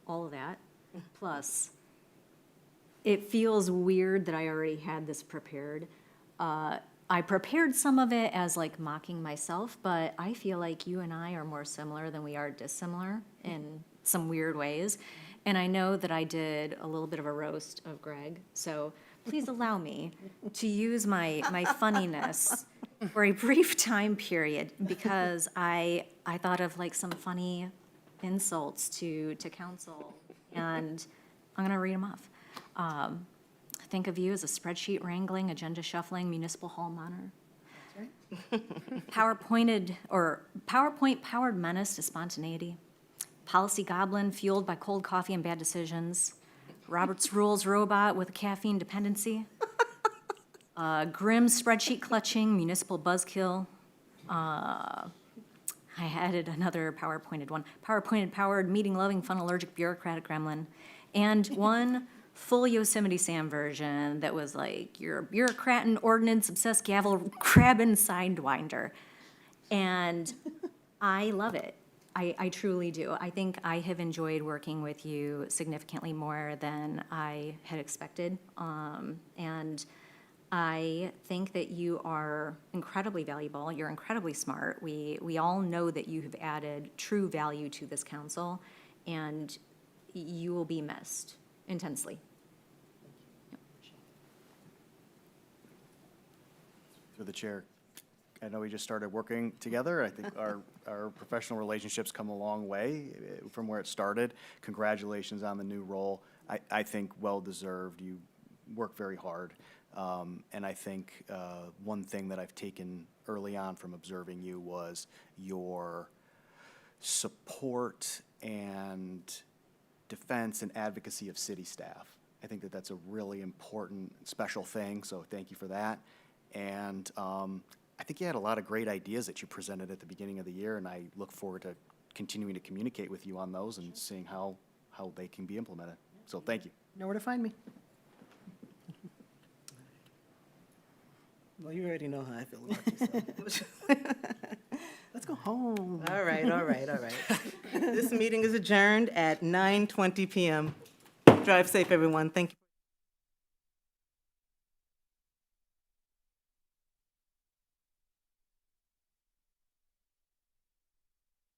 All of that, plus, it feels weird that I already had this prepared. I prepared some of it as like mocking myself, but I feel like you and I are more similar than we are dissimilar in some weird ways. And I know that I did a little bit of a roast of Greg, so please allow me to use my funniness for a brief time period, because I thought of like some funny insults to council, and I'm gonna read them off. Think of you as a spreadsheet wrangling, agenda shuffling, municipal hall monitor. PowerPoint-powered menace to spontaneity. Policy goblin fueled by cold coffee and bad decisions. Robert's Rules robot with a caffeine dependency. Grim spreadsheet clutching, municipal buzzkill. I added another PowerPointed one. PowerPointed-powered, meeting-loving, fun-allergic, bureaucratic gremlin. And one full Yosemite Sam version that was like, you're a bureaucrat and ordinance-obsessed gavel-crabbing sidewinder. And I love it. I truly do. I think I have enjoyed working with you significantly more than I had expected. And I think that you are incredibly valuable. You're incredibly smart. We all know that you have added true value to this council, and you will be missed intensely. Through the chair, I know we just started working together. I think our professional relationships come a long way from where it started. Congratulations on the new role. I think well-deserved. You work very hard. And I think one thing that I've taken early on from observing you was your support and defense and advocacy of city staff. I think that that's a really important, special thing, so thank you for that. And I think you had a lot of great ideas that you presented at the beginning of the year, and I look forward to continuing to communicate with you on those and seeing how they can be implemented. So thank you. Know where to find me. Well, you already know how I feel about yourself. Let's go home. All right. This meeting is adjourned at 9:20 p.m. Drive safe, everyone. Thank you.